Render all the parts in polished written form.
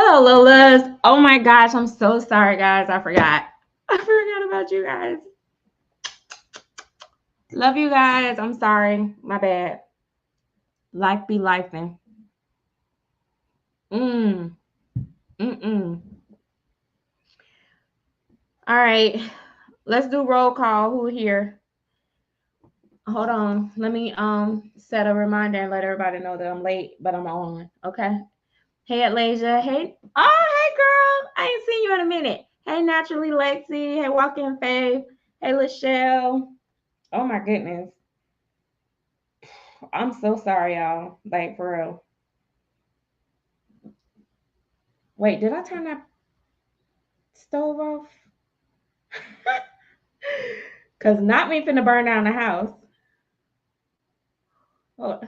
Hello, Lolas. Oh my gosh, I'm so sorry, guys. I forgot. I forgot about you guys. Love you guys. I'm sorry. My bad. Life be lifing. Mm. Mm-mm. All right. Let's do roll call. Who here? Hold on. Let me set a reminder and let everybody know that I'm late, but I'm on. Okay. Hey Atlasia. Hey. Oh, hey girl. I ain't seen you in a minute. Hey Naturally Lexi. Hey Walking Faith. Hey Lachelle. Oh my goodness. I'm so sorry, y'all. Like for real. Wait, did I turn that stove off? Cause not me finna burn down the house. Oh.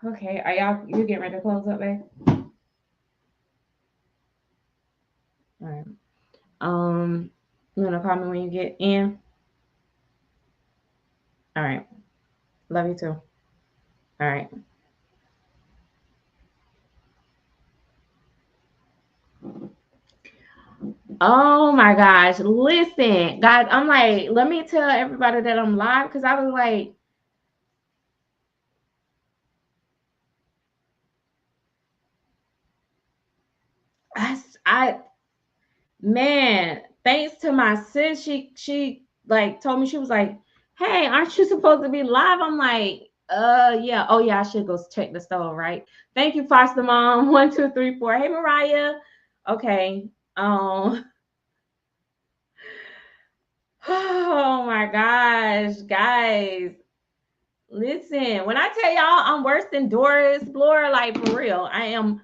Okay, are you getting ready to close up, babe? All right. You wanna call me when you get in? All right. Love you too. All right. Oh my gosh. Listen, guys, I'm like, let me tell everybody that I'm live because I was like, I man, thanks to my sis, she like told me she was like, "Hey, aren't you supposed to be live?" I'm like, yeah. Oh yeah, I should go check the stove, right? Thank you, Foster Mom. 1, 2, 3, 4. Hey, Mariah. Okay. Um. Oh my gosh, guys. Listen, when I tell y'all I'm worse than Dora Explorer, like for real, I am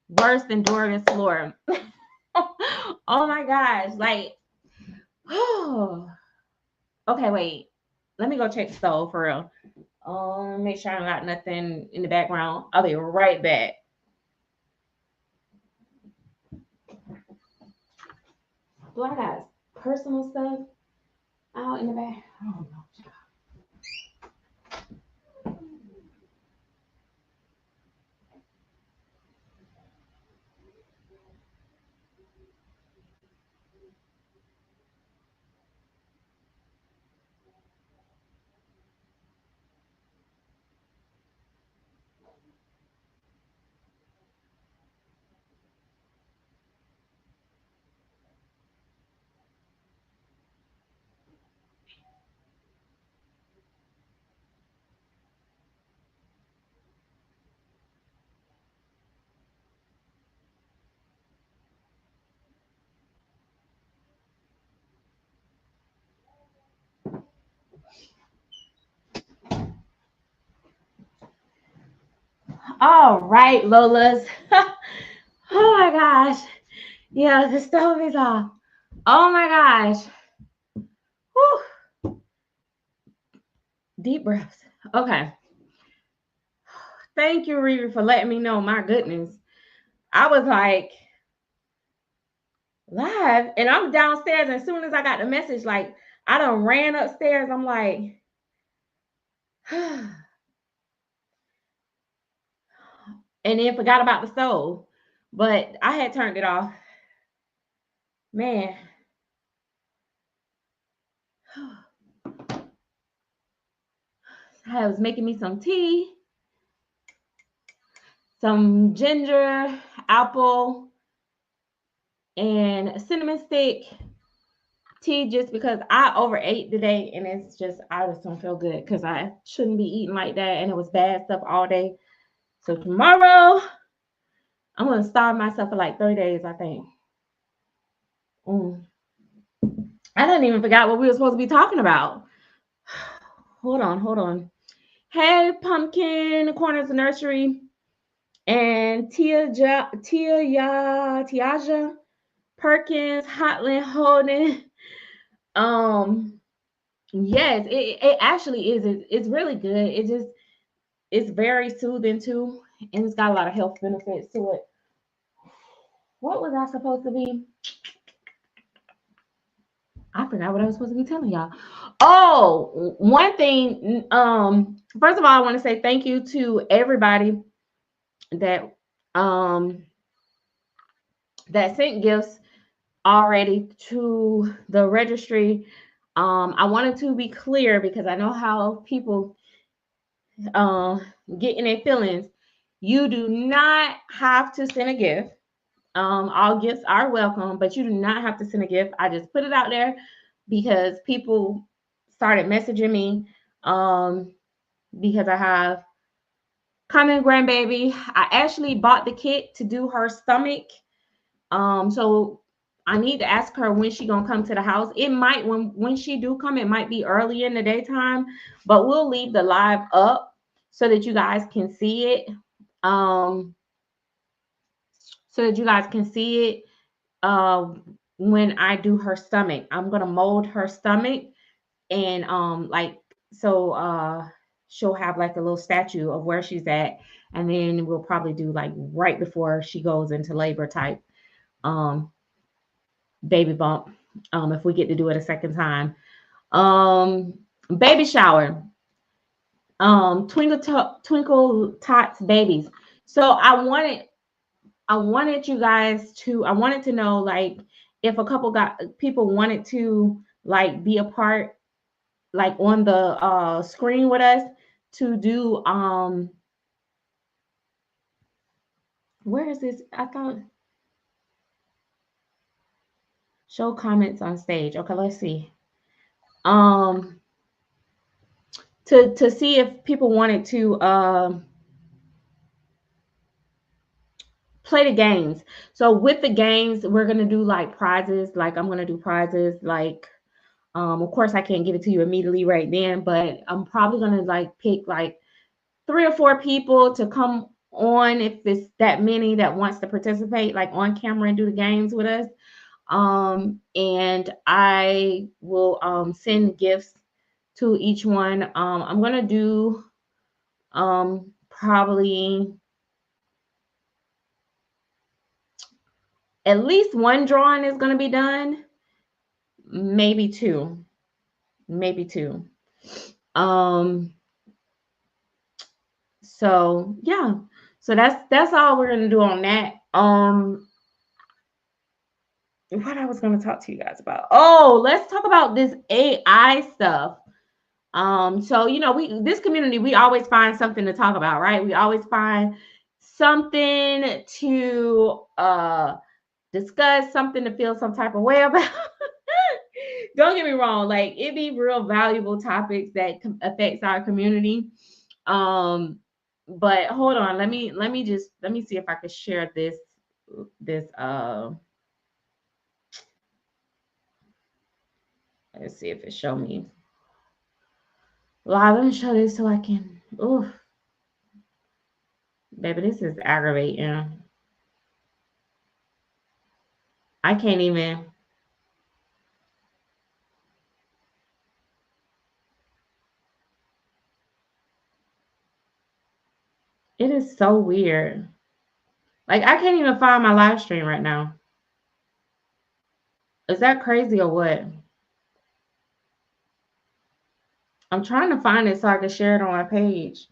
worse than Dora Explorer. Oh my gosh, like, oh. Okay, wait. Let me go check the stove for real. Make sure I don't got nothing in the background. I'll be right back. Do I got personal stuff out in the back? I don't know. All right, Lolas. Oh my gosh. Yeah, the stove is off. Oh my gosh. Whew. Deep breaths. Okay. Thank you, Riri, for letting me know. My goodness. I was like live and I'm downstairs. And as soon as I got the message, like I done ran upstairs. I'm like, and then forgot about the stove. But I had turned it off. Man. I was making me some tea, some ginger, apple, and cinnamon stick tea just because I overate today and it's just I just don't feel good because I shouldn't be eating like that and it was bad stuff all day. So tomorrow I'm gonna starve myself for like 3 days, I think. Mm. I didn't even forget what we were supposed to be talking about. Hold on. Hey, Pumpkin Corners Nursery and Tiaja Perkins, Hotland Holden. Um, yes, it actually is. It's really good. It's very soothing too, and it's got a lot of health benefits to it. What was I supposed to be? I forgot what I was supposed to be telling y'all. Oh, one thing. First of all, I want to say thank you to everybody that um that sent gifts already to the registry. I wanted to be clear because I know how people uh, get in their feelings. You do not have to send a gift. All gifts are welcome, but you do not have to send a gift. I just put it out there because people started messaging me because I have coming grandbaby. I actually bought the kit to do her stomach. So I need to ask her when she gonna come to the house. It might when she do come, it might be early in the daytime, but we'll leave the live up so that you guys can see it. Um, so that you guys can see it when I do her stomach. I'm gonna mold her stomach and like so she'll have like a little statue of where she's at, and then we'll probably do like right before she goes into labor type um baby bump if we get to do it a second time. Um Baby shower. Twinkle Tots babies. So I wanted you guys to I wanted to know like if a couple got people wanted to like be a part like on the screen with us to do where is this? I thought show comments on stage. Okay, let's see. Um to see if people wanted to play the games. So with the games, we're gonna do like prizes. Like I'm gonna do prizes. Like, of course, I can't give it to you immediately right then, but I'm probably gonna like pick like 3 or 4 people to come on if it's that many that wants to participate, like on camera and do the games with us. And I will send gifts to each one. I'm gonna do probably at least one drawing is gonna be done, maybe two, maybe two. Um, so yeah, so that's all we're gonna do on that. What I was gonna talk to you guys about? Oh, let's talk about this AI stuff. So we this community, we always find something to talk about, right? We always find something to discuss, something to feel some type of way about. Don't get me wrong, like it be real valuable topics that affects our community. Um, but hold on, let me see if I can share this. Let's see if it show me live. Let me show this so I can. Oh, baby, this is aggravating. I can't even. It is so weird. Like I can't even find my live stream right now. Is that crazy or what? I'm trying to find it so I can share it on my page.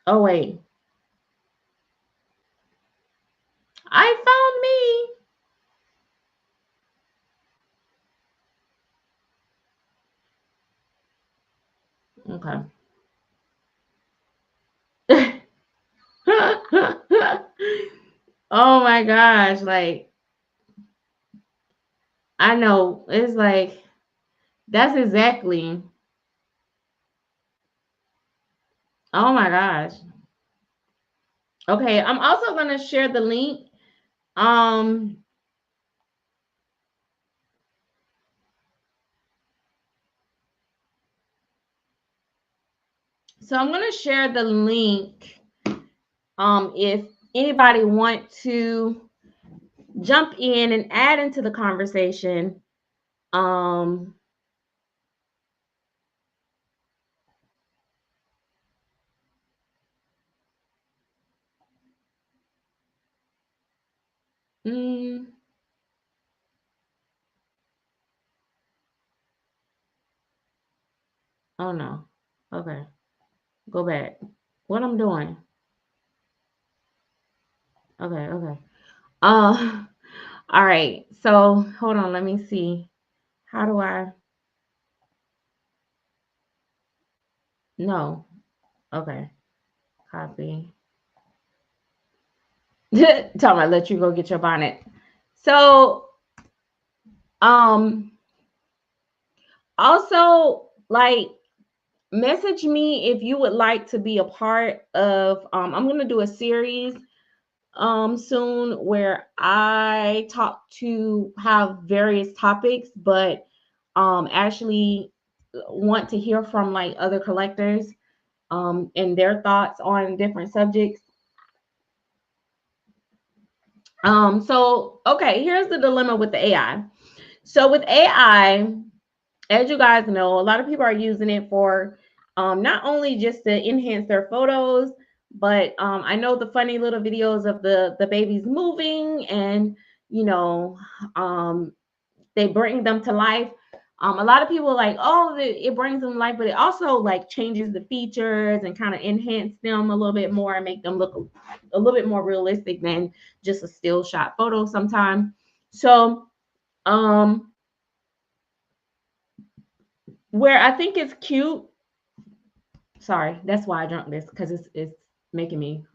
Oh wait, I found me. Okay. Oh my gosh, like I know it's like that's exactly. Oh my gosh. Okay, I'm also gonna share the link. Um, so I'm gonna share the link. If anybody want to jump in and add into the conversation. Um, mm, oh no. Okay. Go back. What I'm doing? Okay. Uh, all right. So hold on. Let me see. How do I? No. Okay. Copy. Tell me, let you go get your bonnet. So, um, also like message me if you would like to be a part of. I'm gonna do a series soon where I talk to have various topics, but actually want to hear from like other collectors and their thoughts on different subjects. So okay, here's the dilemma with the AI. So with AI, as you guys know, a lot of people are using it for not only just to enhance their photos, but I know the funny little videos of the babies moving and you know um, they bring them to life. A lot of people are like, oh, it brings them life, but it also like changes the features and kind of enhance them a little bit more and make them look a little bit more realistic than just a still shot photo sometimes. So um, where I think it's cute. Sorry, that's why I drank this because it's making me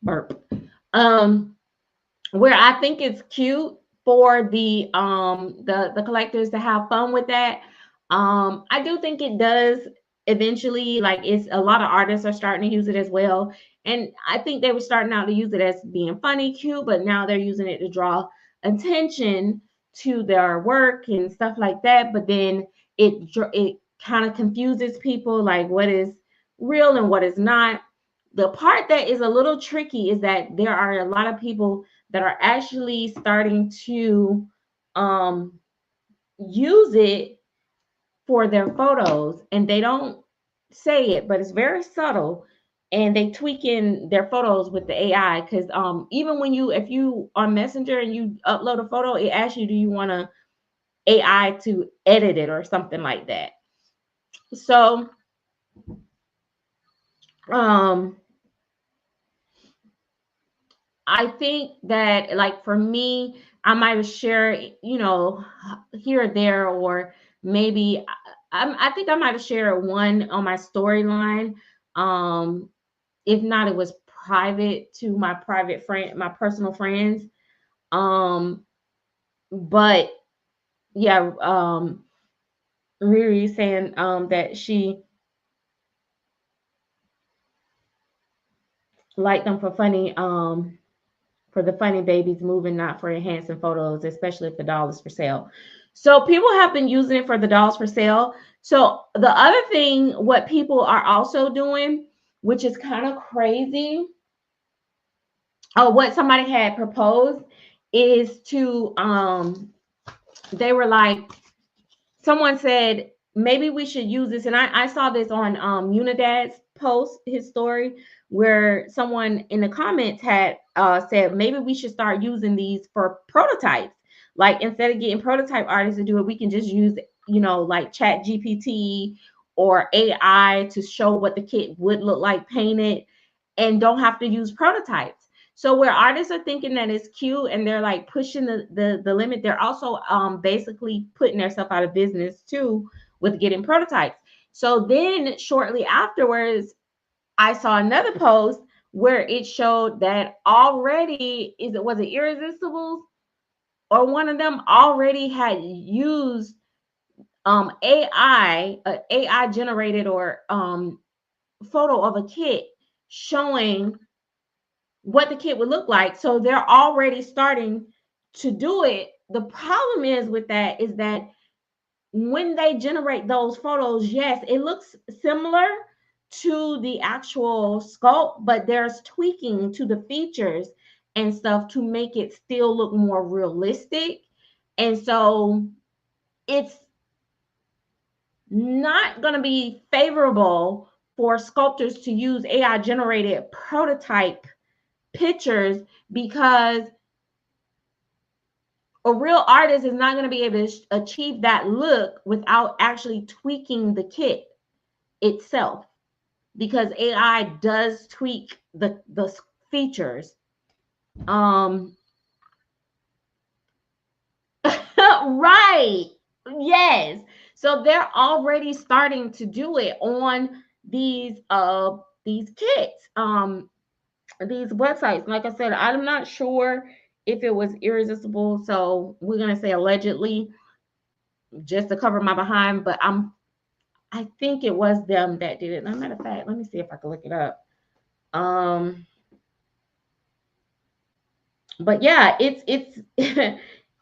burp. Um, where I think it's cute for the collectors to have fun with that. I do think it does eventually. Like it's a lot of artists are starting to use it as well, and I think they were starting out to use it as being funny, cute, but now they're using it to draw attention to their work and stuff like that. But then it kind of confuses people, like what is real and what is not. The part that is a little tricky is that there are a lot of people that are actually starting to um, use it for their photos, and they don't say it, but it's very subtle. And they tweak in their photos with the AI because even when if you on Messenger and you upload a photo, it asks you, do you want to AI to edit it or something like that? So um, I think that, like, for me, I might have shared, here or there, or maybe I think I might have shared one on my storyline. Um, if not, it was private to my private friend, my personal friends. Um, but yeah, Riri saying that she liked them for the funny babies moving, not for enhancing photos, especially if the doll is for sale. So people have been using it for the dolls for sale. So the other thing, what people are also doing, which is kind of crazy, what somebody had proposed is to they were like, someone said maybe we should use this, and I saw this on Unidad's post, his story, where someone in the comments had said maybe we should start using these for prototypes. Like instead of getting prototype artists to do it, we can just use like Chat GPT or AI to show what the kit would look like painted, and don't have to use prototypes. So where artists are thinking that it's cute and they're like pushing the limit, they're also basically putting themselves out of business too with getting prototypes. So then shortly afterwards, I saw another post where it showed that already was it Irresistibles or one of them already had used AI generated or photo of a kit showing what the kid would look like. So they're already starting to do it. The problem is with that is that when they generate those photos, yes, it looks similar to the actual sculpt, but there's tweaking to the features and stuff to make it still look more realistic. And so it's not going to be favorable for sculptors to use AI generated prototype pictures because a real artist is not going to be able to achieve that look without actually tweaking the kit itself. because AI does tweak the features. Um, right. Yes. So they're already starting to do it on these kits, these websites. Like I said, I'm not sure if it was irresistible, so we're gonna say allegedly just to cover my behind, but I think it was them that did it. As a matter of fact, let me see if I can look it up. Um, but yeah, it's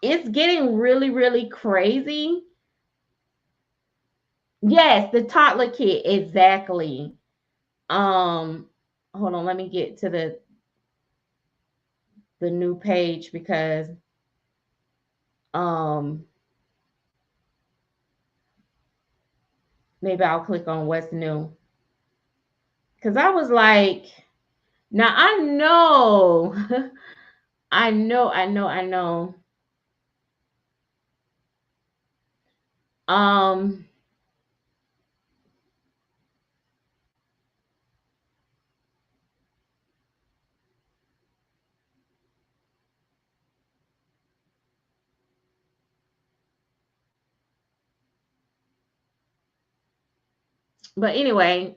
it's getting really, really crazy. Yes, the toddler kit, exactly. Um, hold on, let me get to the new page because um maybe I'll click on what's new. Cause I was like, now I know, I know. Um, but anyway,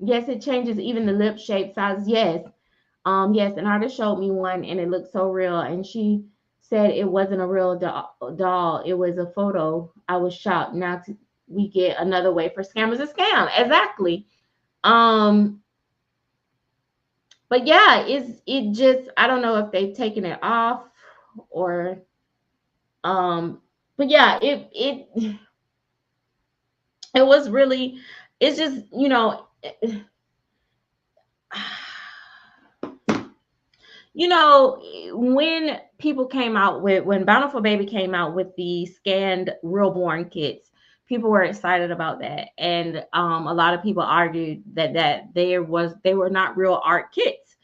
yes, it changes even the lip shape, size. Yes, yes, an artist showed me one and it looked so real, and she said it wasn't a real doll. It was a photo. I was shocked. Now we get another way for scammers to scam. Exactly. Um, but yeah, it just I don't know if they've taken it off or but yeah, it was really it's just you know, when people came out with when Bountiful Baby came out with the scanned Reborn kits, people were excited about that, and a lot of people argued that they were not real art kits.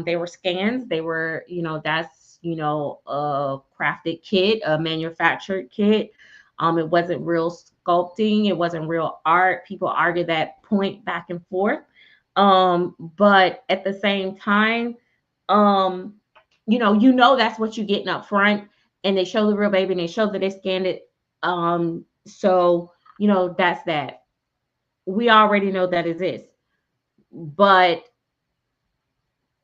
They were scans. They were that's a crafted kit, a manufactured kit. It wasn't real sculpting. It wasn't real art. People argue that point back and forth. But at the same time um that's what you're getting up front, and they show the real baby and they show that they scanned it. So that's that. We already know that exists, but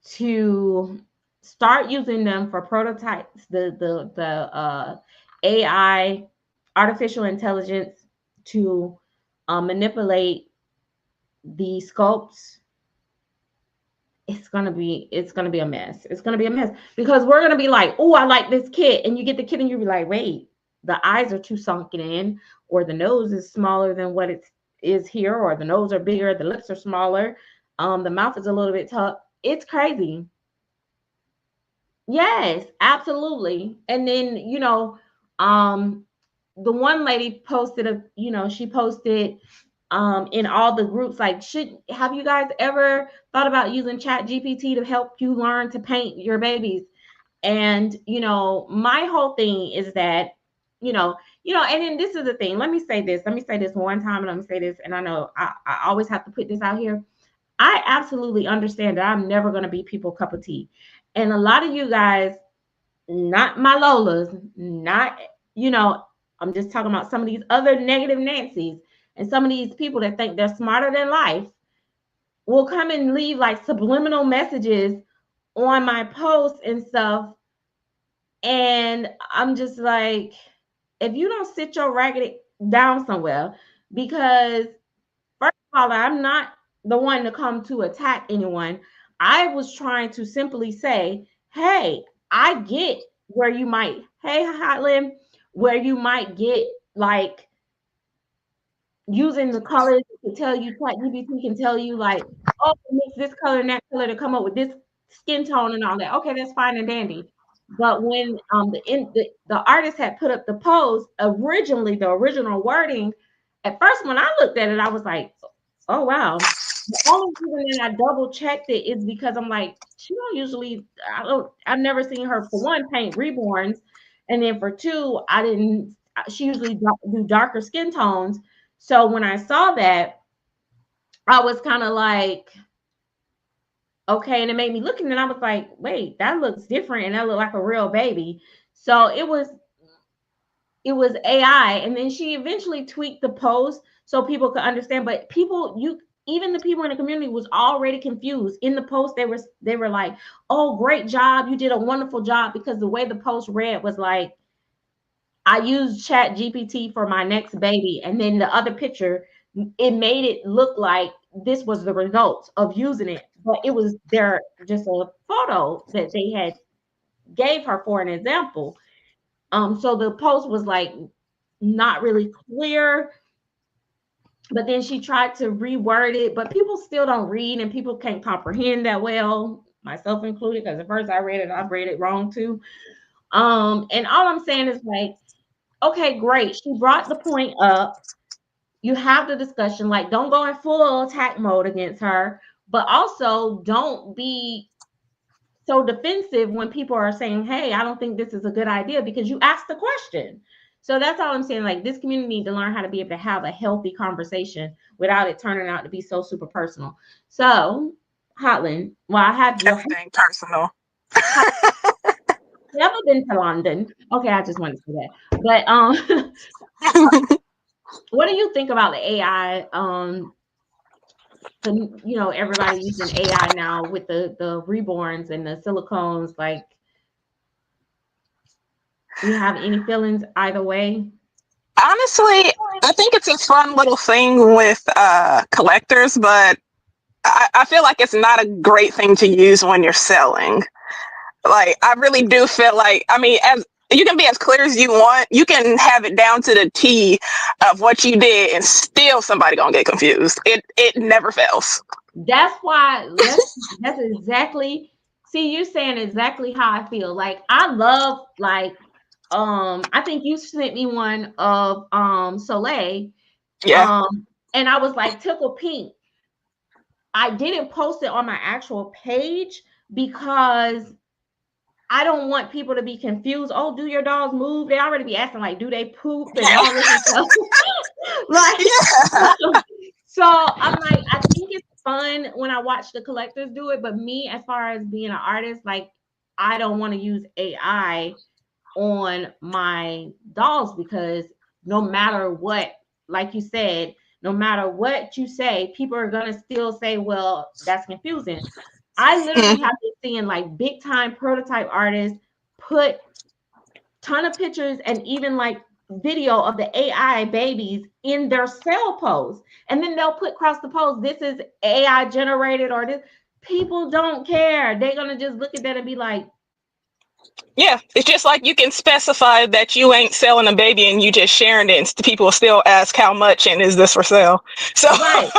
to start using them for prototypes, the AI, artificial intelligence, to manipulate the sculpts, it's gonna be a mess. It's gonna be a mess because we're gonna be like, oh, I like this kit, and you get the kit and you be like, wait, the eyes are too sunken in, or the nose is smaller than what it is here, or the nose are bigger, the lips are smaller, the mouth is a little bit tough. It's crazy. Yes, absolutely. And then um, the one lady posted she posted in all the groups like, should have you guys ever thought about using chat gpt to help you learn to paint your babies? And my whole thing is that and then this is the thing. Let me say this one time, and let me say this, and I know I always have to put this out here. I absolutely understand that I'm never going to be people cup of tea, and a lot of you guys, not my Lolas, not, you know, I'm just talking about some of these other negative Nancy's and some of these people that think they're smarter than life will come and leave like subliminal messages on my posts and stuff. And I'm just like, if you don't sit your raggedy down somewhere, because first of all, I'm not the one to come to attack anyone. I was trying to simply say, hey, I get where you might, hey, Hotlin, where you might get like using the colors to tell you, ChatGPT can tell you like, oh, mix this color and that color to come up with this skin tone and all that. Okay, that's fine and dandy. But when the artist had put up the post, originally the original wording, at first when I looked at it, I was like, oh wow. The only reason that I double checked it is because I'm like, she don't usually, I've never seen her for one paint reborns, and then for two, I didn't. She usually do darker skin tones. So when I saw that, I was kind of like, okay, and it made me look, and then I was like, wait, that looks different, and that looked like a real baby. So it was AI, and then she eventually tweaked the post so people could understand. But even the people in the community was already confused. In the post, they were like, "Oh, great job! You did a wonderful job," because the way the post read was like, "I used Chat GPT for my next baby," and then the other picture, it made it look like this was the results of using it, but it was their just a photo that they had gave her for an example. So the post was like not really clear, but then she tried to reword it, but people still don't read and people can't comprehend that well, myself included, because at first I've read it wrong too. And all I'm saying is like, okay, great. She brought the point up. You have the discussion, like don't go in full attack mode against her, but also don't be so defensive when people are saying, "Hey, I don't think this is a good idea," because you asked the question. So that's all I'm saying. Like this community need to learn how to be able to have a healthy conversation without it turning out to be so super personal. So, Hotland, well, I have you. Everything personal. Have you ever been to London? Okay, I just wanted to say that. But what do you think about the AI? Everybody using AI now with the reborns and the silicones. Like, you have any feelings either way? Honestly, I think it's a fun little thing with collectors, but I feel like it's not a great thing to use when you're selling. Like, I really do feel like, I mean, as you can be as clear as you want, you can have it down to the T of what you did, and still somebody gonna get confused. It never fails. That's exactly, see, you're saying exactly how I feel. Like I love, like, I think you sent me one of Soleil. Yeah. And I was like tickle pink. I didn't post it on my actual page because I don't want people to be confused. Oh, do your dogs move? They already be asking like, do they poop and Yeah. all this stuff. Like, Yeah. so I'm like, I think it's fun when I watch the collectors do it, but me, as far as being an artist, like, I don't want to use AI on my dolls because no matter what, like you said, no matter what you say, people are gonna still say, well, that's confusing. I literally have been seeing like big time prototype artists put ton of pictures and even like video of the AI babies in their sale posts. And then they'll put across the post, this is AI generated or this. People don't care. They're gonna just look at that and be like, Yeah, it's just like you can specify that you ain't selling a baby and you just sharing it, and people will still ask how much and is this for sale. So right.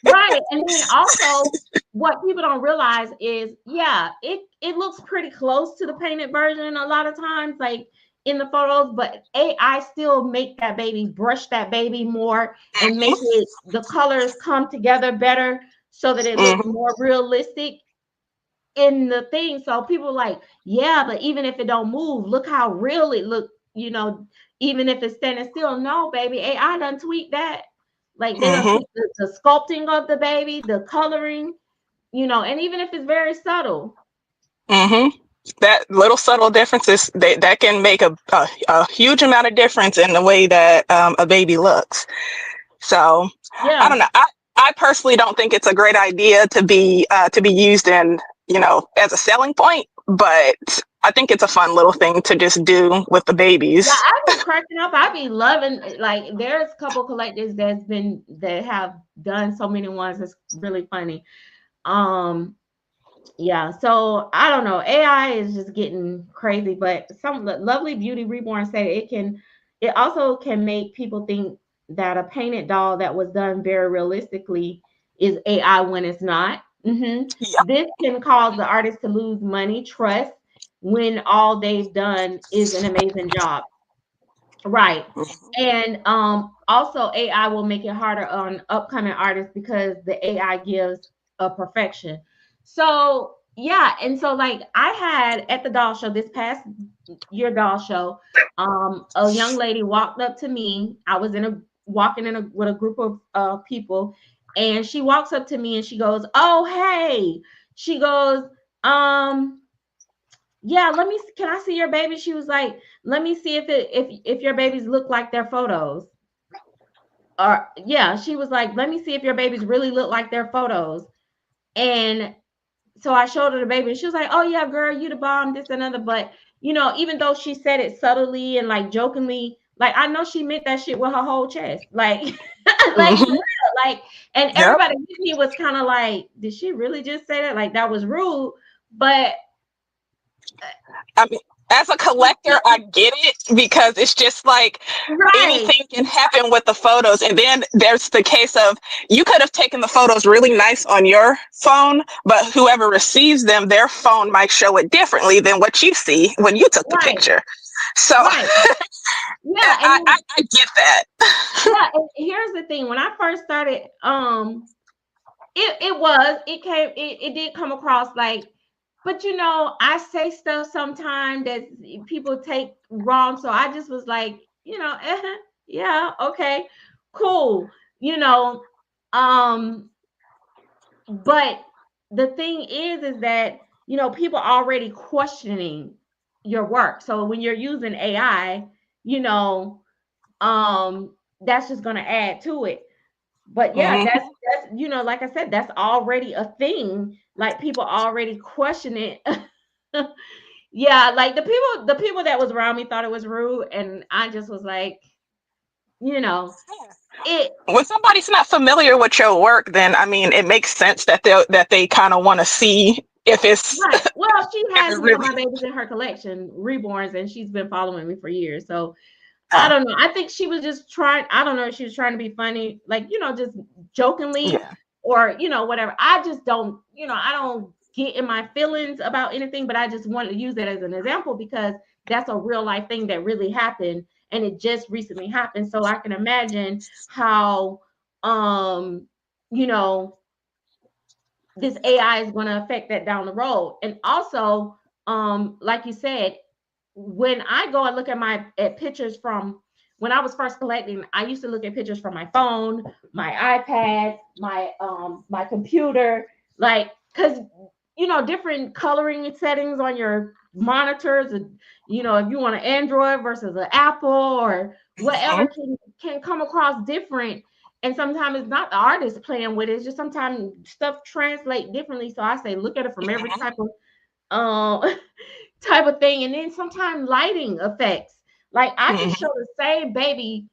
Right. And then also what people don't realize is, yeah, it looks pretty close to the painted version a lot of times, like in the photos, but AI still make that baby, brush that baby more and make it the colors come together better so that it looks mhm, more realistic in the thing. So people are like, yeah, but even if it don't move, look how real it look, even if it's standing still. No, baby, AI done tweak that. Like they done mhm, tweak the sculpting of the baby, the coloring, and even if it's very subtle. mhm. That little subtle differences that can make a huge amount of difference in the way that a baby looks. So I Yeah. don't know. I personally don't think it's a great idea to be used in, as a selling point, but I think it's a fun little thing to just do with the Yeah, babies. I be cracking up. I be loving, like there's a couple collectors that have done so many ones. It's really funny. Um, Yeah, so I don't know. AI is just getting crazy, but some lovely beauty reborn said it also can make people think that a painted doll that was done very realistically is AI when it's not. Yeah. This can cause the artist to lose money, trust, when all they've done is an amazing job. Right. And also AI will make it harder on upcoming artists because the AI gives a perfection. So yeah, and so like I had at the doll show this past year doll show, a young lady walked up to me. I was in a walking in a with a group of people, And she walks up to me and she goes, "Oh, hey." She goes, um, "Yeah, can I see your baby?" She was like, "Let me see if your babies look like their photos." Or yeah, she was like, "Let me see if your babies really look like their photos." And so I showed her the baby and she was like, "Oh yeah, girl, you the bomb, this and another." But even though she said it subtly and like jokingly, like I know she meant that shit with her whole chest. Like like for Hmm. real. Like, and Yep. everybody with me was kind of like, did she really just say that? Like that was rude. But I mean, as a collector, I get it because it's just like right, anything can happen with the photos. And then there's the case of you could have taken the photos really nice on your phone, but whoever receives them, their phone might show it differently than what you see when you took the right, picture. So right. Yeah, and I get that. yeah, and here's the thing. When I first started, it did come across like, but I say stuff sometimes that people take wrong, so I just was like, yeah, okay, cool, you know um but the thing is that people already questioning your work, so when you're using AI, you know that's just going to add to it. But yeah, that's Hmm. like I said, that's already a thing. Like people already question it. Yeah, like the people that was around me thought it was rude, and I just was like, you know, it When somebody's not familiar with your work, then I mean, it makes sense that they kind of want to see if it's right. Well, she if has it some of really. my babies in her collection, reborns, and she's been following me for years. So I Uh, don't know. I think she was just trying. I don't know if she was trying to be funny, like, just jokingly yeah. or, whatever. I just don't, I don't get in my feelings about anything, but I just wanted to use that as an example because that's a real life thing that really happened and it just recently happened. So I can imagine how, um, you know, this AI is going to affect that down the road. And also, like you said, when I go and look at pictures from when I was first collecting, I used to look at pictures from my phone, my iPad, my computer, like because different coloring settings on your monitors, and if you want an Android versus an Apple or whatever Hmm. can come across different. And sometimes it's not the artist playing with it, it's just sometimes stuff translate differently. So I say look at it from every Hmm. um type of thing. And then sometimes lighting effects. Like I can Hmm. show the same baby,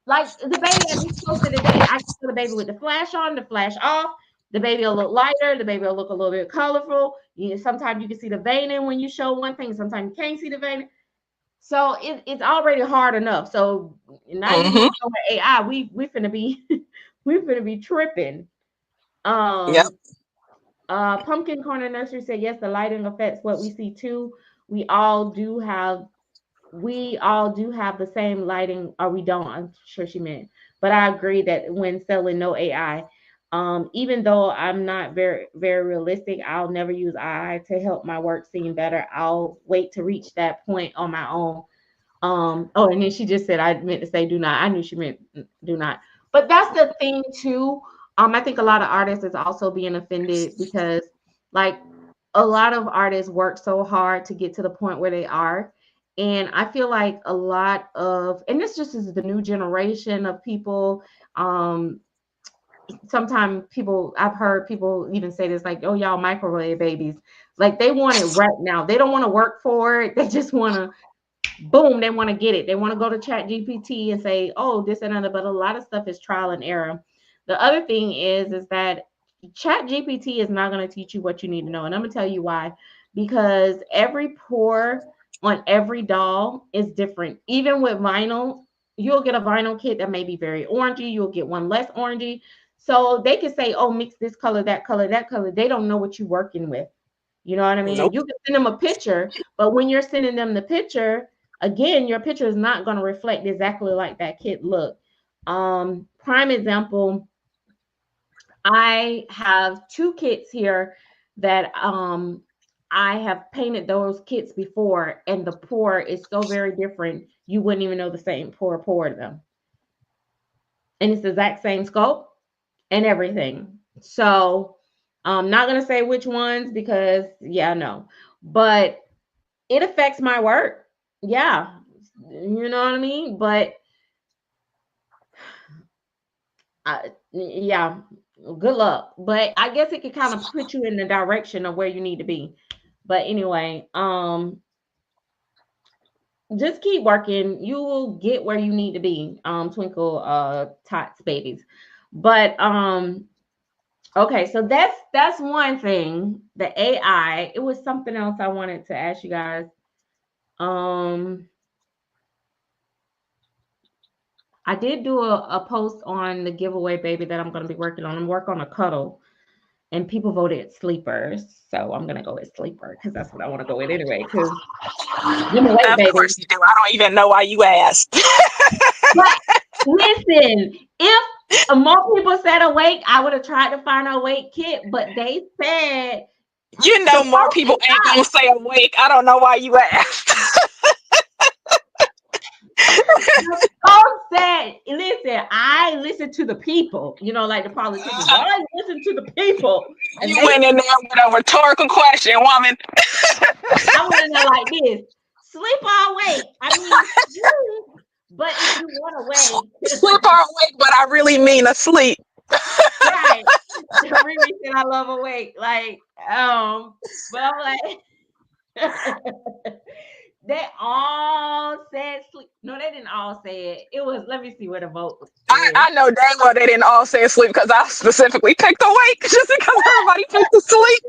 like the baby I just posted today. I can show the baby with the flash on, the flash off. The baby will look lighter. The baby will look a little bit colorful. Sometimes you can see the veining when you show one thing. Sometimes you can't see the veining. So it's already hard enough. So now you Hmm. mix on with AI. We finna be we finna be tripping. Yep. Um, Pumpkin Corner Nursery said yes, the lighting affects what we see too. We all do have we all do have the same lighting, or we don't. I'm sure she meant, but I agree that when selling no AI, even though I'm not very very realistic, I'll never use AI to help my work seem better. I'll wait to reach that point on my own. Oh, and then she just said I meant to say do not. I knew she meant do not. But that's the thing too. I think a lot of artists is also being offended because like a lot of artists work so hard to get to the point where they are. And I feel like a lot of, and this just is the new generation of people. Um, Sometimes I've heard people even say this, like, oh, y'all microwave babies. Like they want it right now. They don't want to work for it. They just want to boom, they want to get it. They want to go to Chat GPT and say, oh, this and other. But a lot of stuff is trial and error. The other thing is that Chat GPT is not going to teach you what you need to know. And I'm going to tell you why. Because every pour on every doll is different. Even with vinyl, you'll get a vinyl kit that may be very orangey. You'll get one less orangey. So they can say, oh, mix this color, that color, that color. They don't know what you're working with. You know what I mean? Nope. You can send them a picture, but when you're sending them the picture, again, your picture is not going to reflect exactly like that kid look. Prime example, I have two kits here that I have painted those kits before, and the pour is so very different. You wouldn't even know the same pour poured them. And it's the exact same scope. and everything. So I'm not gonna say which ones because yeah, no. But it affects my work. Yeah. You know what I mean? But yeah, good luck. But I guess it could kind of put you in the direction of where you need to be. But anyway, just keep working. You will get where you need to be. Twinkle tots babies. But okay, so that's one thing. The AI. It was something else I wanted to ask you guys. Um I did do a post on the giveaway baby that I'm gonna be working on. I'm working on a cuddle and people voted sleepers. So I'm gonna go with sleeper because that's what I want to go with anyway. Because give me weight, Of baby. course you do. I don't even know why you asked. But listen, if more people said awake, I would have tried to find a awake kit, but they said You the know more post people is ain't up. gonna say awake. I don't know why you asked. The post said, listen, I listen to the people, you know, like the politicians. I listen to the people. And You they went in there with a rhetorical question, woman. I want to know like this: sleep or wake? I mean, sleep, but if you want to Sleep wake, or awake, but I really mean asleep. right? Riri said I love awake. Like, but I'm like, they all said sleep. No, they didn't all say it. It was. Let me see what the vote is. I know dang well they didn't all say asleep because I specifically picked awake just because everybody picked asleep.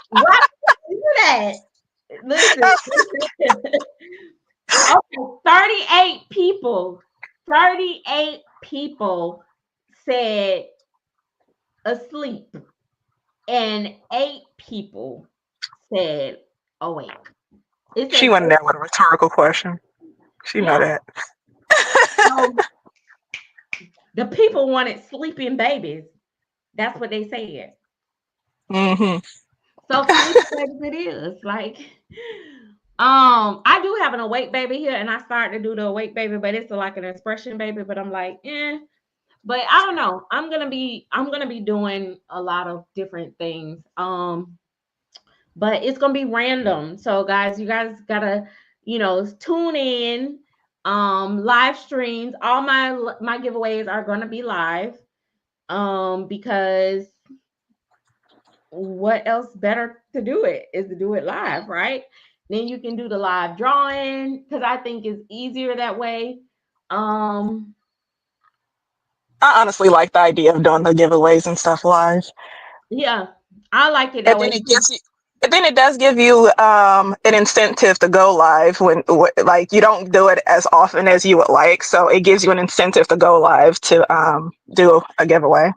Why did you do that? Listen. Okay, 38 people. 38 people said asleep, and 8 people said awake. It She says, went in there with a rhetorical question. She know yeah. that. So the people wanted sleeping babies. That's what they said. Mm-hmm. So sleeping babies it is. Like, I do have an awake baby here, and I started to do the awake baby, but it's like an expression baby. But I'm like, eh. But I don't know. I'm gonna be doing a lot of different things. But it's gonna be random. So guys, you guys gotta, tune in. Live streams. All my giveaways are gonna be live. Because what else better to do it is to do it live, right? Then you can do the live drawing because I think it's easier that way. Um, I honestly like the idea of doing the giveaways and stuff live. yeah, I like it And that way then it too. gives you and then it does give you an incentive to go live when like you don't do it as often as you would like, so it gives you an incentive to go live to do a giveaway.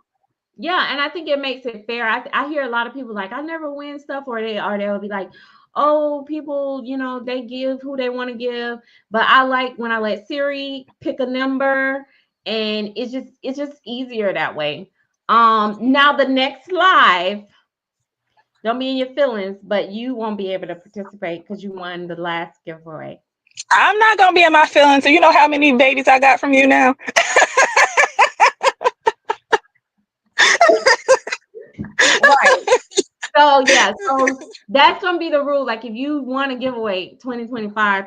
Yeah, and I think it makes it fair. I hear a lot of people like I never win stuff, or they'll be like, oh, people, they give who they want to give. But I like when I let Siri pick a number, and it's just easier that way. Now the next live, don't be in your feelings, but you won't be able to participate because you won the last giveaway. I'm not gonna be in my feelings. So you know how many babies I got from you now? Right. So yeah, so that's gonna be the rule. Like if you want to give away 2025,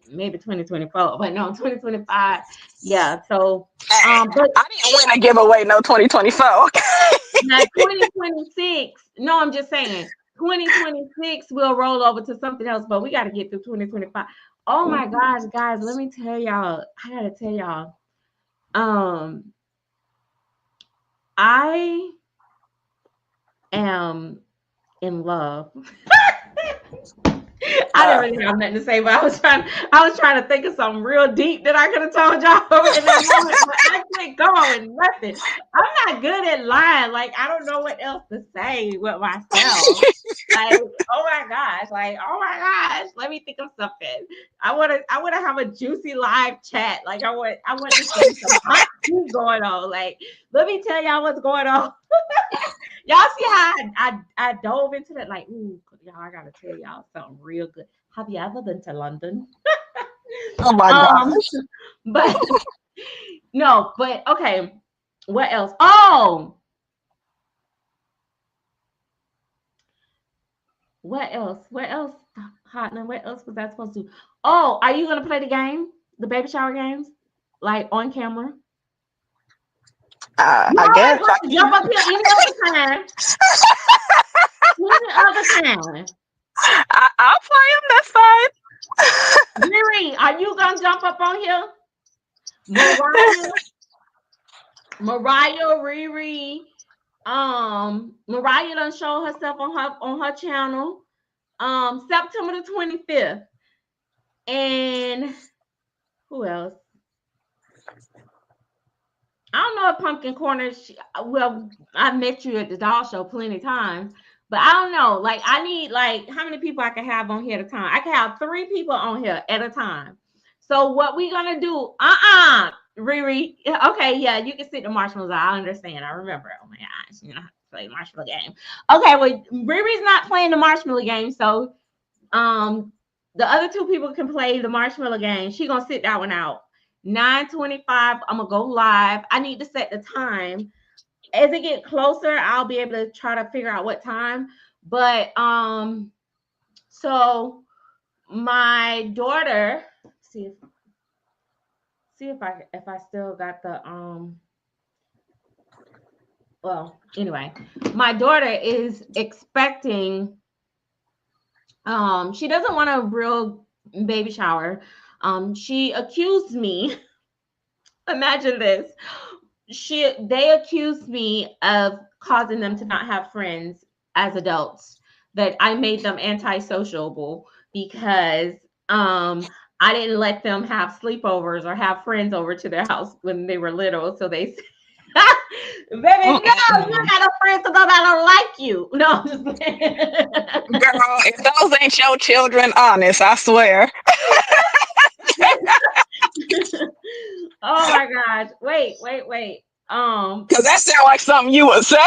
maybe 2024, but no, 2025. Yeah. So but I didn't win a giveaway, no 2024. now 2026, no, I'm just saying 2026 will roll over to something else, but we got to get through 2025. Oh my gosh, guys, let me tell y'all, I gotta tell y'all, um, I am in love. I didn't Uh, really have nothing to say, but I was trying to think of something real deep that I could have told y'all in that moment, but I couldn't come up with nothing. I'm not good at lying. Like I don't know what else to say with myself. Like, oh my gosh, let me think of something. I wanna have a juicy live chat. Like I want this to be some hot tea going on. Like, let me tell y'all what's going on. Y'all see how I dove into that? Like, ooh, y'all, I gotta tell y'all something real good. Have you ever been to London? oh my Um, gosh. but no, but okay. What else? Oh, what else? What else? Hotna, what else was I supposed to do? Oh, are you gonna play the game? The baby shower games? Like on camera? You I always guess want to jump up here any other time. Any other time. I'll play them. That's fine. Riri, are you gonna jump up on here? Mariah, Mariah, Riri. Mariah done show herself on her channel. September the 25th. And who else? I don't know if Pumpkin Corner. Well, I met you at the doll show plenty of times, but I don't know. Like, I need like how many people I can have on here at a time. I can have 3 people on here at a time. So what we gonna do? Riri. Okay, yeah, you can sit the marshmallows. I understand. I remember. Oh my gosh, you know how to play the marshmallow game. Okay, well, Riri's not playing the marshmallow game, so the other 2 people can play the marshmallow game. She gonna sit that one out. 9:25. I'm gonna go live. I need to set the time. As it get closer, I'll be able to try to figure out what time. But so my daughter, see if I still got the well, anyway, my daughter is expecting she doesn't want a real baby shower. She accused me. Imagine this. They accused me of causing them to not have friends as adults, that I made them antisociable because I didn't let them have sleepovers or have friends over to their house when they were little. So they baby, no, you got a friend so nobody don't like you. No, I'm just Girl, if those ain't your children, honest, I swear. oh my gosh. Wait. Because that sounds like something you would say.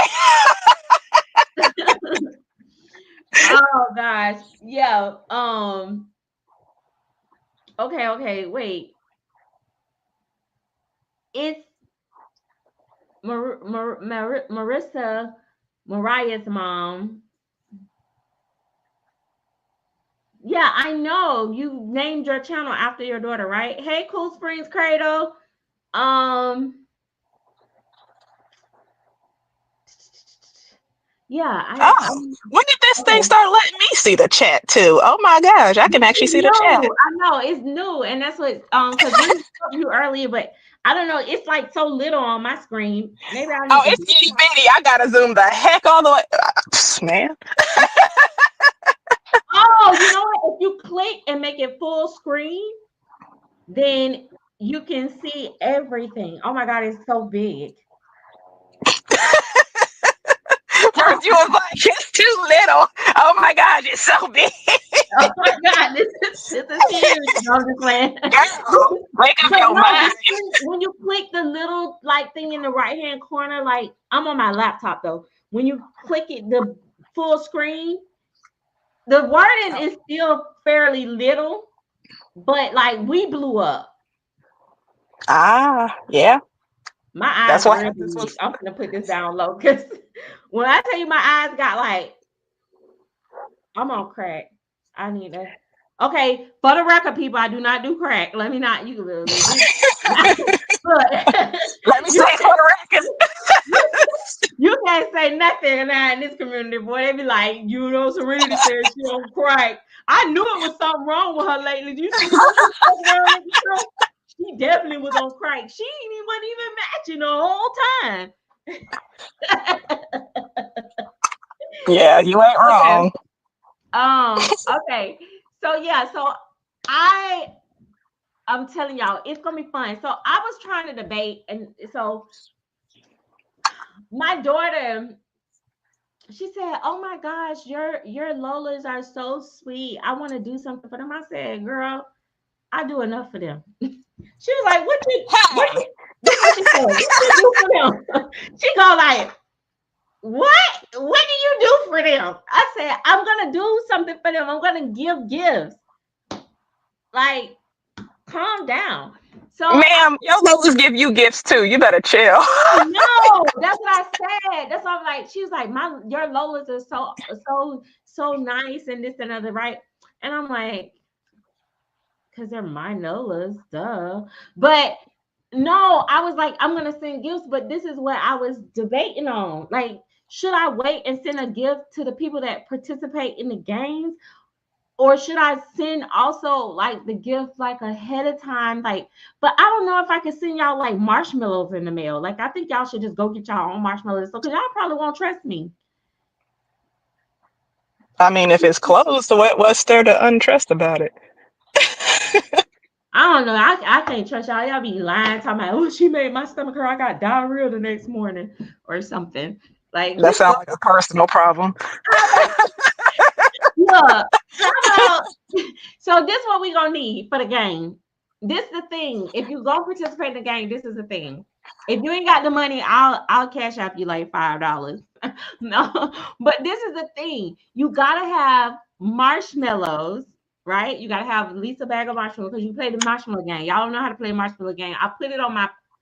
Oh gosh. Yeah. Okay, wait. It's Marissa, Mariah's mom. Yeah, I know. You named your channel after your daughter, right? Hey, Cool Springs Cradle. Yeah, When did this thing okay. start letting me see the chat too? Oh my gosh, I can actually see the chat. I know it's new, and that's what because we told you earlier, but I don't know. It's like so little on my screen. Maybe I Oh, need to. it's itty bitty. I gotta zoom the heck all the way. Man. Oh, you know what? If you click and make it full screen, then you can see everything. Oh my God, it's so big. First you was like, it's too little. Oh my gosh, it's so big. Oh my God, this is huge. No, I'm just playing. Girl, make up But your no, mind. when you click the little like thing in the right hand corner, like I'm on my laptop though. When you click it, the full screen, the wording is still fairly little, but like we blew up. Yeah. My That's eyes what really happens big. with I'm gonna put this down low because when I tell you my eyes got like I'm on crack. I need to. Okay, for the record, people, I do not do crack. Let me not. You can really. But let me say you, it for the record. you can't say nothing now in this community, boy. They be like, you know, Serenity said she on crack. I knew it was something wrong with her lately. Do you see the way she walked around with the show? She definitely was on crack. She wasn't even matching the whole time. Yeah, you ain't Okay. wrong. Okay. So yeah, so I'm telling y'all, it's gonna be fun. So I was trying to debate, and so my daughter, she said, "Oh my gosh, your Lolas are so sweet. I want to do something for them." I said, "Girl, I do enough for them." She was like, Hey, this is what she said, "What you do for them?" She go like, "What do you do for them?" I said, "I'm gonna do something for them. I'm gonna give gifts." Like, calm down. So Ma'am, your Lolas give you gifts too. You better chill. I know. That's what I said. That's why I'm like, she was like, your Lolas are so nice and this and other, right? And I'm like, because they're my Lolas, duh. But no, I was like, I'm gonna send gifts, but this is what I was debating on. Like, should I wait and send a gift to the people that participate in the games? Or should I send also like the gift like ahead of time? Like, but I don't know if I can send y'all like marshmallows in the mail. Like, I think y'all should just go get y'all own marshmallows. So, because y'all probably won't trust me. I mean, if it's closed, what's there to untrust about it? I don't know. I can't trust y'all. Y'all be lying, talking about, oh, she made my stomach hurt. I got diarrhea the next morning or something. Like, That just go. sounds like a personal problem. Look, how about so this what we gonna need for the game. This the thing. If you gonna participate in the game, this is the thing. If you ain't got the money, I'll cash out you like $5. No, but this is the thing. You gotta have marshmallows, right? You gotta have at least a bag of marshmallows because you play the marshmallow game. Y'all don't know how to play marshmallow game. I put it on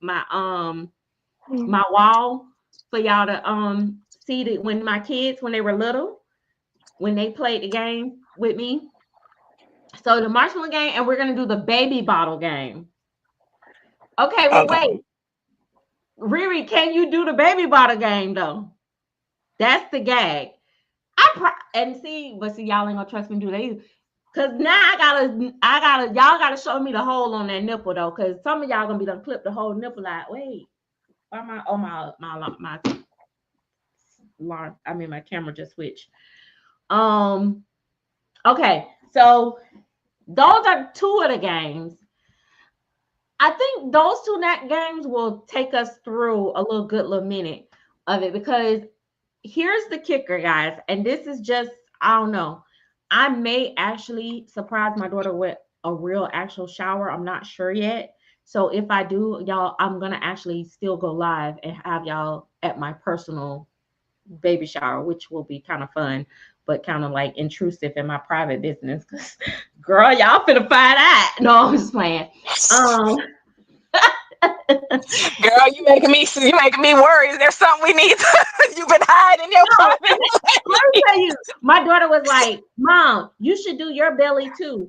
my wall for y'all to see that when my kids when they were little when they played the game with me. So the marshmallow game, and we're gonna do the baby bottle game. Okay, well Okay. wait, Riri, can you do the baby bottle game though? That's the gag. And see, but see, y'all ain't gonna trust me to do that either. Cause now y'all gotta show me the hole on that nipple though. Cause some of y'all gonna be done clip the whole nipple out. Wait, why my alarm? I mean my camera just switched. Um. Okay, so those are two of the games. I think those two games will take us through a little minute of it because here's the kicker, guys, and this is just I don't know. I may actually surprise my daughter with a real actual shower. I'm not sure yet. So if I do, y'all, I'm gonna actually still go live and have y'all at my personal baby shower, which will be kind of fun, but kind of like intrusive in my private business. Cause girl, y'all finna find out. No, I'm just playing. Girl, you making me worry. There's something we need to, you've been hiding your No, private let me tell you, my daughter was like, Mom, you should do your belly too.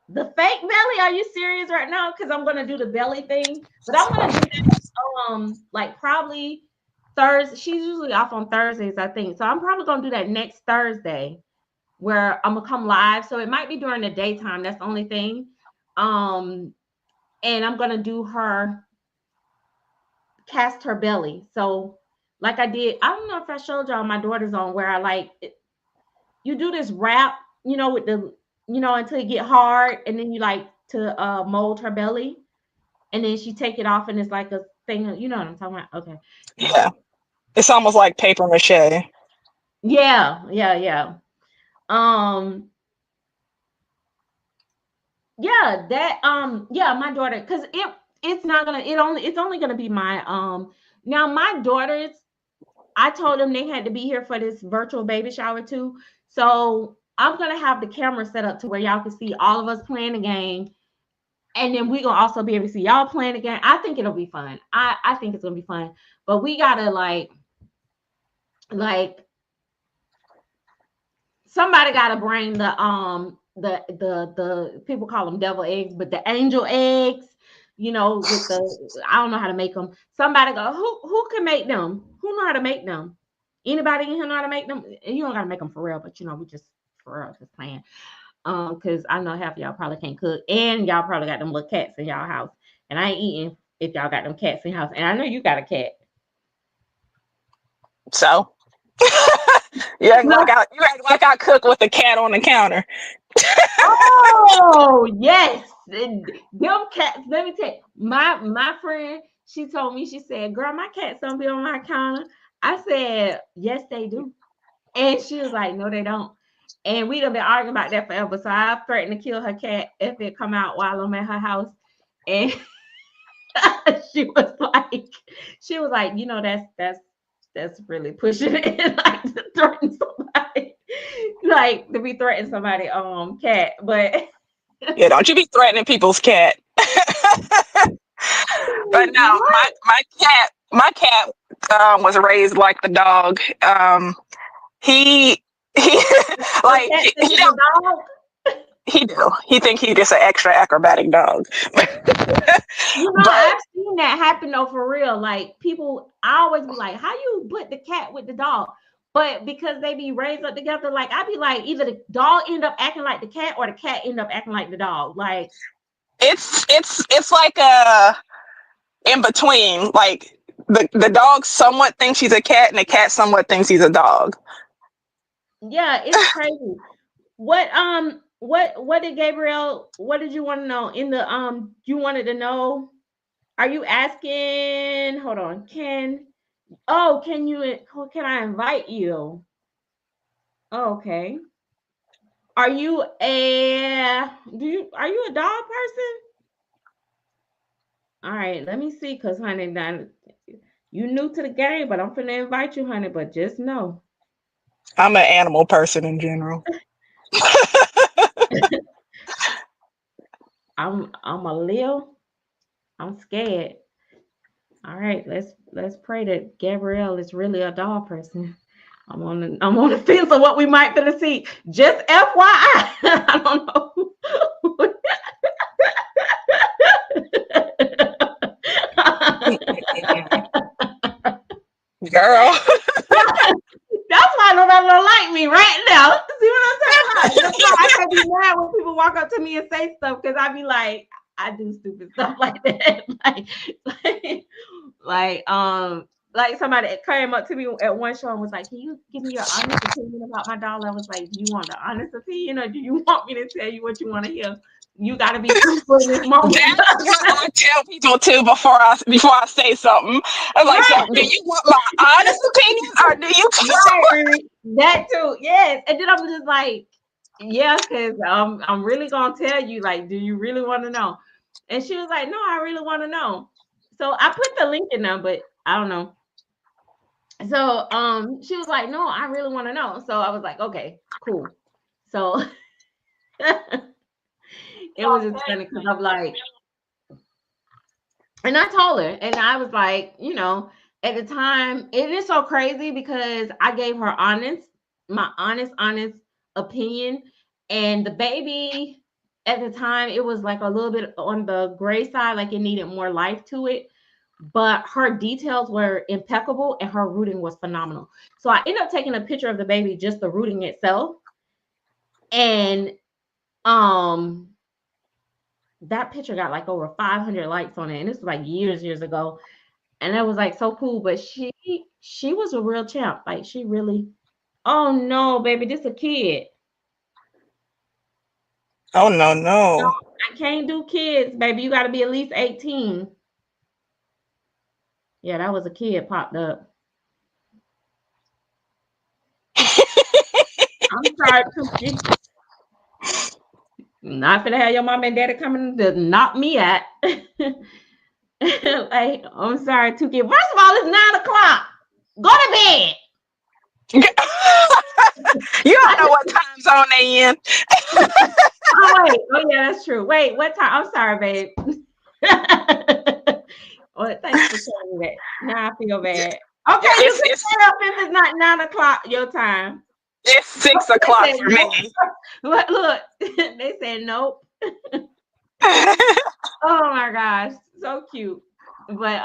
The fake belly? Are you serious right now? Because I'm gonna do the belly thing, but I'm gonna do that like probably Thursday. She's usually off on Thursdays, I think. So I'm probably gonna do that next Thursday where I'm gonna come live. So it might be during the daytime. That's the only thing. And I'm gonna do her cast her belly. So like I did, I don't know if I showed y'all my daughter's on where I like you do this wrap, with the until it get hard, and then you like to mold her belly, and then she take it off, and it's like a thing. You know what I'm talking about? Okay. Yeah. It's almost like paper mache. Yeah. Yeah, that yeah, my daughter, because it's only gonna be my now my daughters, I told them they had to be here for this virtual baby shower too. So I'm gonna have the camera set up to where y'all can see all of us playing the game. And then we're gonna also be able to see y'all playing the game. I think it'll be fun. I think it's gonna be fun. But we gotta like somebody gotta bring the people call them devil eggs, but the angel eggs, with the I don't know how to make them. Somebody go, who can make them? Who know how to make them? Anybody in here know how to make them? You don't gotta make them for real, but we just for real just playing. Because I know half of y'all probably can't cook, and y'all probably got them little cats in y'all house, and I ain't eating if y'all got them cats in your house, and I know you got a cat. So you act like I cook with the cat on the counter. Oh yes, them cats. Let me tell you, my friend. She told me, she said, "Girl, my cats don't be on my counter." I said, "Yes, they do," and she was like, "No, they don't." And we done been arguing about that forever. So I threatened to kill her cat if it come out while I'm at her house. And she was like, that's really pushing it, like to threaten somebody, like to be threatening somebody cat. But Yeah, don't you be threatening people's cat. But no, What? my cat was raised like the dog. He Your like cat think he it's a don't dog? he do he think he just an extra acrobatic dog. You know, But I've seen that happen though for real. Like people, I always be like, "How you put the cat with the dog?" But because they be raised up together, like I be like, either the dog end up acting like the cat, or the cat end up acting like the dog. Like, it's like a in between. Like the dog somewhat thinks she's a cat, and the cat somewhat thinks he's a dog. yeah, it's crazy. What did Gabriel? What did you want to know in the You wanted to know? Are you asking? Hold on. Can you? Can I invite you? Oh, okay. Are you are you a dog person? All right, let me see, cause honey, now you new to the game, but I'm finna invite you, honey. But just know, I'm an animal person in general. I'm a Leo. I'm scared. All right, let's pray that Gabrielle is really a dog person. I'm on the fence of what we might finna see. Just FYI, I don't know. Girl. That's why nobody don't like me right now. See what I'm talking about? That's why I can't be mad when people walk up to me and say stuff, because I be like, I do stupid stuff like that. like, like, like somebody came up to me at one show and was like, "Can you give me your honest opinion about my doll?" I was like, "Do you want the honest opinion, or do you want me to tell you what you want to hear? You got to be truthful in this moment." That's what I tell people too before I say something. I'm like, so Right. do you want my honest opinion or do you? Right, that too. Yes. And then I'm just like, yeah, because I'm really gonna tell you, like, do you really want to know? And she was like, "No, I really want to know." So I put the link in there, but I don't know. So she was like, "No, I really want to know." So I was like, "Okay, cool." So it was just funny because I'm like, and I told her, and I was like, at the time, it is so crazy because I gave her my honest opinion. And the baby at the time, it was like a little bit on the gray side, like it needed more life to it. But her details were impeccable and her rooting was phenomenal. So I ended up taking a picture of the baby, just the rooting itself. And um that picture got like over 500 likes on it. And this was like years ago, and that was like so cool. But she was a real champ. Like she really. Oh no, baby, this a kid. Oh no No, no. I can't do kids, baby. You got to be at least 18. Yeah, that was a kid popped up. I'm sorry, Pookie. Not gonna have your mom and daddy coming to knock me out. Like, I'm sorry, Tuki. First of all, it's 9 o'clock. Go to bed. You don't know what time zone they in. Oh wait. Oh yeah, that's true. Wait, what time? I'm sorry, babe. Well, thanks for telling me that. Now I feel bad. Yeah, Okay, you can stay up if it's not 9 o'clock your time. it's Oh, 6 o'clock they said for nope. me. Look, they said nope. Oh my gosh, so cute. But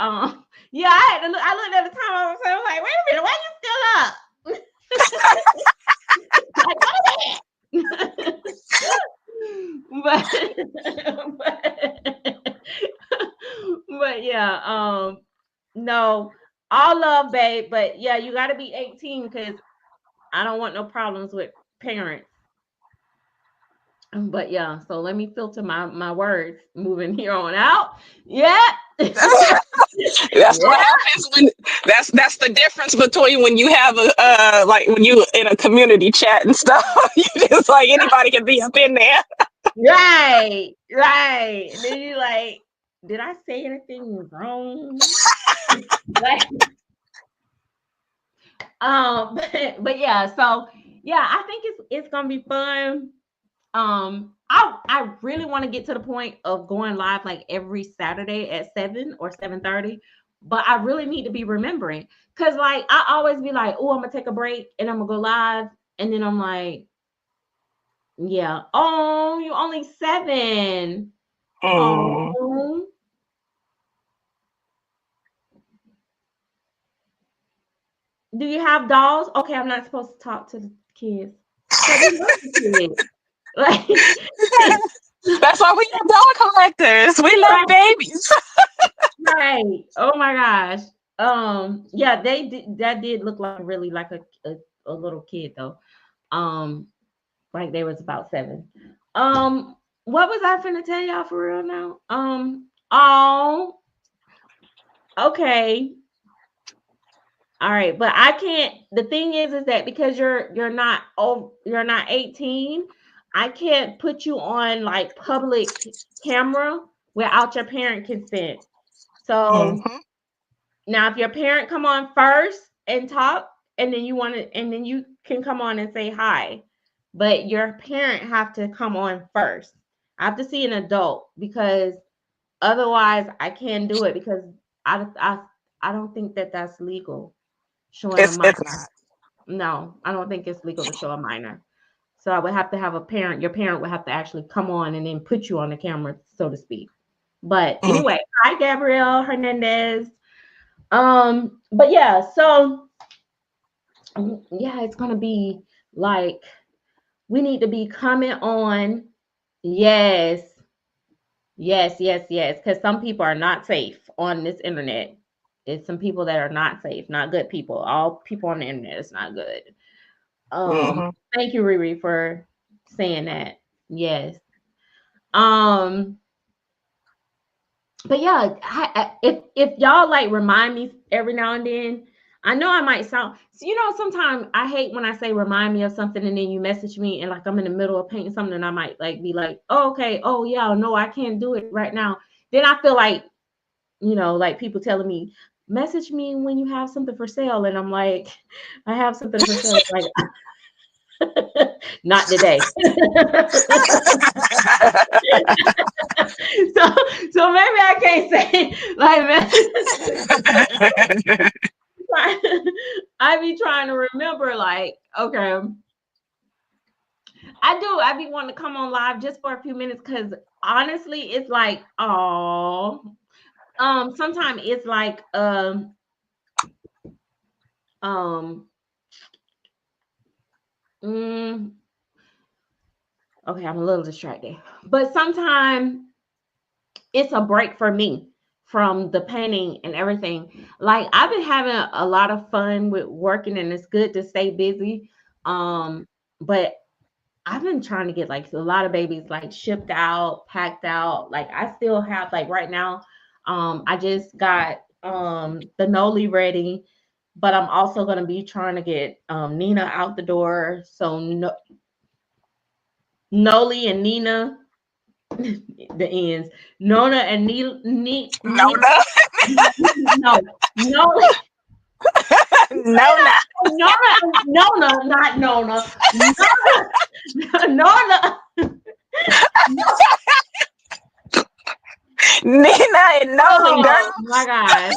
yeah, I had to look. I looked at the time. I was like, wait a minute, why you still up? Like, go to bed. but, but yeah, no, all love, babe. But yeah, you got to be 18 because I don't want no problems with parents. But yeah, so let me filter my words moving here on out. Yeah. That's what Yeah. happens when that's the difference between when you have a like when you in a community chat and stuff. You just like anybody can be up in there. Right. Right. And then you like, did I say anything wrong? Like, but yeah, so yeah, I think it's gonna be fun. I really want to get to the point of going live like every Saturday at 7 or 7:30, but I really need to be remembering because like I always be like, oh, I'm gonna take a break and I'm gonna go live, and then I'm like, yeah, oh, you only 7. Mm. Oh, do you have dolls? Okay, I'm not supposed to talk to the kids, but we love the kids. Like, That's why we are dog collectors. We love right, babies. right. Oh my gosh. Yeah, they did. That did look like really like a little kid though. Um, like they was about 7. What was I finna tell y'all for real now? Oh, okay. All right, but I can't. The thing is that because you're not 18, I can't put you on like public camera without your parent consent. So Mm-hmm. now if your parent come on first and talk, and then and then you can come on and say hi, but your parent have to come on first. I have to see an adult because otherwise I can't do it because I I I don't think that that's legal showing a It's minor. not. No, I don't think it's legal to show a minor. So I would have to have a parent. Your parent would have to actually come on and then put you on the camera, so to speak. But Mm. anyway, hi Gabrielle Hernandez. But yeah, so yeah, it's gonna be like we need to be coming on. Yes, yes. Because some people are not safe on this internet. It's some people that are not safe, not good people. All people on the internet is not good. Um, Mm-hmm. Thank you, Riri, for saying that. Yes. Um, but yeah, if y'all like remind me every now and then, I know I might sound so, sometimes I hate when I say remind me of something and then you message me and like I'm in the middle of painting something and I might like be like, oh, okay, oh yeah, no, I can't do it right now. Then I feel like, like people telling me, message me when you have something for sale. And I'm like, I have something for sale. Like, not today. so so maybe I can't say like I be trying to remember like okay I be wanting to come on live just for a few minutes because honestly it's like oh sometimes it's like um mm, okay I'm a little distracted but sometimes it's a break for me from the painting and everything. Like I've been having a lot of fun with working and it's good to stay busy. But I've been trying to get like a lot of babies like shipped out, packed out. Like I still have like right now, I just got the Noli ready, but I'm also gonna be trying to get Nina out the door. So Noli and Nina the ends. Nona and No, no, no, no, no, no. Nona, not Nona, Nona, Nona, Nina and Noli, oh girl. my gosh,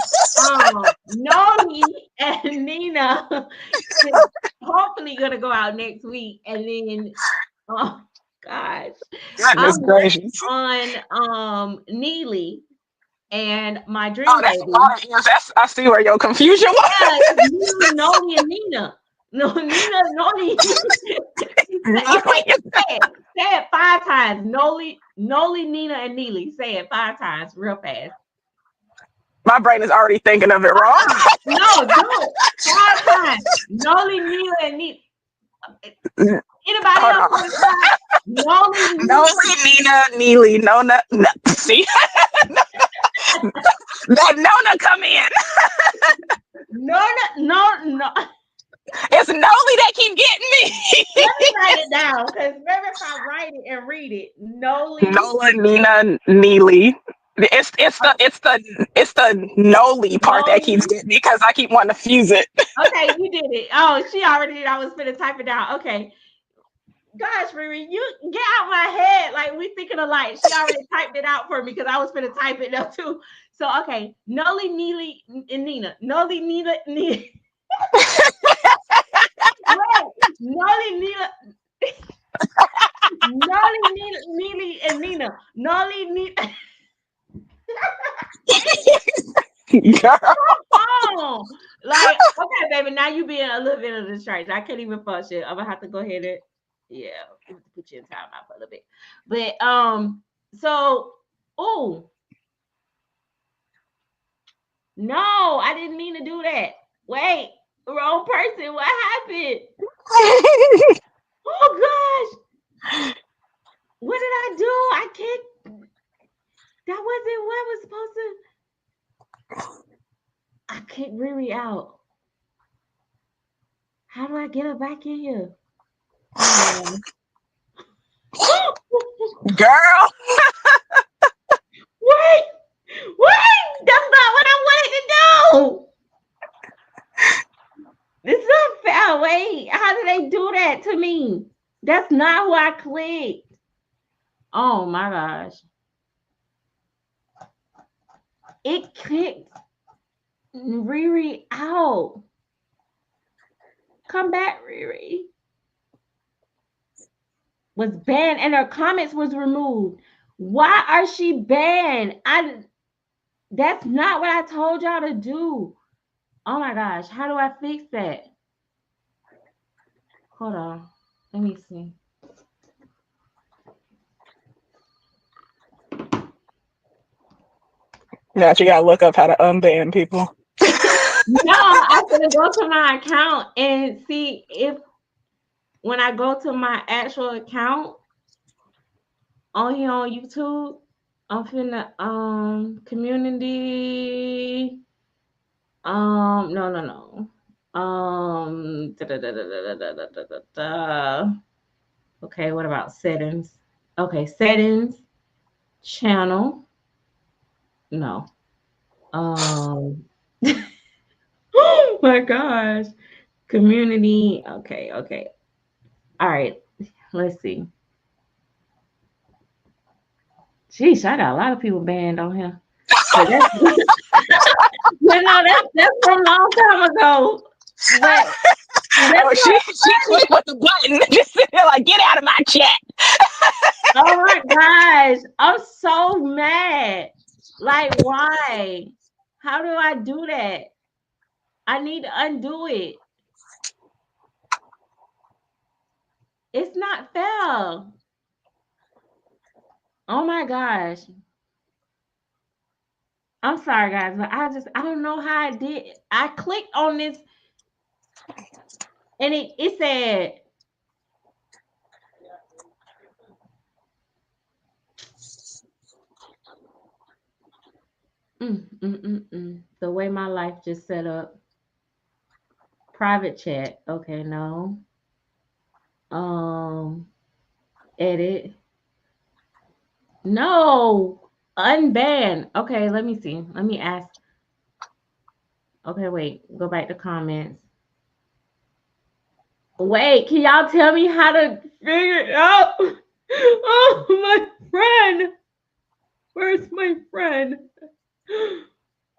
Noni and Nina is hopefully gonna go out next week, and then oh gosh, Goodness I'm working gracious. on Neely and my Oh, dream that's a baby. lot of ears. I see where your confusion Yeah, was. it's Neely, Noni, and Nina. No, Nina, Noni. Okay, Neely. say it 5 times. Noli, Nina, and Neely. Say it 5 times, real fast. My brain is already thinking of it wrong. No, do it 5 times. Noli, Nina, and Neely. Anybody Hold else on. want to try? Noli, Nina. Noli, Nina, Neely, Nona. No, see? That Nona come in. No, no, no. It's Noli that keep getting Let me me. write it down because maybe if I write it and read it, Noli. Nola, Nina, Neely. It's the Noli part that keeps Noli. getting me because I keep wanting to fuse it. Okay, you did it. Oh, she already did. I was finna type it down. Okay. Gosh, Riri, you get out my head. Like we thinking alike. She already typed it out for me because I was gonna type it up too. So okay, Noli, Neely, and Nina. Noli, Nina, Nina. Wait, Noli, Nina. Noli, Nina, Neely, and Nina. Noli, Nina. Girl. Oh, like okay, baby. Now you being a little bit of the distraction. I can't even function. I'm gonna have to go ahead and put you in timeout for a little bit. But so oh no, I didn't mean to do that. Wait, wrong person. What happened? Oh gosh, what did I do? I can't. That wasn't what was supposed to. I kicked Riri out. How do I get her back in here? Oh. Girl. Wait, that's not what I wanted to do. This is not fair. Wait, how did they do that to me? That's not who I clicked. Oh my gosh. It kicked Riri out. Come back, Riri. Was banned and her comments was removed. Why are she banned? That's not what I told y'all to do. Oh my gosh, how do I fix that? Hold on. Let me see. Now you gotta look up how to unban people. No, I'm gonna go to my account and see if when I go to my actual account on here on YouTube, I'm finna community. No. Okay, what about settings? Okay, settings, channel. No. Oh my gosh. Community. Okay. All right. Let's see. Sheesh, I got a lot of people banned on here. But that's that's from a long time ago. But she clicked with the button and just sit there like, get out of my chat. Oh my gosh. I'm so mad. Like, why? How do I do that? I need to undo it. It's not fair. Oh my gosh. I'm sorry, guys, but I don't know how I did. I clicked on this and it said the way my life just set up. Private chat. Okay, no. Edit. No. Unban. Okay, let me see. Let me ask. Okay, wait. Go back to comments. Wait, can y'all tell me how to figure it out? Oh, my friend. Where's my friend?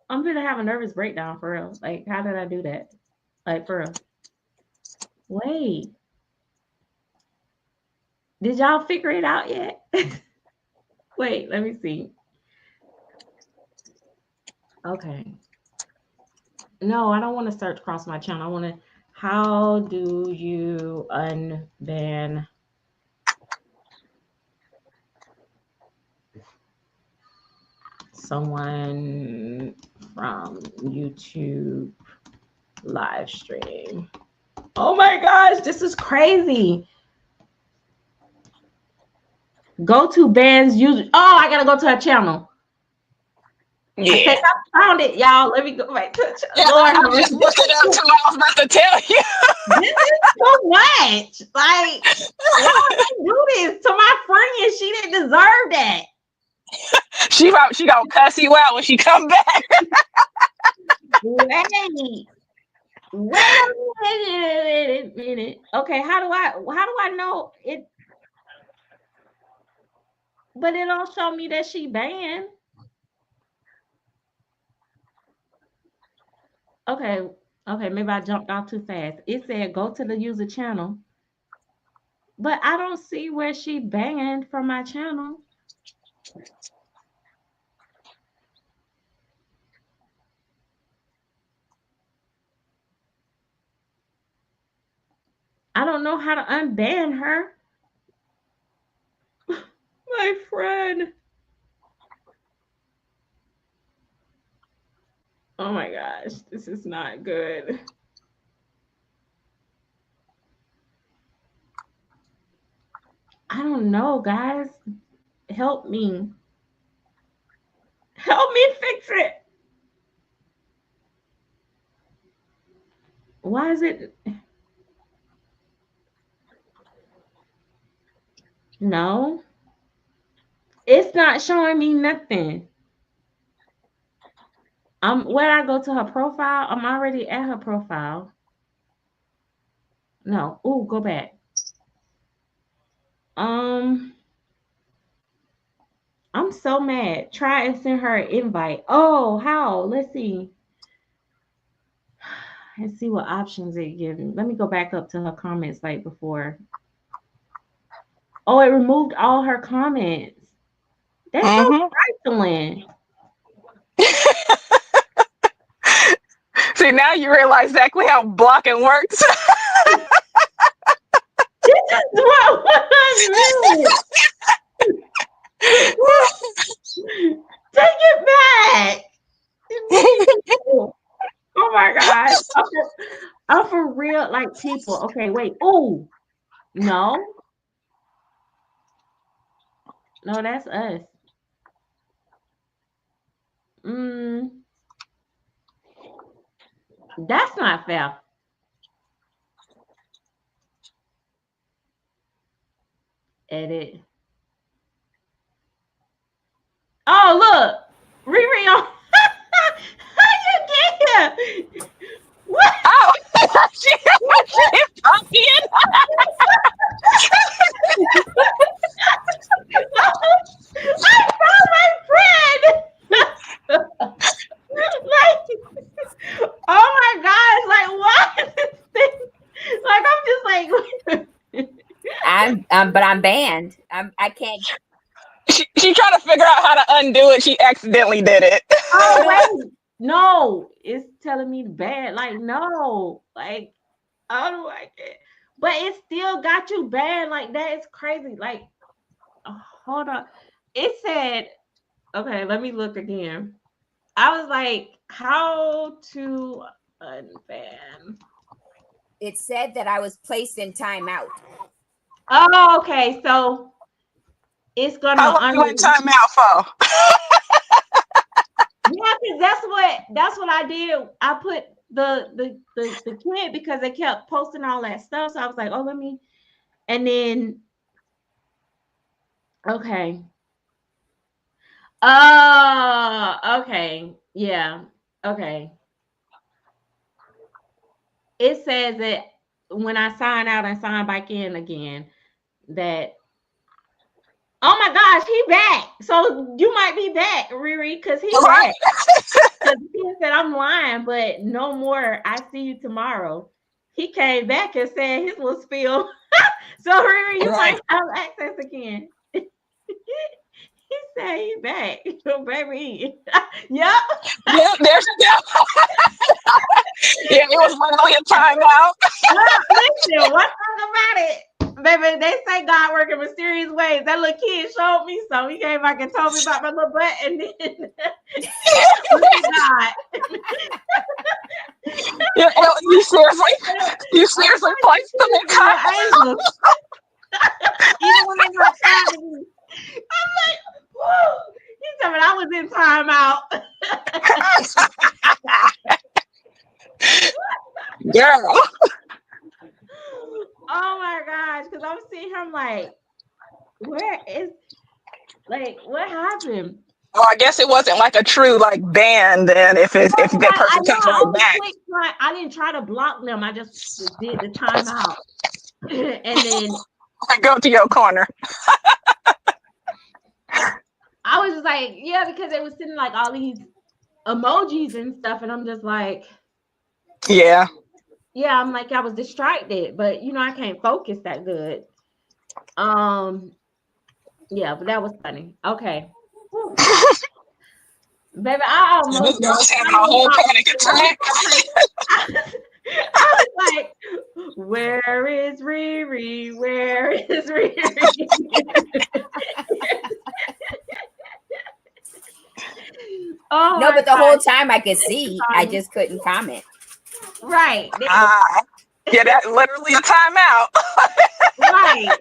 I'm gonna have a nervous breakdown for real. Like, how did I do that? Like, for real. Wait. Did y'all figure it out yet? Wait, let me see. Okay. No, I don't want to search across my channel. I want to. How do you unban someone from YouTube live stream? Oh my gosh, this is crazy. Go to bands user. Oh, I gotta go to her channel. Yeah. I think I found it, y'all. Let me go back to the Yeah, Lord. I just looked it up to what I was about to tell you. This is too much. Like, why would I do this to my friend? She didn't deserve that. She gonna cuss you out when she come back. Wait. Wait a minute. Okay, how do I know it? But it don't show me that she banned. Okay, okay, maybe I jumped off too fast. It said go to the user channel, but I don't see where she banned from my channel. I don't know how to unban her. My friend. Oh my gosh, this is not good. I don't know, guys. Help me. Help me fix it. Why is it? No, it's not showing me nothing. Where I go to her profile, I'm already at her profile. No. Oh, go back. Um, I'm so mad. Try and send her an invite. Oh, how? Let's see. Let's see what options it gives me. Let me go back up to her comments like before. Oh, it removed all her comments. That's so Mm-hmm. trifling. See, now you realize exactly how blocking works. This is what I meant. Take it back. Oh my god. I'm for real, like people. Okay, wait. Oh no, no, that's us. Mm, that's not fair. Edit. Oh look, Riri on. How you get here? What? Oh, she's talking. I found my friend. Like, oh my gosh, like what? Like I'm just like. But I'm banned. I can't. She trying to figure out how to undo it. She accidentally did it. Oh wait, no, it's telling me bad. Like no, like how do I get? But it still got you bad. Like that is crazy. Like hold on, it said okay. Let me look again. I was like, how to unban? It said that I was placed in timeout. Oh, okay. So it's gonna How long you in timeout for? Yeah, because that's what I did. I put the kid because they kept posting all that stuff. So I was like, oh, let me and then okay. Oh, okay. Yeah. Okay. It says that when I sign out and sign back in again, that oh my gosh, he back. So you might be back, Riri, because he Right. back. Because he said I'm lying, but no more. I see you tomorrow. He came back and said his was spill. So Riri, you Right. might have access again. He said he back. So baby. Yep. Yeah, there she go. Yeah, it was literally a timeout. Listen, one thing about it. Baby, they say God work in mysterious ways. That little kid showed me so. He came back and told me about my little butt, and then look at God. Yeah, you seriously placed them in timeout. Even when they got tired of me. I'm like, whoa. He told me I was in timeout. Girl. Oh my gosh. Because I'm seeing him like, where is like what happened? Oh, I guess it wasn't like a true like ban then if Well, if that I person know comes I right only back. clicked I didn't try to block them. I just did the timeout. And then Go to your corner. I was just like, yeah, because they was sending like all these emojis and stuff, and I'm just like, Yeah. yeah, I'm like I was distracted, but you know I can't focus that good. Yeah, but that was funny. Okay. Whew. Baby, I This almost girl's having a whole panic attack. I was like, where is Riri? Where is Riri? Oh No, my but the whole God. time I could see, I just couldn't comment. Right. Yeah, that's literally a timeout. Right.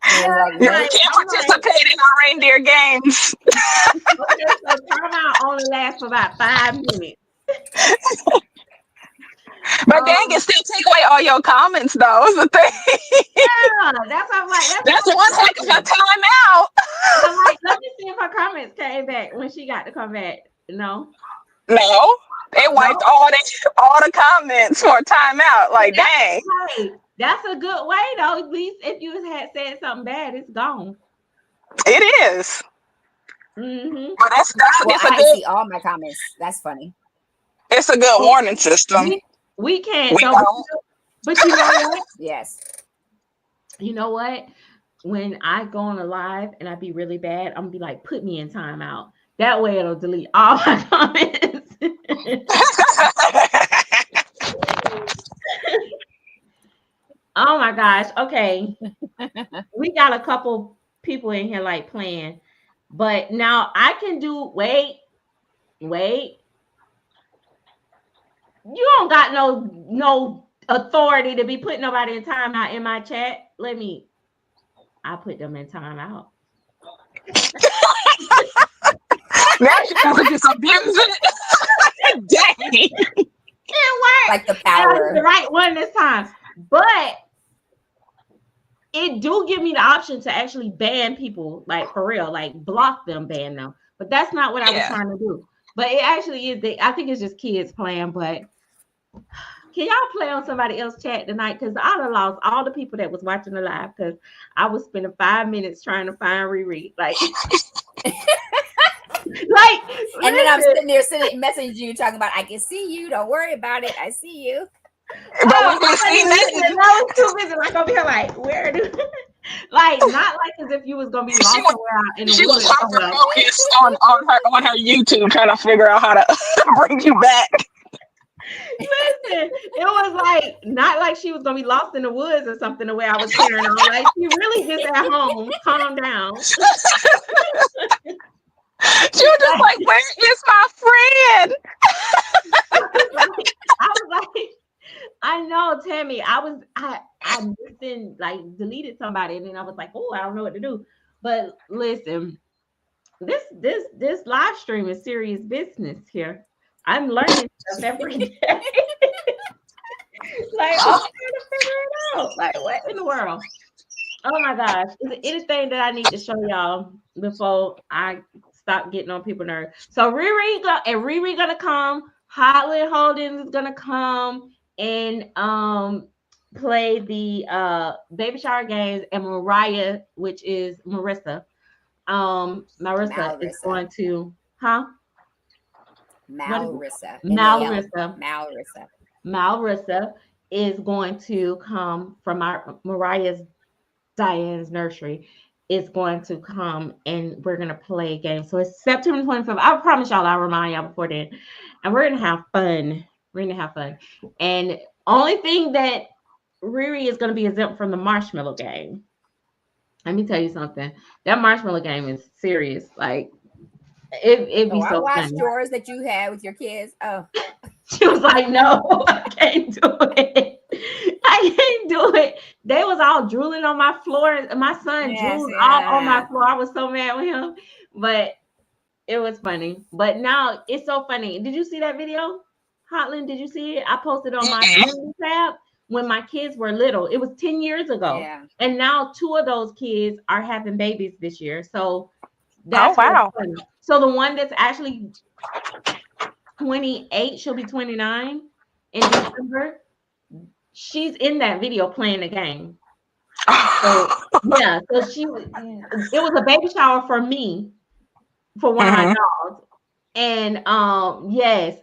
It was like, You nope. can't I'm like, participate in our reindeer games. okay, so timeout only lasts for about 5 minutes. But dang it, still take away all your comments though. Is the thing. Yeah, that's what I'm like. That's What one I'm heck of a thinking. timeout. I'm like, let me see if her comments came back when she got to come back. No. No, they No. wiped all the comments for a timeout. Like, dang. Hey, that's a good way though. At least if you had said something bad, it's gone. It is. Mm-hmm. But Well, it's I a can good see all my comments. That's funny. it's a good warning system. We can't We though. don't. But you know what? Yes. You know what? When I go on a live and I be really bad, I'm gonna be like, put me in timeout. That way it'll delete all my comments. Oh my gosh. Okay. We got a couple people in here like playing, but now I can do wait. You don't got no authority to be putting nobody in timeout in my chat. I put them in timeout. Now she wants to just abuse it. Dang. It worked. Like the And I power. did the right one this time. But it do give me the option to actually ban people, like for real, like block them, ban them. But that's not what I was trying to do. But it actually is. I think it's just kids playing. But can y'all play on somebody else's chat tonight? Because I done lost all the people that was watching the live because I was spending 5 minutes trying to find Riri. Like, And then I'm sitting there messaging you talking about, I can see you. Don't worry about it. I see you. But we can see nothing. I was too busy. Like over here, like where do, like not like as if you was gonna be lost somewhere out in the She was woods. hyper focused on her YouTube trying to figure out how to bring you back. Listen, it was like not like she was gonna be lost in the woods or something. The way I was hearing on, like she really just at home. Calm down. She was just like, "Where is my friend?" I was like, I know, Tammy. I listened, like deleted somebody, and then I was like, oh, I don't know what to do. But listen, this live stream is serious business here. I'm learning stuff every day. Like I'm trying to figure it out. Like what in the world? Oh my gosh. Is there anything that I need to show y'all before I stop getting on people's nerves? So Riri gonna come. Holly Holdings is gonna come and play the baby shower games, and Mariah, which is Marissa. Marissa is going to Malrissa is going to come from Mariah's Diane's nursery is going to come and we're going to play a game. So it's September 25th. I promise y'all, I'll remind y'all before then. And we're going to have fun. And only thing that Riri is going to be exempt from the marshmallow game. Let me tell you something. That marshmallow game is serious. Like, it'd be so I watched funny. yours that you had with your kids. Oh. She was like, no, I can't do it. I can't do it. They was all drooling on my floor. My son drooled all on my floor. I was so mad with him. But it was funny. But now it's so funny. Did you see that video? Hotland, did you see it? I posted on my tab when my kids were little. It was 10 years ago. Yeah. And now 2 of those kids are having babies this year. So that's wow. funny. So the one that's actually 28, she'll be 29 in December. She's in that video playing the game. So yeah, so it was a baby shower for me for one of my dogs. And yes,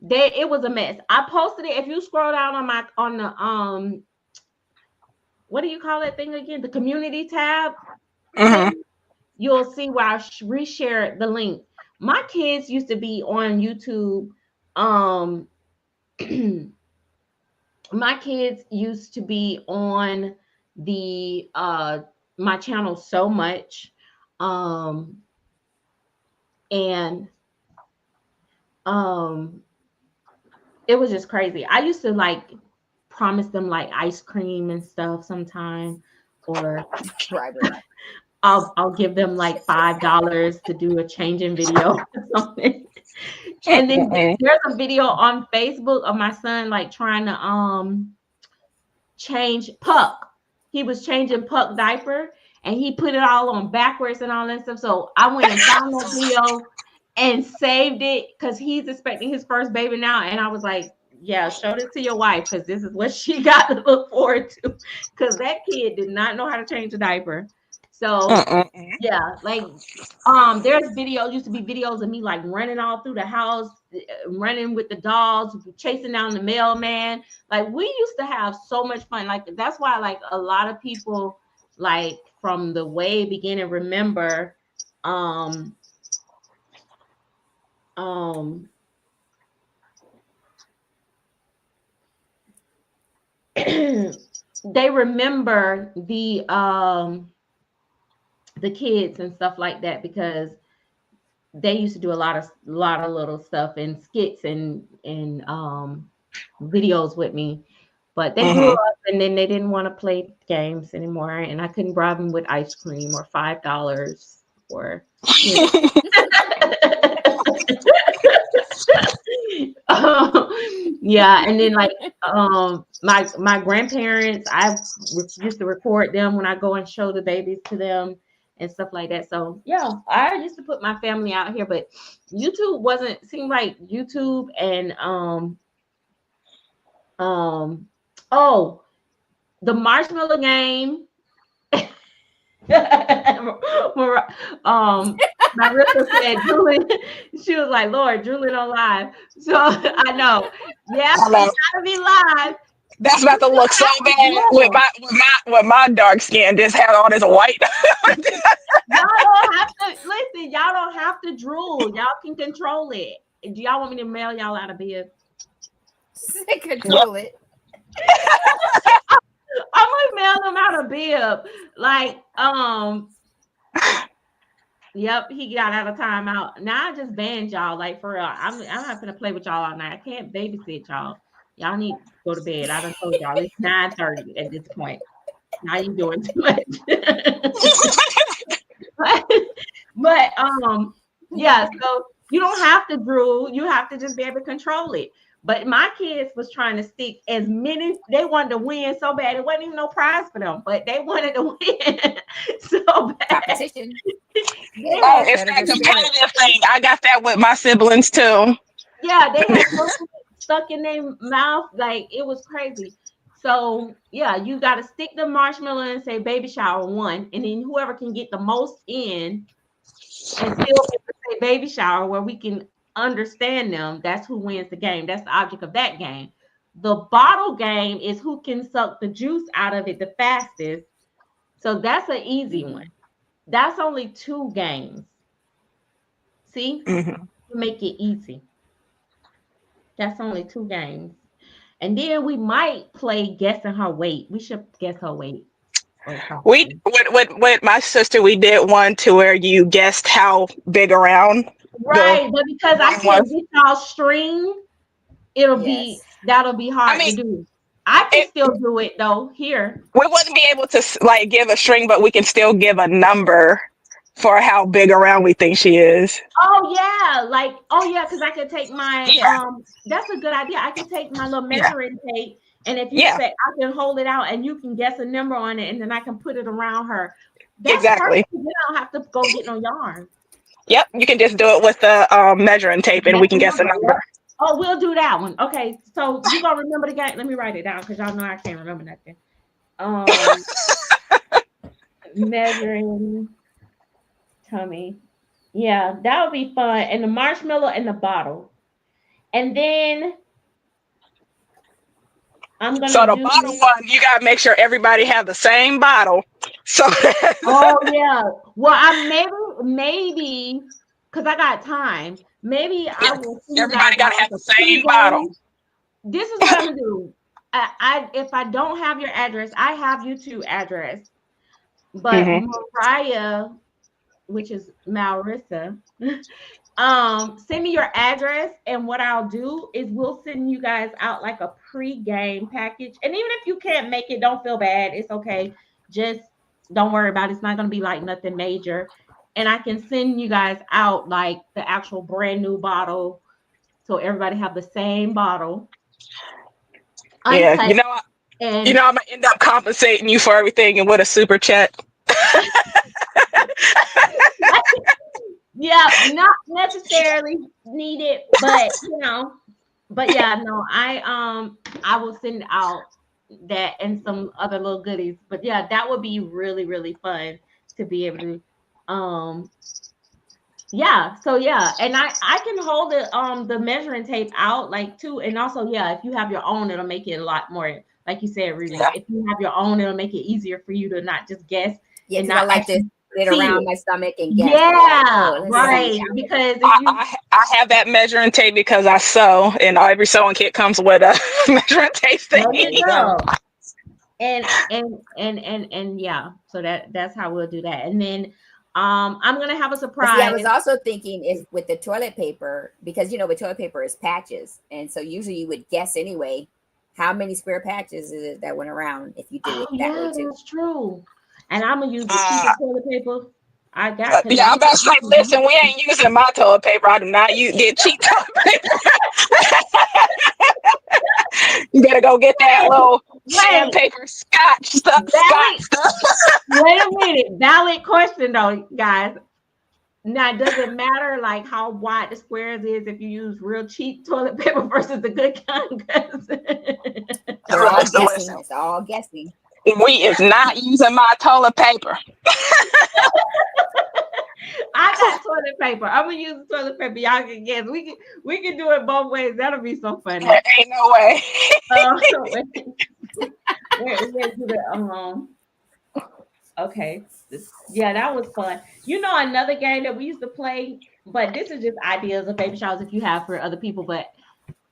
it was a mess. I posted it. If you scroll down on the what do you call that thing again? The community tab. You'll see where I reshared the link. My kids used to be on YouTube. My kids used to be on the my channel so much. And it was just crazy. I used to like promise them like ice cream and stuff sometime, or Right. I'll give them like $5 to do a changing video or something. And then there's a video on Facebook of my son like trying to change Puck. He was changing Puck diaper and he put it all on backwards and all that stuff. So I went and found that video and saved it because he's expecting his first baby now. And I was like, yeah, show this to your wife because this is what she got to look forward to. Because that kid did not know how to change a diaper. So yeah, like there's videos, used to be videos of me like running all through the house, running with the dogs, chasing down the mailman. Like we used to have so much fun. Like that's why like a lot of people like from the way beginning remember they remember the kids and stuff like that because they used to do a lot of little stuff and skits and videos with me. But they grew up and then they didn't want to play games anymore, and I couldn't bribe them with ice cream or $5 or yeah. And then like my grandparents, I used to record them when I go and show the babies to them and stuff like that. So yeah, I used to put my family out here, but YouTube seemed like YouTube and the marshmallow game. Marissa said Julie, she was like, Lord, Julie on live. So I know. Yeah, it's gotta be live. That's about to look so bad with my dark skin just had all this white. Y'all don't have to listen, y'all don't have to drool. Y'all can control it. Do y'all want me to mail y'all out a bib? Control it. I'm gonna mail them out a bib. Like, yep, he got out of timeout. Now I just banned y'all. Like for real, I'm not gonna play with y'all all night. I can't babysit y'all. Y'all need to go to bed. I done told y'all it's 9:30 at this point. Now you doing too much. but yeah, so you don't have to drool. You have to just be able to control it. But my kids was trying to stick as many. They wanted to win so bad. It wasn't even no prize for them, but they wanted to win so bad. Competition. Oh, it's that competitive thing. I got that with my siblings too. Yeah, they had stuck in their mouth. Like it was crazy. So yeah, you got to stick the marshmallow and say baby shower 1, and then whoever can get the most in and still get to say baby shower where we can understand them, that's who wins the game. That's the object of that game. The bottle game is who can suck the juice out of it the fastest. So that's an easy one. That's only 2 games. See? Make it easy. That's only 2 games. And then we might play guessing her weight. We should guess her weight. We with my sister, we did one to where you guessed how big around. Right, but because I can't get y'all string, that'll be hard to do. I can still do it though. Here, we wouldn't be able to like give a string, but we can still give a number for how big around we think she is. Oh yeah, because I could take my that's a good idea. I can take my little measuring tape, and if you say I can hold it out, and you can guess a number on it, and then I can put it around her. That's exactly. Perfect. You don't have to go get no yarn. Yep, you can just do it with the measuring tape, and we can guess a number. Oh, we'll do that one. Okay, so you gonna remember the game? Let me write it down because y'all know I can't remember nothing. Measuring tummy. Yeah, that would be fun. And the marshmallow and the bottle. And then I'm gonna So the do. bottle one, you gotta make sure everybody have the same bottle. So Oh yeah. Well, I maybe because I got time. Maybe I will see you guys everybody gotta out have like the a same bottle. pregame. This is what I'm gonna do. I if I don't have your address, I have YouTube address. But Mariah, which is Marissa, send me your address, and what I'll do is we'll send you guys out like a pre-game package. And even if you can't make it, don't feel bad. It's okay. Just don't worry about it. It's not gonna be like nothing major. And I can send you guys out like the actual brand new bottle, so everybody have the same bottle. Yeah, Untouched. I'm gonna end up compensating you for everything and with a super chat. Yeah, not necessarily needed, but yeah, no, I will send out that and some other little goodies. But yeah, that would be really, really fun to be able to yeah, so yeah, and I can hold the measuring tape out like too, and also yeah, if you have your own, it'll make it a lot more, like you said, Riri. Yeah. If you have your own, it'll make it easier for you to not just guess. Yeah, and because not I like to put it around my stomach and guess. Yeah, right. Because I have that measuring tape because I sew, and every sewing kit comes with a measuring tape thing. There you go. And yeah, so that's how we'll do that. And then I'm gonna have a surprise. See, I was also thinking if with the toilet paper, because with toilet paper is patches, and so usually you would guess anyway how many square patches is it that went around if you do it that way too. That's true. And I'm gonna use the cheapest toilet paper I got. Yeah, I'm about to say, listen, we ain't using my toilet paper. I do not get cheap toilet paper. You better go get that little sandpaper scotch stuff. Wait a minute. Valid question though, guys. Now, does it matter like how wide the squares is if you use real cheap toilet paper versus the good kind? They're all guessing. It's all guessing. We is not using my toilet paper. I got toilet paper. I'm gonna use the toilet paper. Y'all can guess. We can do it both ways. That'll be so funny. There ain't no way. Okay. Yeah, that was fun. Another game that we used to play, but this is just ideas of baby showers if you have for other people, but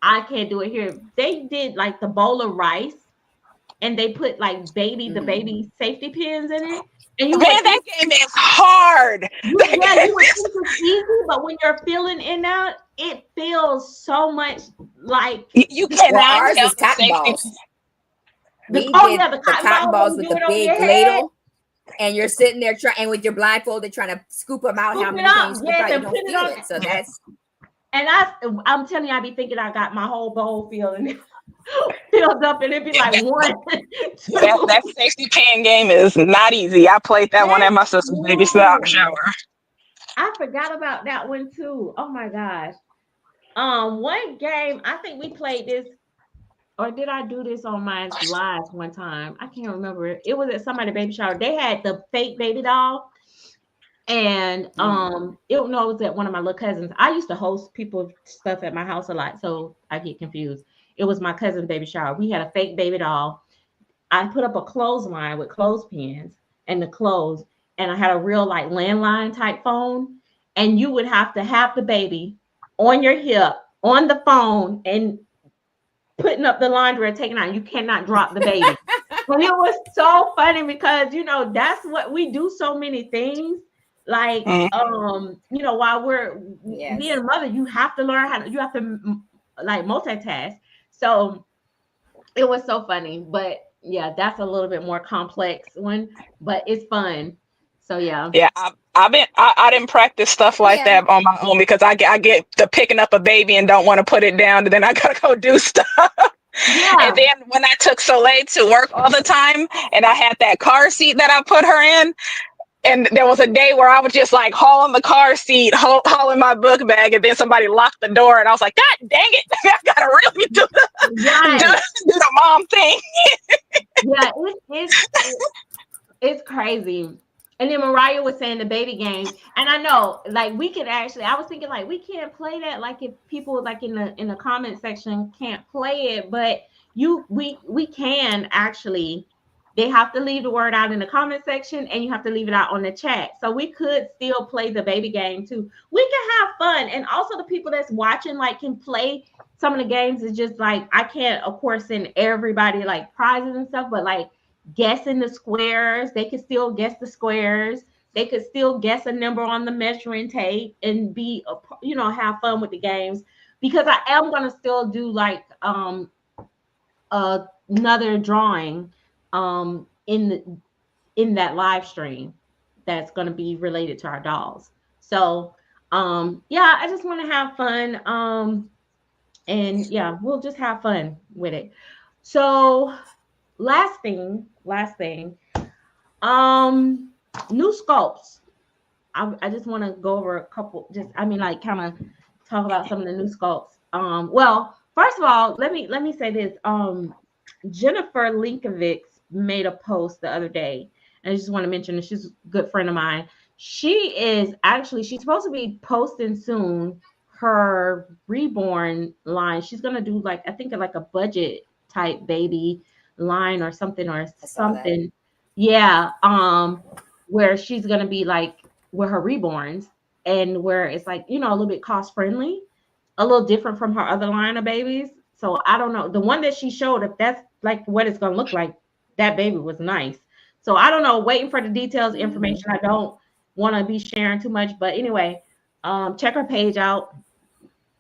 I can't do it here. They did like the bowl of rice, and they put like the baby safety pins in it. And that game is hard. You would think it's easy, but when you're feeling in that, it feels so much like you cannot. Ours is cotton balls. The cotton balls with the big ladle, and you're sitting there trying with your blindfolded trying to scoop them out. How many times you don't feel it? So that's. And I'm telling you, I be thinking I got my whole bowl filled up, and it'd be like one. That safety pin game is not easy. I played that one at my sister's baby shower. I forgot about that one too. Oh my gosh. One game, I think we played this, or did I do this on my live one time? I can't remember. It was at somebody's baby shower. They had the fake baby doll. And it was at one of my little cousins. I used to host people stuff at my house a lot, so I get confused. It was my cousin's baby shower. We had a fake baby doll. I put up a clothesline with clothespins and the clothes, and I had a real like landline type phone. And you would have to have the baby on your hip, on the phone, and putting up the laundry and taking out. You cannot drop the baby. But it was so funny because that's what we do. So many things. Like, while we're being a mother, you have to learn you have to like multitask. So it was so funny, but yeah, that's a little bit more complex one, but it's fun. So yeah. Yeah. I didn't practice stuff like that on my own because I get to picking up a baby and don't want to put it down, and then I gotta go do stuff. Yeah. And then when I took Soleil to work all the time and I had that car seat that I put her in, And there was a day where I was just like hauling the car seat, hauling my book bag, and then somebody locked the door, and I was like, God dang it, I gotta really do the mom thing. Yeah, it's crazy. And then Mariah was saying the baby game, and I know, like, we could actually. I was thinking, like, we can't play that. Like, if people like in the comment section can't play it, but we can actually. They have to leave the word out in the comment section, and you have to leave it out on the chat. So we could still play the baby game too. We can have fun, and also the people that's watching like can play some of the games. Is just like I can't, of course, send everybody like prizes and stuff, but like guessing the squares. They could still guess the squares. They could still guess a number on the measuring tape and be, have fun with the games. Because I am gonna still do like another drawing in that live stream that's gonna be related to our dolls. So yeah, I just want to have fun. And yeah, we'll just have fun with it. So last thing, new sculpts. I just want to go over a couple, like kind of talk about some of the new sculpts. Well, first of all, let me say this. Jennifer Linkovic made a post the other day, and I just want to mention that she's a good friend of mine. She's supposed to be posting soon her Reborn line. She's gonna do like, I think, like a budget type baby line or something. Yeah, where she's gonna be like with her reborns, and where it's like, a little bit cost friendly, a little different from her other line of babies. So I don't know, the one that she showed, if that's like what it's gonna look like, that baby was nice. So I don't know, waiting for the details, information. I don't want to be sharing too much, but anyway, check her page out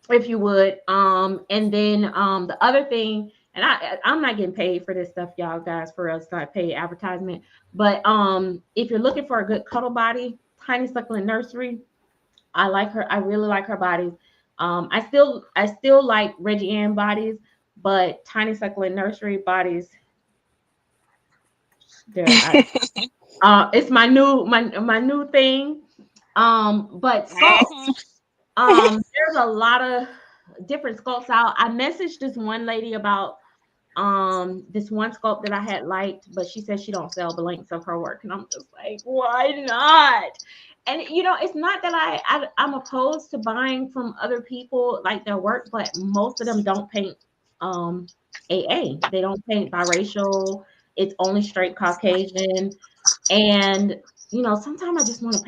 if you would. And then the other thing, and I'm not getting paid for this stuff, y'all guys, for us not paid advertisement. But if you're looking for a good cuddle body, Tiny Succulent Nursery, I like her. I really like her bodies. I still like Reggie Ann bodies, but Tiny Succulent Nursery bodies, it's my new thing. But sculpts, there's a lot of different sculpts out. I messaged this one lady about this one sculpt that I had liked, but she said she don't sell the links of her work, and I'm just like, why not? And it's not that I'm opposed to buying from other people like their work, but most of them don't paint AA. They don't paint biracial. It's only straight Caucasian. And sometimes I just want to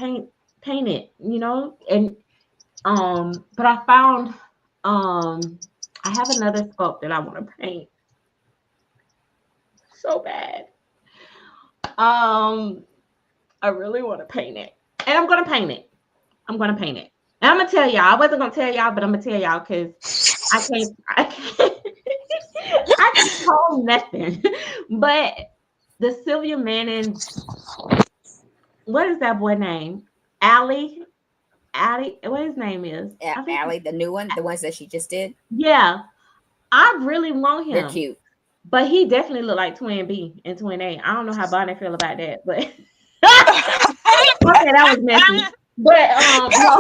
paint it, and but I found I have another sculpt that I want to paint so bad. I really want to paint it, and I'm gonna paint it. And I'm gonna tell y'all. I wasn't gonna tell y'all, but I'm gonna tell y'all because I can't I can't hold nothing. But the Sylvia Manning, what is that boy name? Allie, what his name is? Allie, the new one, the ones that she just did. Yeah, I really want him. They're cute. But he definitely looked like Twin B and Twin A. I don't know how Bonnie feel about that, but okay, that was messy. But that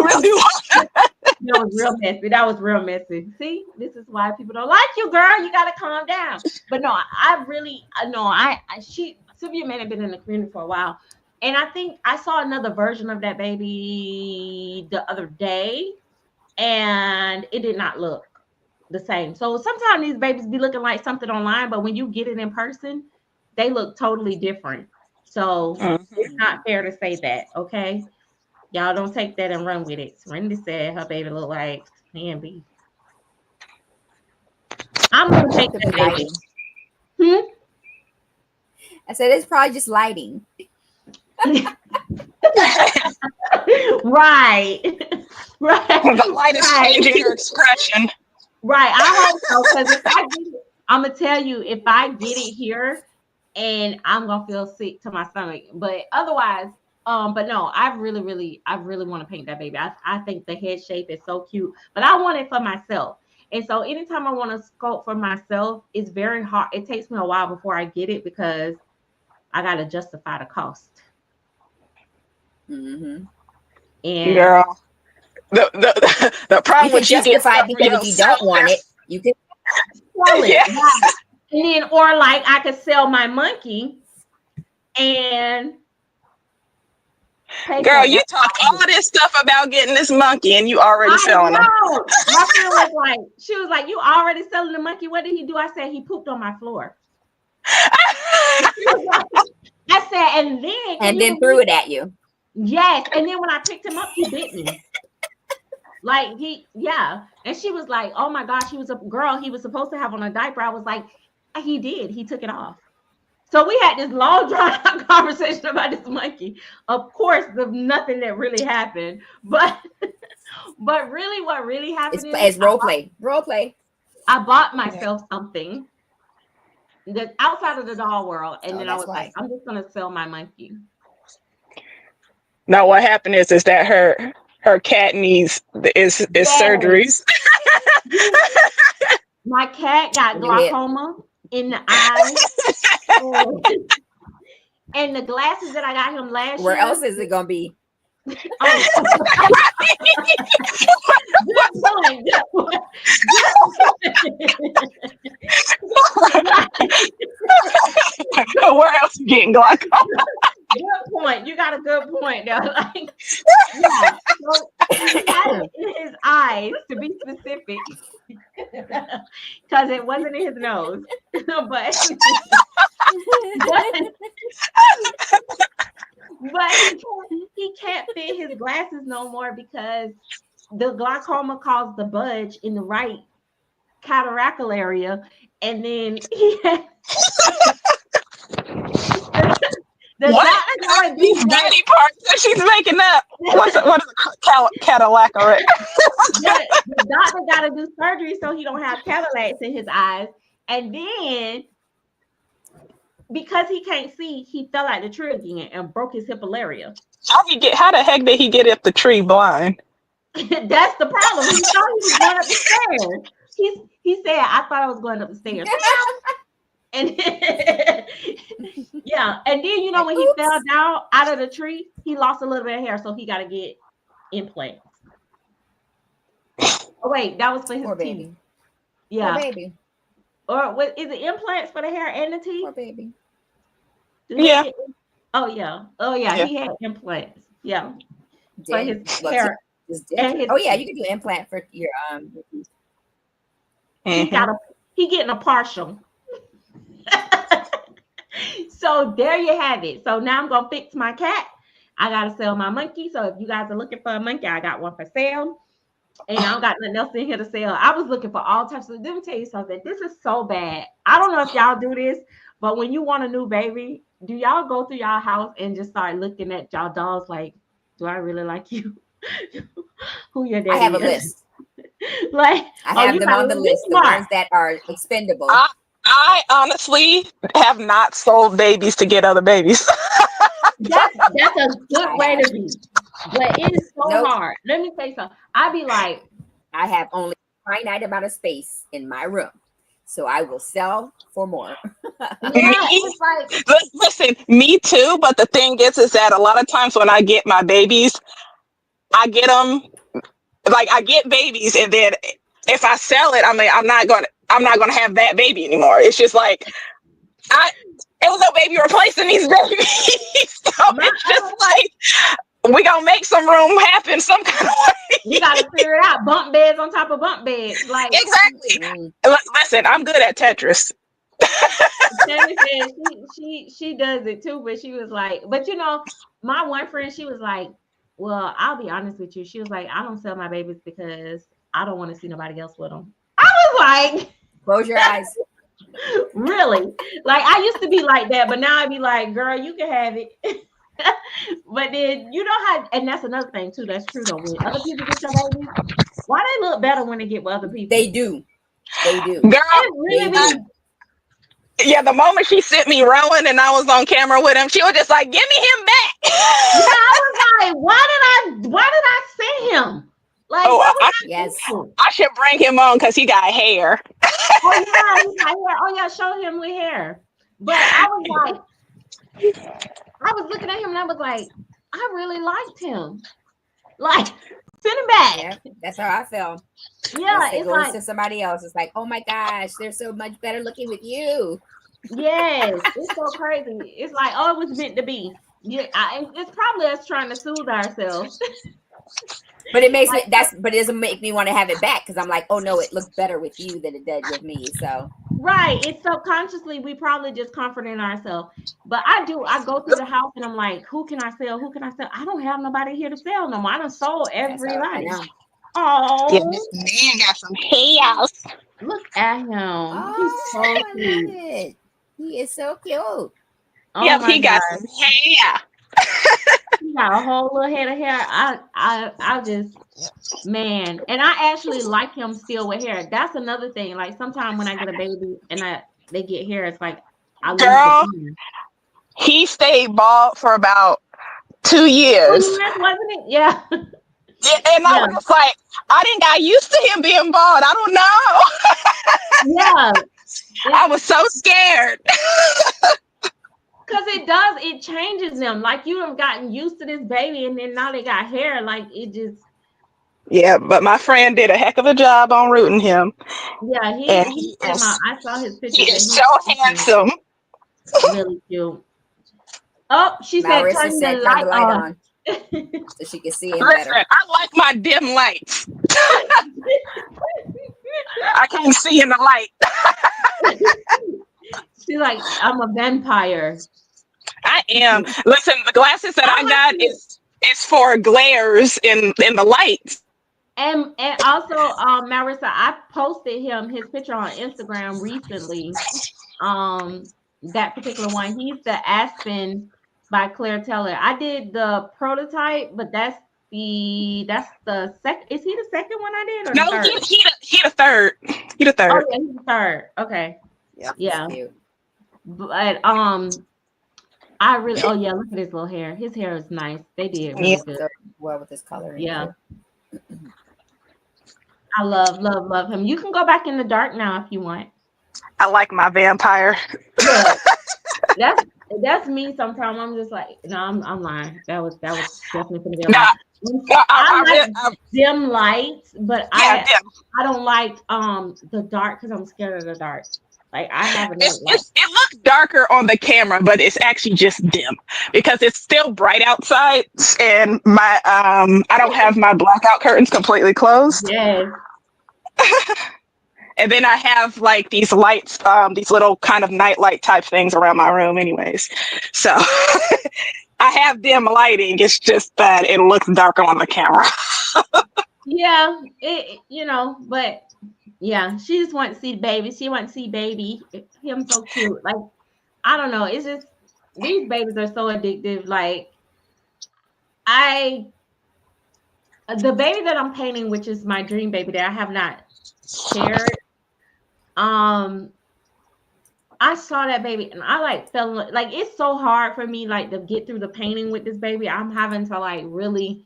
was real messy. That was real messy. See, this is why people don't like you, girl. You gotta calm down. But no, Sylvia Manning been in the community for a while. And I think I saw another version of that baby the other day, and it did not look the same. So sometimes these babies be looking like something online, but when you get it in person, they look totally different. So it's not fair to say that, okay? Y'all don't take that and run with it. Randy said her baby look like B. I'm gonna take that baby. I said it's probably just lighting. Right. The light is changing your expression. Right. I hope so, because if I get it, I'm gonna tell you, if I get it here, and I'm gonna feel sick to my stomach. But otherwise, but no, I really want to paint that baby. I think the head shape is so cute, but I want it for myself. And so anytime I want to sculpt for myself, it's very hard. It takes me a while before I get it because I gotta justify the cost. Mm-hmm. And girl, the problem with you getting justify stuff it for because if you don't want it, you can sell it. Yes. Right. And then, or like I could sell my monkey and pay for Girl, it. you talk all this stuff about getting this monkey and you already I selling them. know. My friend was like, she was like, you already selling the monkey? What did he do? I said, he pooped on my floor. I said, and then threw it at you. Yes. And then when I picked him up, he bit me. Like and she was like, oh my gosh, he was a girl, he was supposed to have on a diaper. I was like, he did, he took it off. So we had this long drawn out conversation about this monkey. Of course, there's nothing that really happened, but really what really happened is role play. I bought myself something that's outside of the doll world, and then I was like, I'm just gonna sell my monkey. Now what happened is that her cat needs is surgeries. My cat got glaucoma in the eye. And the glasses that I got him last year. Where else is it gonna be? Oh. Good point. Where else you getting glaucoma? Good point. You got a good point there. Like, yeah. So he had it in his eyes, to be specific, because it wasn't in his nose. but he can't fit his glasses no more because the glaucoma caused the budge in the right cataractal area, and then he had these body parts that she's making up. What is a cataract? The doctor got to do surgery so he don't have cataracts in his eyes, and then because he can't see, he fell out the tree again and broke his hippolaria. How the heck did he get up the tree blind? That's the problem. He thought he was going up the stairs. He said, I thought I was going up the stairs. And and then when he fell down out of the tree, he lost a little bit of hair, so he got to get implants. Oh wait, that was for his teeth. Baby. Yeah, poor baby. Or what is it? Implants for the hair and the teeth? Poor baby. Yeah. Oh yeah. He had implants. Yeah, for his hair. Oh yeah, you can do implant for your He getting a partial. So there you have it. So now I'm gonna fix my cat. I gotta sell my monkey. So if you guys are looking for a monkey, I got one for sale. And I don't got nothing else in here to sell. I was looking for all types of. Let me tell you something. This is so bad. I don't know if y'all do this, but when you want a new baby, do y'all go through y'all house and just start looking at y'all dolls like, do I really like you? Who your daddy I have a is? list. Like I have them on the list, the ones that are expendable. I honestly have not sold babies to get other babies. That's a good way to be. But it is so hard. Let me tell you something. I be like, I have only a finite amount of space in my room, so I will sell for more. Listen, me too. But the thing is that a lot of times when I get my babies, I get them I get babies, and then if I sell it, I mean, I'm not gonna have that baby anymore. It's just like it was no baby replacing these babies. So it's just like we gonna make some room happen some kind of way. You gotta figure it out. Bunk beds on top of bunk beds. Like exactly. Listen, I'm good at Tetris. Tammy said she does it too, but she was like, but my one friend, she was like, well, I'll be honest with you. She was like, I don't sell my babies because I don't want to see nobody else with them. I was like, close your eyes. Really? Like I used to be like that, but now I be like, girl, you can have it. But then how, and that's another thing too. That's true though. When other people get your babies, why they look better when they get with other people? They do. Girl, yeah, the moment she sent me Rowan and I was on camera with him, she was just like, "Give me him back." Yeah, I was like, "Why did I send him?" Like, I should bring him on because he got hair. Oh yeah, he got hair. Oh yeah, show him with hair. But I was looking at him and I was like, I really liked him. Like, send him back. Yeah, that's how I feel. Yeah, once it it's goes like to somebody else, it's like, oh my gosh, they're so much better looking with you. yes, it's so crazy. It's like, oh, it was meant to be. Yeah, it's probably us trying to soothe ourselves. But it makes me but it doesn't make me want to have it back because I'm like, oh no, it looked better with you than it did with me. So right, it's subconsciously we probably just comforting ourselves. But I go through the house and I'm like, who can I sell? Who can I sell? I don't have nobody here to sell no more. I done sold everybody. Oh, man got some chaos. Look at him. Oh, He's so I cute. love it. He is so cute. Oh Yep, my he got some hair. He got a whole little head of hair. I just man, and I actually like him still with hair. That's another thing. Like sometimes when I get a baby and they get hair, it's like I lose Girl, the feeling. he stayed bald for about 2 years. 2 years, wasn't it? Yeah. Yeah, and I was like, I didn't got used to him being bald. I don't know. Yeah. I was so scared. Because it changes them. Like you have gotten used to this baby and then now they got hair. Like it just. Yeah, but my friend did a heck of a job on rooting him. Yeah, he came out. I saw his pictures. He is so handsome. Really cute. Oh, she Marissa said, turn the light on. So she can see him Listen, better. I like my dim lights. I can't see in the light. She's like, I'm a vampire. I am. Listen, the glasses that I got is for glares in the lights. And also, Marissa, I posted his picture on Instagram recently. That particular one, he's the Aspen by Claire Taylor. I did the prototype, but that's the second. Is he the second one I did? Or No, the third? he the third. He the third. Oh yeah, he's the third. Okay. Yeah. But I really look at his little hair. His hair is nice. They did really good. Well with his color. Yeah. I love him. You can go back in the dark now if you want. I like my vampire. Look, that's me sometimes. I'm just like, no, I'm lying. That was definitely gonna be a lie. I like dim lights, but I don't like the dark because I'm scared of the dark. Like I have it looks darker on the camera, but it's actually just dim because it's still bright outside, and my I don't have my blackout curtains completely closed. Yes. And then I have like these lights, these little kind of nightlight type things around my room, anyways. So I have dim lighting. It's just that it looks darker on the camera. Yeah, but. Yeah, she just wants to see baby. She wants to see baby. Him so cute. Like, I don't know. It's just these babies are so addictive. Like, the baby that I'm painting, which is my dream baby that I have not shared. I saw that baby and I fell in, like it's so hard for me to get through the painting with this baby. I'm having to really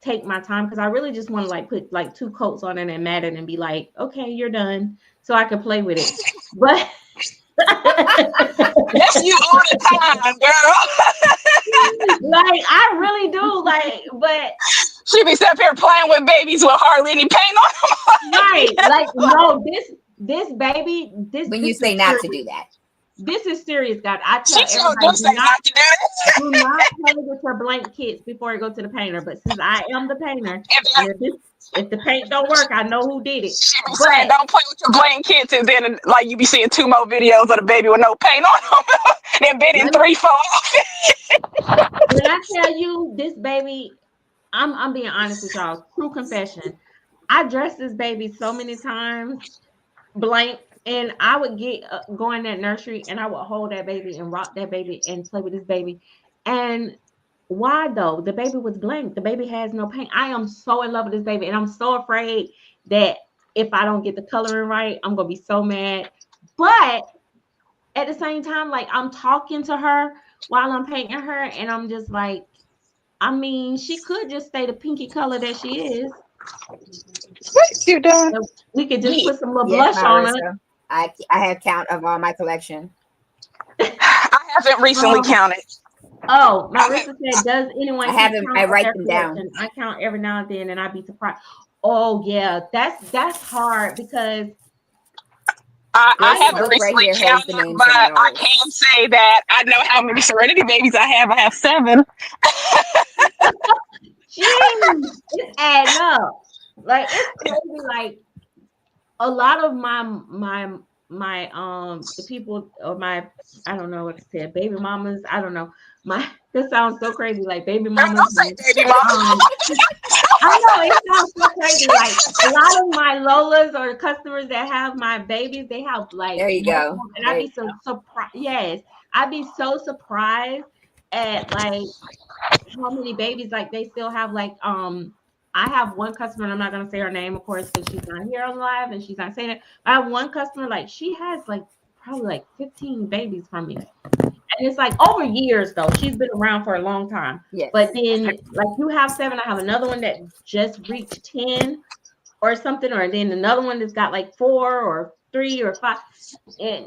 take my time because I really just want to put 2 coats on it and mat it and be like, okay, you're done, so I can play with it. But that's you all the time, girl. I really do. But she be sitting here playing with babies with hardly any paint on them. Right? No, this baby. When you say not to do that. This is serious, God. I tell everybody, do not play with your blank kits before you go to the painter. But since I am the painter, if the paint don't work, I know who did it. But don't play with your blank kits, and then you be seeing 2 more videos of the baby with no paint on them. Then been in 3, 4. When I tell you this baby, I'm being honest with y'all. True confession. I dressed this baby so many times blank. And I would go in that nursery and I would hold that baby and rock that baby and play with this baby. And why though? The baby was blank. The baby has no paint. I am so in love with this baby. And I'm so afraid that if I don't get the coloring right, I'm going to be so mad. But at the same time, I'm talking to her while I'm painting her. And I'm just like, I mean, she could just stay the pinky color that she is. What you doing? We could just put some little blush on her. I have count of all my collection. I haven't recently counted. Oh, Marissa said, does anyone I have keep them. count I of write their them collection? down. I count every now and then, and I'd be surprised. Oh yeah, that's hard because I This haven't book right recently here has the counted, names but of my I dolls. can say that I know how many Serenity babies I have. I have 7. Jeez, it's adding up. Like it's crazy. Like a lot of my the people or my I don't know what to say, baby mamas. I don't know. My this sounds so crazy, like baby Girl, mamas. don't say baby mama. Um, I know it sounds so crazy. Like a lot of my Lolas or customers that have my babies, they have like There you multiple, go. and I'd be so surprised. Yes, I'd be so surprised at like how many babies like they still have like I have one customer and I'm not gonna say her name of course because she's not here on live and she's not saying it. I have one customer like she has like probably like 15 babies from me. And it's like over years though. She's been around for a long time. Yes. But then like you have 7, I have another one that just reached 10 or something, or then another one that's got like 4 or 3 or 5. And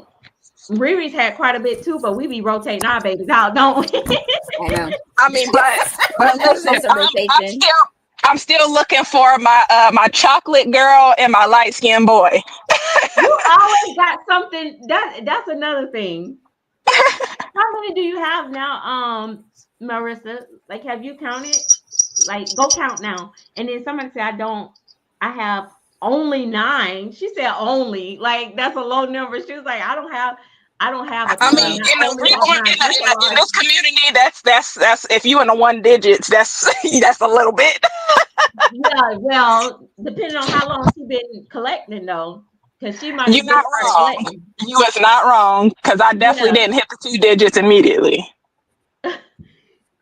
Riri's had quite a bit too, but we be rotating our babies out, don't we? I know. I mean, but listen, Some rotation. I'm still looking for my my chocolate girl and my light skinned boy. You always got something. That's another thing. How many do you have now, Marissa? Like, have you counted? Like, go count now. And then somebody said, I don't. I have only 9. She said only. Like, that's a low number. She was like, I don't have a I ton. mean, I only have 9. That's a in lot. this community, that's if you in the 1 digits, that's that's a little bit. Yeah, well, depending on how long she's been collecting, though, because she might You're have just not started wrong. collecting. You is not wrong because I definitely Yeah. didn't hit the 2 digits immediately.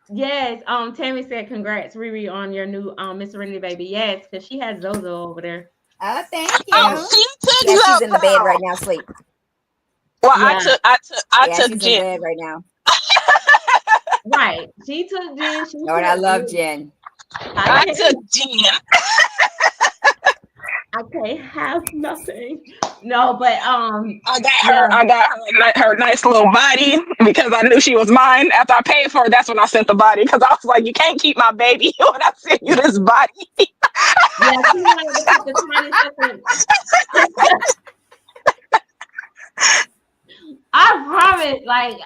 Yes, Tammy said congrats, Riri, on your new Miss Serenity baby. Yes, because she has Zozo over there. Oh, thank you. Oh, she took Yeah, she's up, in the bed girl. right now, sleep. Well, Yeah, I Yeah, took she's Jen. in bed right now. right. She took Jen. She Oh, and I took love Jen. I took Jen. I can't have nothing. No, but I got yeah. her. I got her nice little body because I knew she was mine. After I paid for it, that's when I sent the body because I was like, you can't keep my baby when I send you this body. Yeah, she wanted to put the tiny second. I promise, like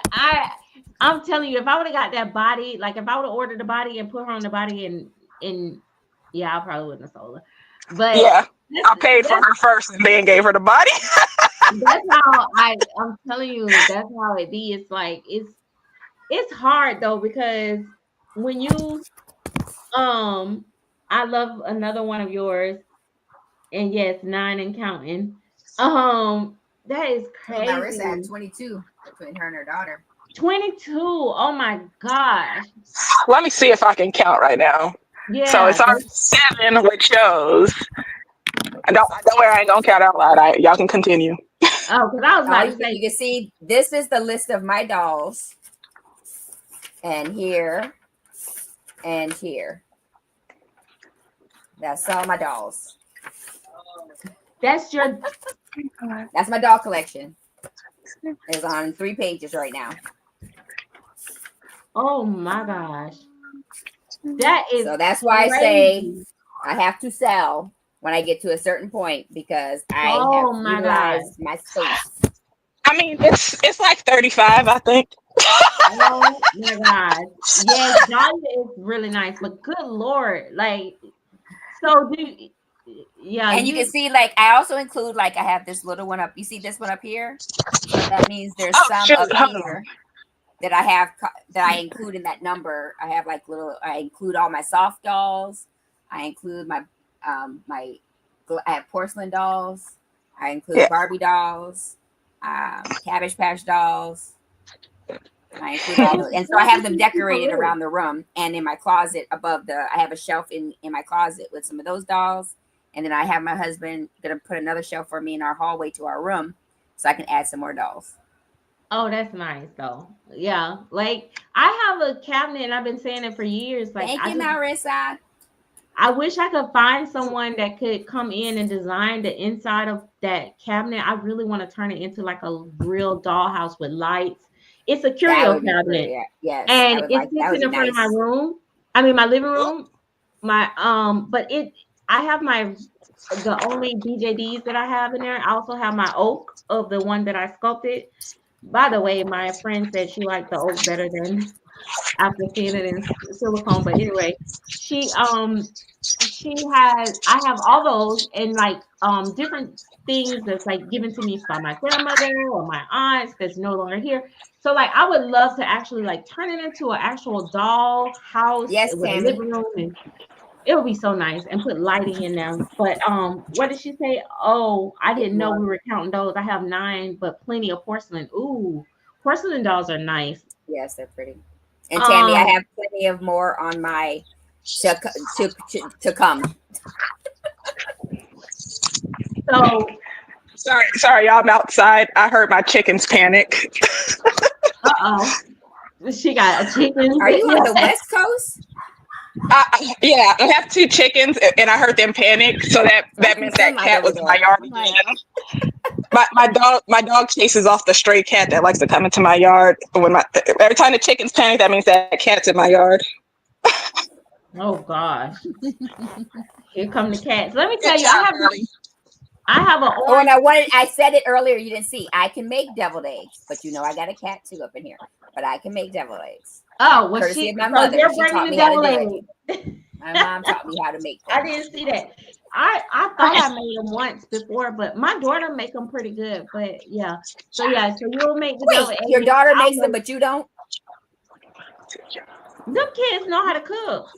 I'm telling you, if I would have got that body, like if I would have ordered the body and put her on the body and yeah, I probably wouldn't have sold her. But Yeah, I paid for her first and then gave her the body. that's how I'm telling you, that's how it be. It's like it's hard though because when you I love another one of yours, and yes, 9 and counting. That is Marissa had crazy. 22 between her and her daughter. 22. Oh my gosh. Let me see if I can count right now. Yeah. So it's already 7, which shows. I don't worry, I ain't gonna count out loud. Y'all can continue. Oh, because I was about to say, you can see this is the list of my dolls. And here and here. That's all my dolls. that's your That's my doll collection. It's on 3 pages right now. oh my gosh. That is So that's why I say I have to sell when I get to a certain point because I have utilized my space. I mean, it's like 35, I think. Oh my god. Yes, Dahlia is really nice, but good lord, like so yeah, and you can see like I also include like I have this little one up. You see this one up here? So that means there's some up here that I have that I include in that number. I have like I include all my soft dolls. I include my I have porcelain dolls. I include Barbie dolls, Cabbage Patch dolls. I include all those, and so I have them decorated around the room and in my closet above I have a shelf in my closet with some of those dolls, and then I have my husband gonna put another shelf for me in our hallway to our room, so I can add some more dolls. Oh, that's nice though. Yeah, like I have a cabinet, and I've been saying it for years. Like, thank you, Marissa. I wish I could find someone that could come in and design the inside of that cabinet. I really want to turn it into like a real dollhouse with lights It's a That curio would be cabinet, pretty. Yes, I and would it like that. sits Would in be the front of my nice. room. I mean, my living room. My but it. I have the only BJDs that I have in there. I also have my oak of the one that I sculpted. By the way, my friend said she liked the oak better than after seeing it in silicone. But anyway, she I have all those and like different things that's like given to me by my grandmother or my aunts that's no longer here. So like I would love to actually like turn it into an actual doll house Yes, with a Tammy. living room, and it would be so nice, and put lighting in there. But what did she say? Oh, I Get didn't know we more. were counting those. I have 9, but plenty of porcelain. Ooh, porcelain dolls are nice. Yes, they're pretty. And Tammy, I Um, have plenty of more on my to come. so Sorry, y'all. I'm outside. I heard my chickens panic. oh, she got a chicken. Are you on the West Coast? Yeah, I have 2 chickens, and I heard them panic. So that Must be meant that sunlight cat over was in my there. yard I'm like, again. My dog chases off the stray cat that likes to come into my yard. Every time the chickens panic, that means that cat's in my yard. Oh gosh, here come the cats. Let me Good tell you, job, girlie. I have an oh, and orange. I said it earlier. You didn't see. I can make deviled eggs, but you know I got a cat too up in here. But I can make deviled eggs, Oh, well, courtesy of my so mother. you're She bringing taught the me how to devil do it. egg. My mom taught me how to make I them. didn't see that. I thought I made them once before, but my daughter make them pretty good. But yeah, so you'll make the devil Wait, egg. your daughter I'll makes them, but you don't? Them kids know how to cook.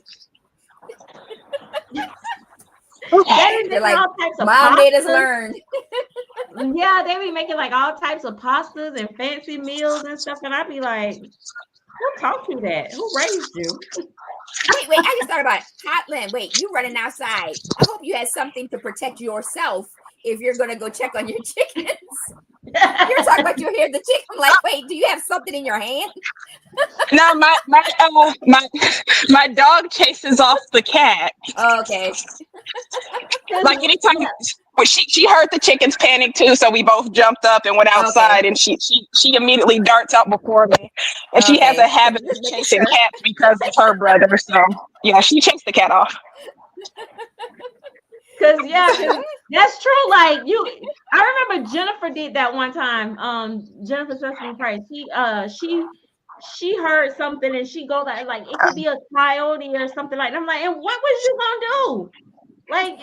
Okay. They be They're making like, all types of Mom made us pastas. learn. Yeah, they be making like all types of pastas and fancy meals and stuff, and I'd be like, "Who taught you that? Who raised you?" Wait, I just thought about it. Hotland, wait, you running outside. I hope you had something to protect yourself if you're going to go check on your chickens. You're talking about you hear the chicken. I'm like, wait, do you have something in your hand? Now my dog chases off the cat. Oh, okay. Like anytime she heard the chickens panic too, so we both jumped up and went outside, Okay. and she immediately darts out before me, and she has a Okay. habit Just of making chasing sure. cats because of her brother. So yeah, she chased the cat off. Cause Just like, that's true. Like I remember Jennifer did that one time. Jennifer Sesame Price. She heard something and she goes like it could be a coyote or something like that. I'm like, and what was you gonna do? Like,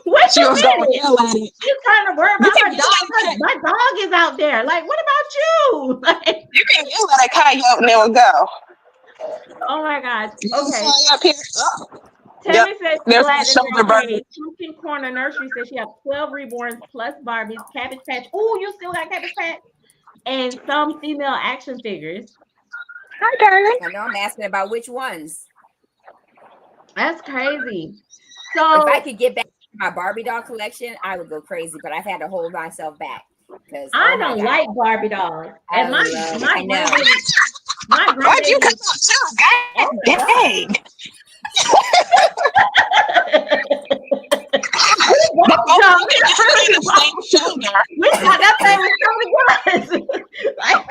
wait She a was going to minute. yell at it. She's trying to worry You about can her yell dog. at a cat. My dog is out there. Like, what about you? Like, You can yell at a coyote and it will go. oh my gosh. You Okay. fly up here. Oh. Yep. Tammy says she's There's my glad that shoulder they're burn. okay. Pumpkin Corner Nursery says she has 12 reborns plus Barbies, Cabbage Patch. Oh, you still got Cabbage Patch? And some female action figures. Hi, darling. I know I'm asking about which ones. That's crazy. If So I could get back to my Barbie doll collection, I would go crazy, but I've had to hold myself back because I oh my don't God. like Barbie dolls. And my I know. Why'd you grandbaby come out too? God oh my God. dang. We both jumped. The same shoulder. We thought that thing was coming to us. Like,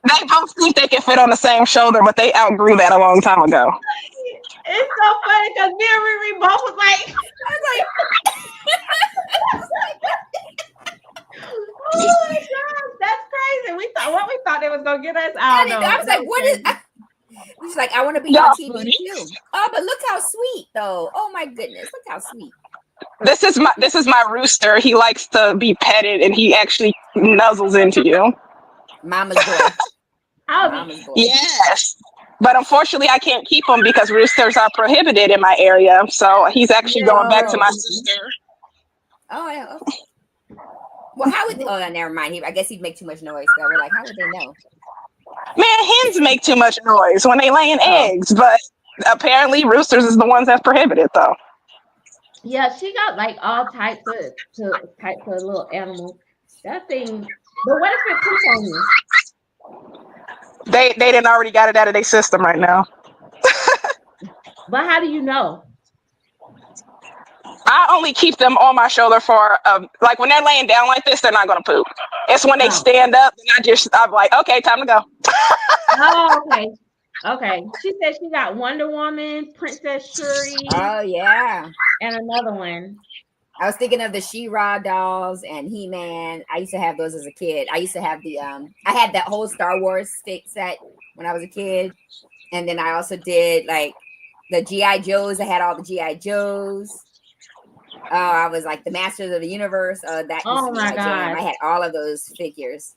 They both think they can fit on the same shoulder, but they outgrew that a long time ago. it's so funny because me and Riri both was like, I was like, oh my gosh, that's crazy. We thought they was gonna get us. I don't know. I was like, what is? She's like, I want to be Y'all on TV funny. too. Oh, but look how sweet though. Oh my goodness, look how sweet. This is my rooster. He likes to be petted, and he actually nuzzles into you. Mama's boy. Mama's boy. Yes. But unfortunately, I can't keep him because roosters are prohibited in my area. So he's actually going back to my sister. Oh, yeah. Okay. Well, how would? Oh, never mind. I guess he'd make too much noise. So we're like, how would they know? Man, hens make too much noise when they laying eggs, but apparently roosters is the ones that's prohibited, though. Yeah, she got like all types of little animals. That thing. But what if it poops on you? They didn't already got it out of their system right now. But how do you know? I only keep them on my shoulder for like when they're laying down like this, they're not gonna poop. It's when they stand up, and I'm like, okay, time to go. Oh, okay. Okay. She said she got Wonder Woman, Princess Shuri, Oh yeah. and another one. I was thinking of the She-Ra dolls and He-Man. I used to have those as a kid. I used to have the I had that whole Star Wars fix set when I was a kid. And then I also did like the G.I. Joes. I had all the G.I. Joes. I was like the Masters of the Universe. That used to be my jam. I had all of those figures.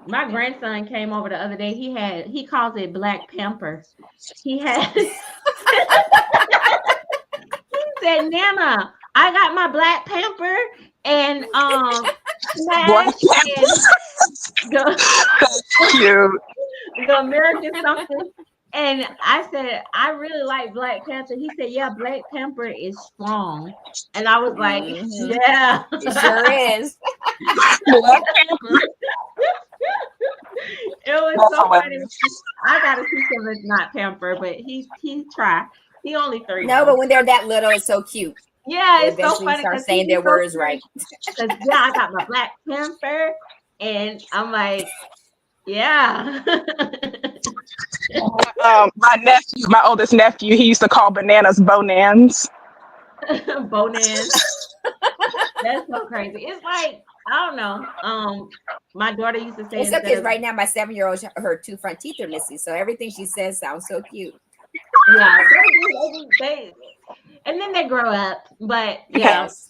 My grandson came over the other day. He calls it Black Panther. He had he said, Nana, I got my Black Panther and Black the American something. And I said, I really like Black Panther. He said, yeah, Black Panther is strong. And I was like, yeah. It sure is. Black Panther. It was so funny. I gotta teach him it's not pamper, but he tried. He only 3. No, but when they're that little, it's so cute. Yeah, it's so funny. Start saying their words right. Because I got my Black Panther, and I'm like, yeah. My oldest nephew, he used to call bananas bonans. Bonans. That's so crazy. It's like, I don't know. My daughter used to say, except because right now my 7-year-old, her 2 front teeth are missing, so everything she says sounds so cute. Yeah, and then they grow up. But yeah, yes.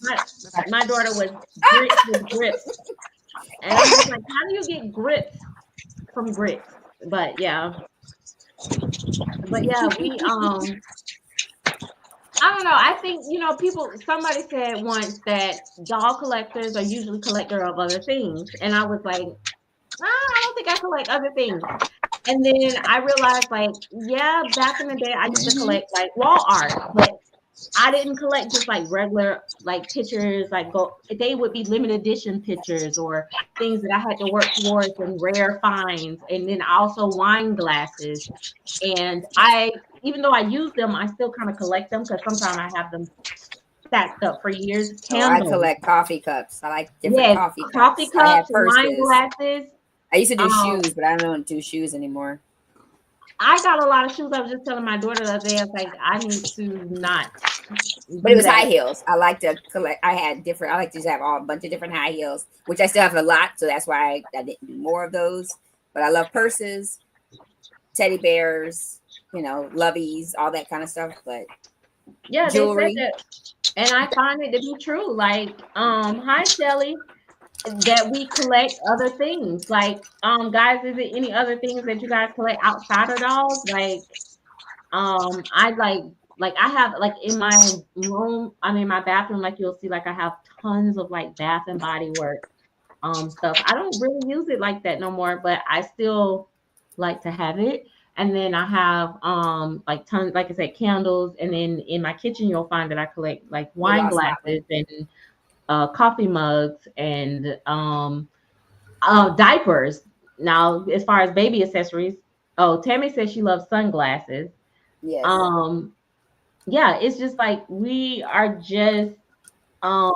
my daughter was grips, and I'm just like, how do you get grips from grits? But yeah, we I don't know. I think, somebody said once that doll collectors are usually collector of other things. And I was like, I don't think I collect other things. And then I realized, like, yeah, back in the day, I used to collect like wall art, but I didn't collect just like regular like pictures, they would be limited edition pictures or things that I had to work towards and rare finds. And then also wine glasses. And even though I use them, I still kind of collect them because sometimes I have them stacked up for years. I collect coffee cups. I like different coffee cups. Wine glasses. I used to do shoes, but I don't do shoes anymore. I got a lot of shoes. I was just telling my daughter the other day, I was like, I need to not. But it was high heels. I like to collect. I like to just have a bunch of different high heels, which I still have a lot. So that's why I didn't do more of those. But I love purses, teddy bears, loveys, all that kind of stuff. But yeah, jewelry. They said that, and I find it to be true. Like, hi Shelly, that we collect other things. Like, guys, is there any other things that you guys collect outside of dolls? Like, I like I have like in my room, my bathroom, like you'll see, like I have tons of like Bath and Body Works stuff. I don't really use it like that no more, but I still like to have it. And then I have like tons, like I said, candles. And then in my kitchen, you'll find that I collect like wine glasses and coffee mugs and diapers. Now, as far as baby accessories, Tammy says she loves sunglasses. Yes. Yeah, it's just like we are just a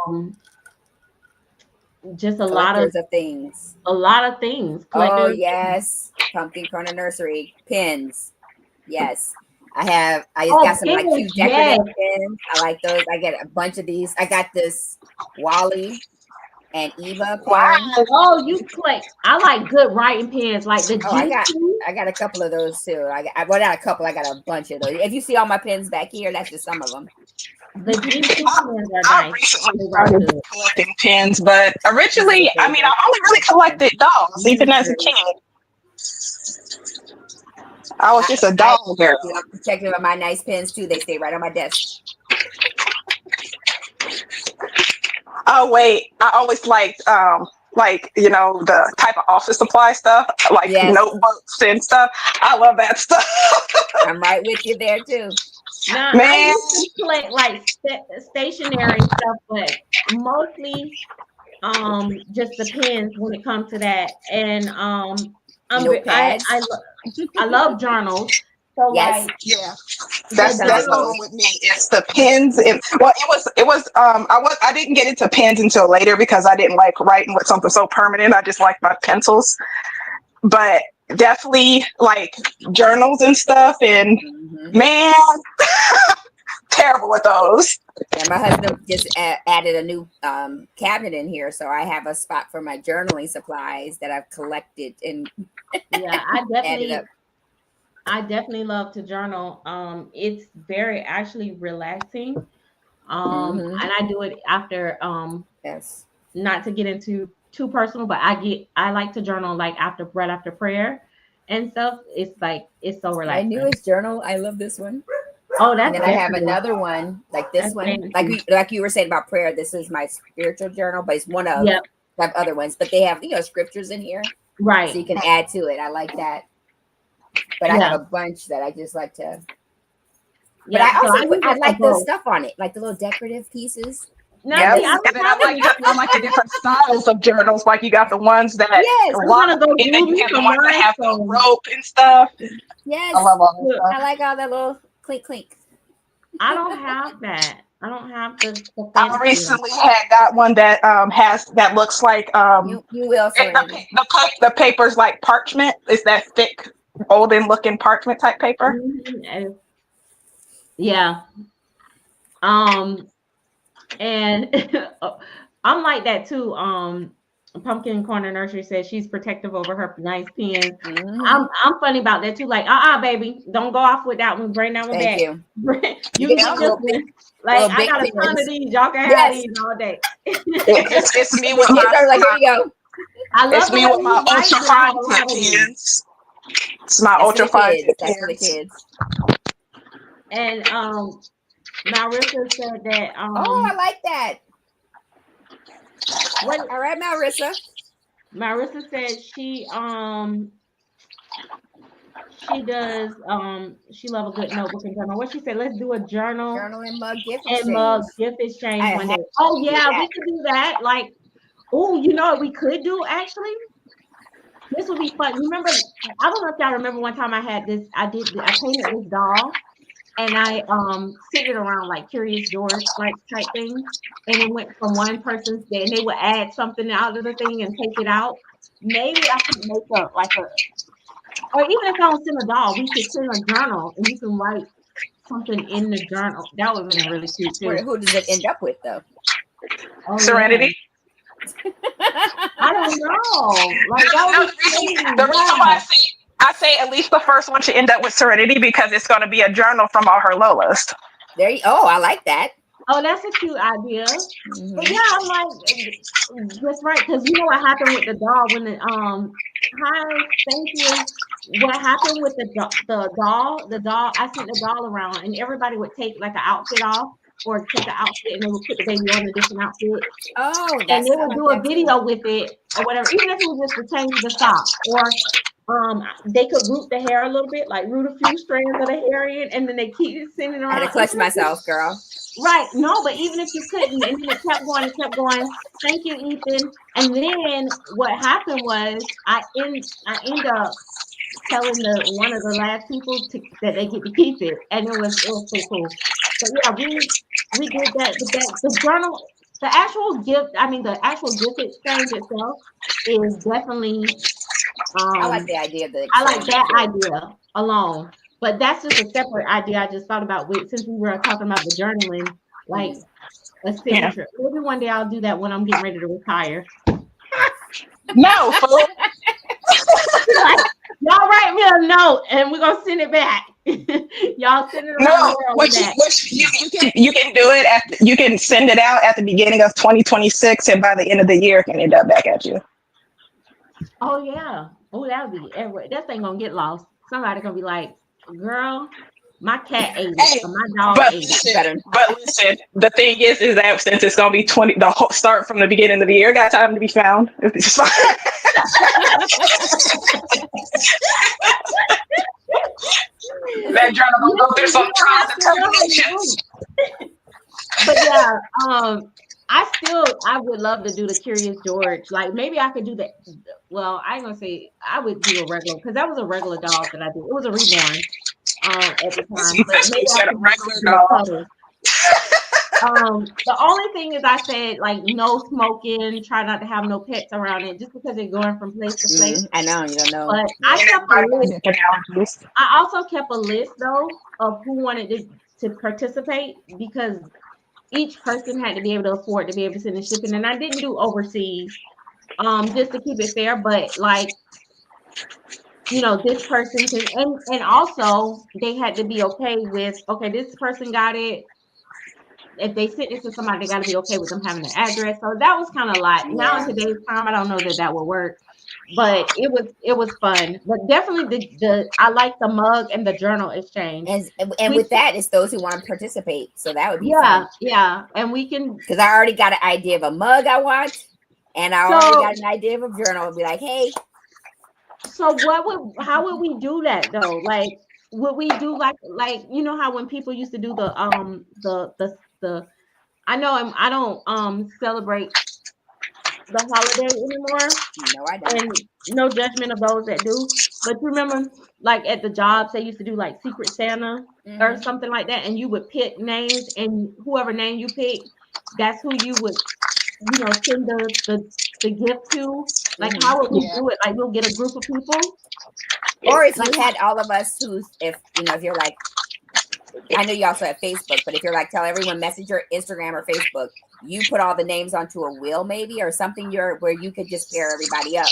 lot of things. A lot of things. Oh yes, Pumpkin Corner Nursery pins. Yes, I got some like cute decorative pins. I like those. I get a bunch of these. I got this Wally and Eva pen. Oh, you collect. I like good writing pens, like the. I got a couple of those too. I not a couple. I got a bunch of those. If you see all my pens back here, that's just some of them. The GT pens are nice. Recently started collecting pens, but originally, I only really collected dolls, even as a kid. I was just a doll girl. I'm protective of my nice pens too. They stay right on my desk. Oh wait, I always liked the type of office supply stuff, like notebooks and stuff. I love that stuff. I'm right with you there too. Now, I used to collect like stationary stuff, but mostly just the pens when it comes to that. And I love journals. So Yes. like Yeah, the that's Sounds like the journal. one with me. It's the pens. It was I didn't get into pens until later because I didn't like writing with something so permanent. I just like my pencils. But definitely like journals and stuff. And man, terrible with those. Yeah, my husband just added a new cabinet in here, so I have a spot for my journaling supplies that I've collected and Yeah, added up. I definitely love to journal. It's very actually relaxing. And I do it after Yes. not to get into too personal, but I like to journal like right after prayer and stuff. It's like it's so My relaxing. newest journal, I love this one. Oh, And that's then I have fancy. another one like this That's one, fancy. like you were saying about prayer. This is my spiritual journal, but it's one of Yep. I have other ones, but they have scriptures in here, so Right. you can add to it. I like that. But I have Yeah. a bunch that I just like to. But Yeah. I So I also use I it for like the both. stuff on it, like the little decorative pieces. Now, And Yep. see, I this, And don't then have any. I like the different styles of journals. Like you got the ones that yes, I'm lock, gonna go and then do you me have the some ones that have the rhinestones. rope and stuff. I yes, love all that Look, I stuff. like all that little clink clink. I don't have that. I don't have the I fancy one. recently had got one that has that looks like You will, Serenity. the paper's like parchment. It's that thick, olden looking parchment type paper. And yeah. Um, and I'm like that too. Pumpkin Corner Nursery says she's protective over her nice pens. I'm funny about that too. Like, baby, don't go off with that one. Bring that one Thank back. you. You can Yeah, get this one. Like, Little I big got a ton of pens. these. Y'all can have Yes. these all day. it's me with I was like, here you go. I love it's the me way with my you write ultra with I have fine a tip lot of these. pens. It's my That's for ultra the fine kids. tip That's for the pens. kids. And Marissa said that Oh, I like that. what All right, Marissa. Marissa said she does she love a good notebook and journal. What she said, let's do a journal Journal and mug gift and exchange. mug gift exchange I one have day. Oh to do yeah, that. we could do that. Like, oh, you know what we could do actually? This would be fun. You remember, I don't know if y'all remember one time I had this, I painted this doll and I sent it around like Curious George like type thing. And it went from one person's day and they would add something out of the thing and take it out. Maybe I could make or even if I don't send a doll, we could send a journal and you can write something in the journal. That would have been really cute too. Who does it end up with though? Oh, Serenity. Yeah. I don't know. Like that No, would be crazy. the reason why I say at least the first one should end up with Serenity because it's going to be a journal from all her Lolas. I like that. Oh, that's a cute idea. But yeah, I'm like, that's right. Because you know what happened with the doll when the hi, thank you. What happened with the doll? The doll, I sent the doll around, and everybody would take like an outfit off or take an outfit, and they would put the baby on a different outfit. Oh, And they would do a video with it or whatever, even if it was just to change the socks or they could root the hair a little bit, like root a few strands of the hair in, and then they keep sending around. I had to clutch myself, girl. Right. No, but even if you couldn't, and then it kept going, Thank you, Ethan. And then what happened was I end up telling one of the last people that they get to keep it. And it was so cool. So yeah, we did that. The journal, the actual gift exchange itself is definitely I like the idea of the I like that too. idea alone. But that's just a separate idea I just thought about since we were talking about the journning, like a signature. Yeah. Maybe one day I'll do that when I'm getting ready to retire. No, fool. Like, y'all write me a note and we're gonna send it back. Y'all send it around the world. You can do it you can send it out at the beginning of 2026 and by the end of the year it can end up back at you. Oh yeah. Oh, that would be everywhere. That thing gonna get lost. Somebody gonna be like, girl, my cat ate it, or my dog ate it. But listen, the thing is that since it's gonna be the whole start from the beginning of the year, got time to be found. It's fine. That journal gonna go through some trials and tribulations. But yeah, I would love to do the Curious George. Like maybe I could do that. Well, I ain't gonna say I would do a regular because that was a regular dog that I did. It was a Reborn. at the time. But Especially maybe I instead of should regular do more dog. colors. The only thing is I said like no smoking, try not to have no pets around it, just because they're going from place to place. I know you don't know. But I kept a list. I also kept a list though of who wanted to participate, because each person had to be able to afford to be able to send the shipping, and I didn't do overseas, just to keep it fair. But like, you know, this person can, and also they had to be okay with, okay, this person got it. If they sent it to somebody, they got to be okay with them having their address. So that was kind of like, now in today's time, I don't know that would work, but it was fun. But definitely I like the mug and the journal exchange. And with that, it's those who want to participate. So that would be fun. Yeah, and we can, because I already got an idea of a mug I want, and I already got an idea of a journal. I'll be like, hey. So how would we do that though? Like, would we do like you know how when people used to do the I know I don't celebrate the holiday anymore. No, I don't. And no judgment of those that do. But you remember, like at the jobs, they used to do like Secret Santa or something like that, and you would pick names, and whoever name you pick, that's who you would, you know, send the gift to. Like, how would we do it? Like, we'll get a group of people. Or if you had all of us if you're like, I know you also have Facebook, but if you're like, tell everyone Messenger, Instagram, or Facebook, you put all the names onto a wheel maybe, or something where you could just pair everybody up.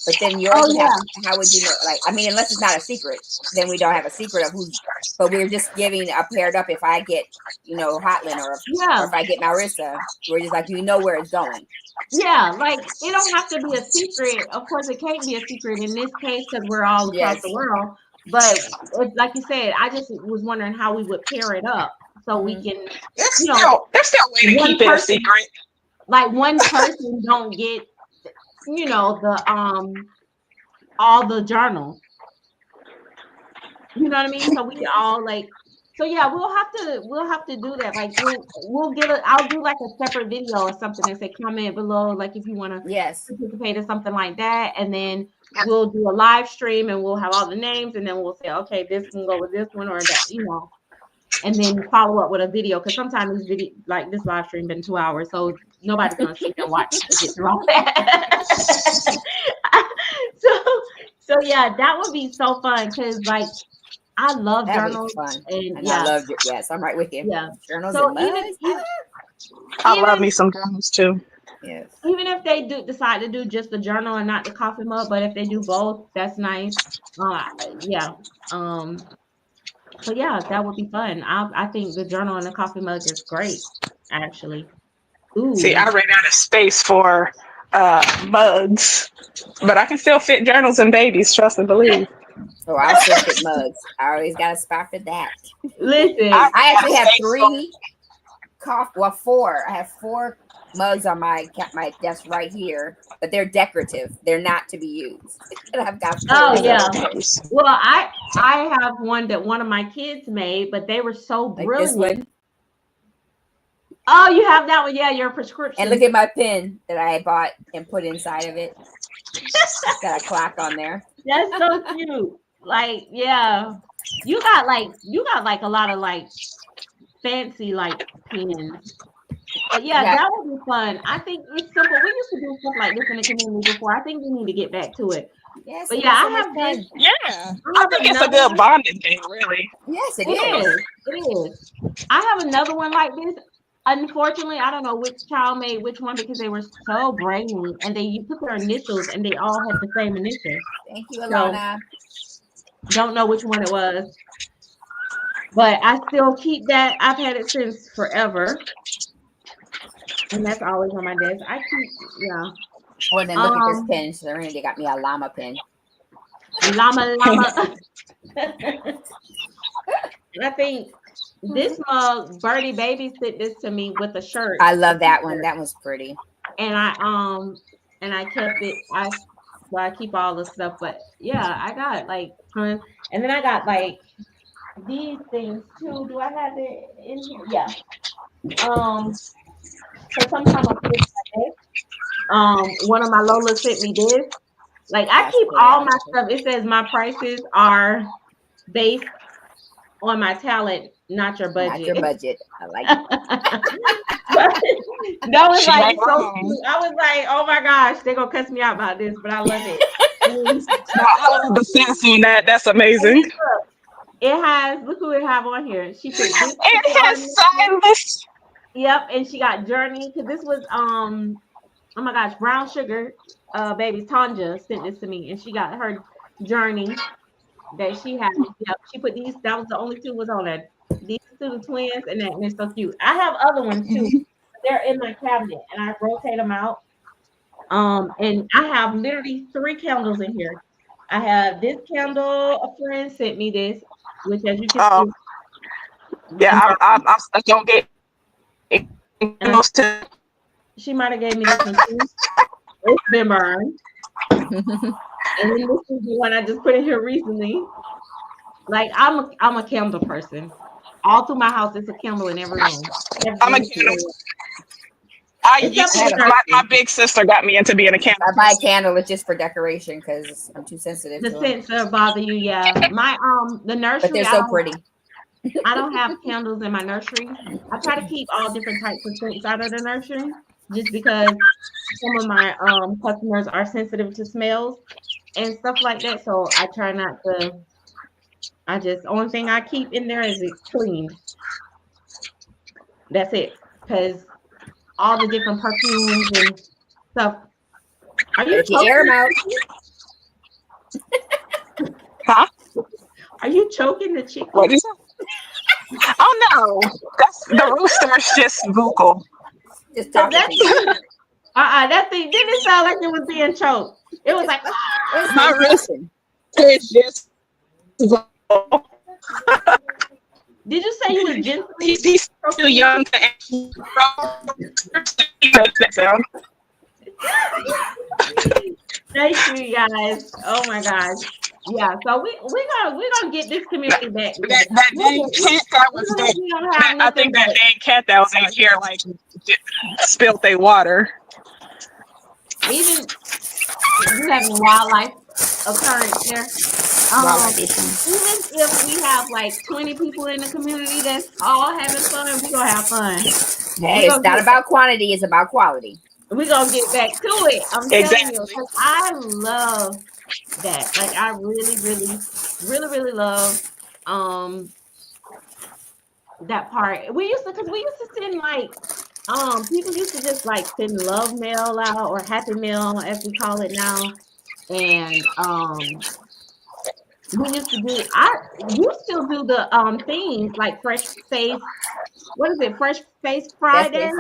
But then yours would have, how would you know? Like, I mean, unless it's not a secret, then we don't have a secret of who's, but we're just giving a paired up. If I get, Hotlin or if I get Marissa, we're just like, where it's going. Yeah, like it don't have to be a secret. Of course, it can't be a secret in this case because we're all across the world. But like you said, I just was wondering how we would pair it up so we can, there's still a way to keep it a secret. Like one person don't get, the all the journals. You know what I mean? So we all like. So yeah, we'll have to do that. Like we'll I'll do like a separate video or something and say comment below, like if you want to participate in something like that, and then we'll do a live stream and we'll have all the names, and then we'll say, okay, this can go with this one or that, and then follow up with a video, because sometimes this video, like this live stream, been 2 hours, so nobody's gonna sit and watch to get through all that. so yeah, that would be so fun because like. I love journals, and I love it. Yes, I'm right with you. Yeah, journals. So I love me some journals too. Yes. Even if they decide to do just the journal and not the coffee mug, but if they do both, that's nice. Yeah. So yeah, that would be fun. I think the journal and the coffee mug is great, actually. Ooh. See, I ran out of space for mugs, but I can still fit journals and babies. Trust and believe. Oh, I'll still fit mugs. I always got a spot for that. Listen, I actually have 4. I have 4 mugs on my desk right here, but they're decorative. They're not to be used. I've got 4. Oh yeah. Well, I have one that one of my kids made, but they were so brilliant. Like this one? Oh, you have that one? Yeah, your prescription. And look at my pen that I bought and put inside of it. It's got a clock on there. That's so cute. Like, yeah, you got like a lot of like fancy like pens. But yeah, that would be fun. I think it's simple. We used to do stuff like this in the community before. I think we need to get back to it. Yes, but yeah, I have this. Yeah, I think it's a good bonding thing, really. Yes, it is. It is. I have another one like this. Unfortunately, I don't know which child made which one because they were so brainy, and you put their initials and they all had the same initials. Thank you, Alana. Don't know which one it was, but I still keep that. I've had it since forever, and that's always on my desk. I keep, yeah. Well, then look at this pen. Serena, they got me a llama pen. Llama. And I think this mug, Birdie Baby sent this to me with a shirt. I love that one. That was pretty. And I kept it. I keep all the stuff, but yeah, I got like tons. And then I got like these things too. Do I have it in here? Yeah. So sometimes I put it like this. One of my Lolas sent me this. Like I keep all my stuff. It says my prices are based on my talent, not your budget. Not your budget. I like it. That was She like ain't so wrong. cute. I was like, oh my gosh, they're gonna cuss me out about this, but I love it. No, I love the sense in that. That's amazing. It has, look who it have on here. She put this It has silas. Yep, and she got Journey because this was oh my gosh, Brown Sugar baby Tanja sent this to me, and she got her Journey that she had. Yep, she put these. That was the only two was on there. These two the twins, and they're so cute. I have other ones too. They're in my cabinet, and I rotate them out. And I have literally 3 candles in here. I have this candle. A friend sent me this, which as you can see, Yeah, I don't get close to. she might have gave me this one too. It's been burned. And then this is the one I just put in here recently. Like I'm a candle person. All through my house, it's a candle in every room. I'm a candle. My big sister got me into being a candle. I buy a candle, it's just for decoration because I'm too sensitive. The sensor bother you, yeah. My the nursery. But they're so pretty. I don't have candles in my nursery. I try to keep all different types of scents out of the nursery, just because some of my customers are sensitive to smells and stuff like that. So I try not to. Only thing I keep in there is it's cleaned. That's it, because all the different perfumes and stuff. Are you air them out? Huh? Are you choking the chicken? What is it? Oh no, that's the rooster's just vocal. Just that thing didn't sound like it was being choked. It was like it's not rooster. It's just. Did you say you was gently? He's too young to that sound. Thank you guys. Oh my gosh. Yeah, so we're gonna get this community back. That dang cat that was there. I think that dang cat that was out here like spilled their water. Even you having wildlife occurrence there. Even if we have like 20 people in the community that's all having fun, we're gonna have fun. Hey, it's not about quantity, it's about quality. We're gonna get back to it. I'm telling you, I love that. Like I really love that part. We used to send like people used to just like send love mail out, or happy mail as we call it now. And we used to do you still do the things like Fresh Face. What is it? Fresh Face Friday?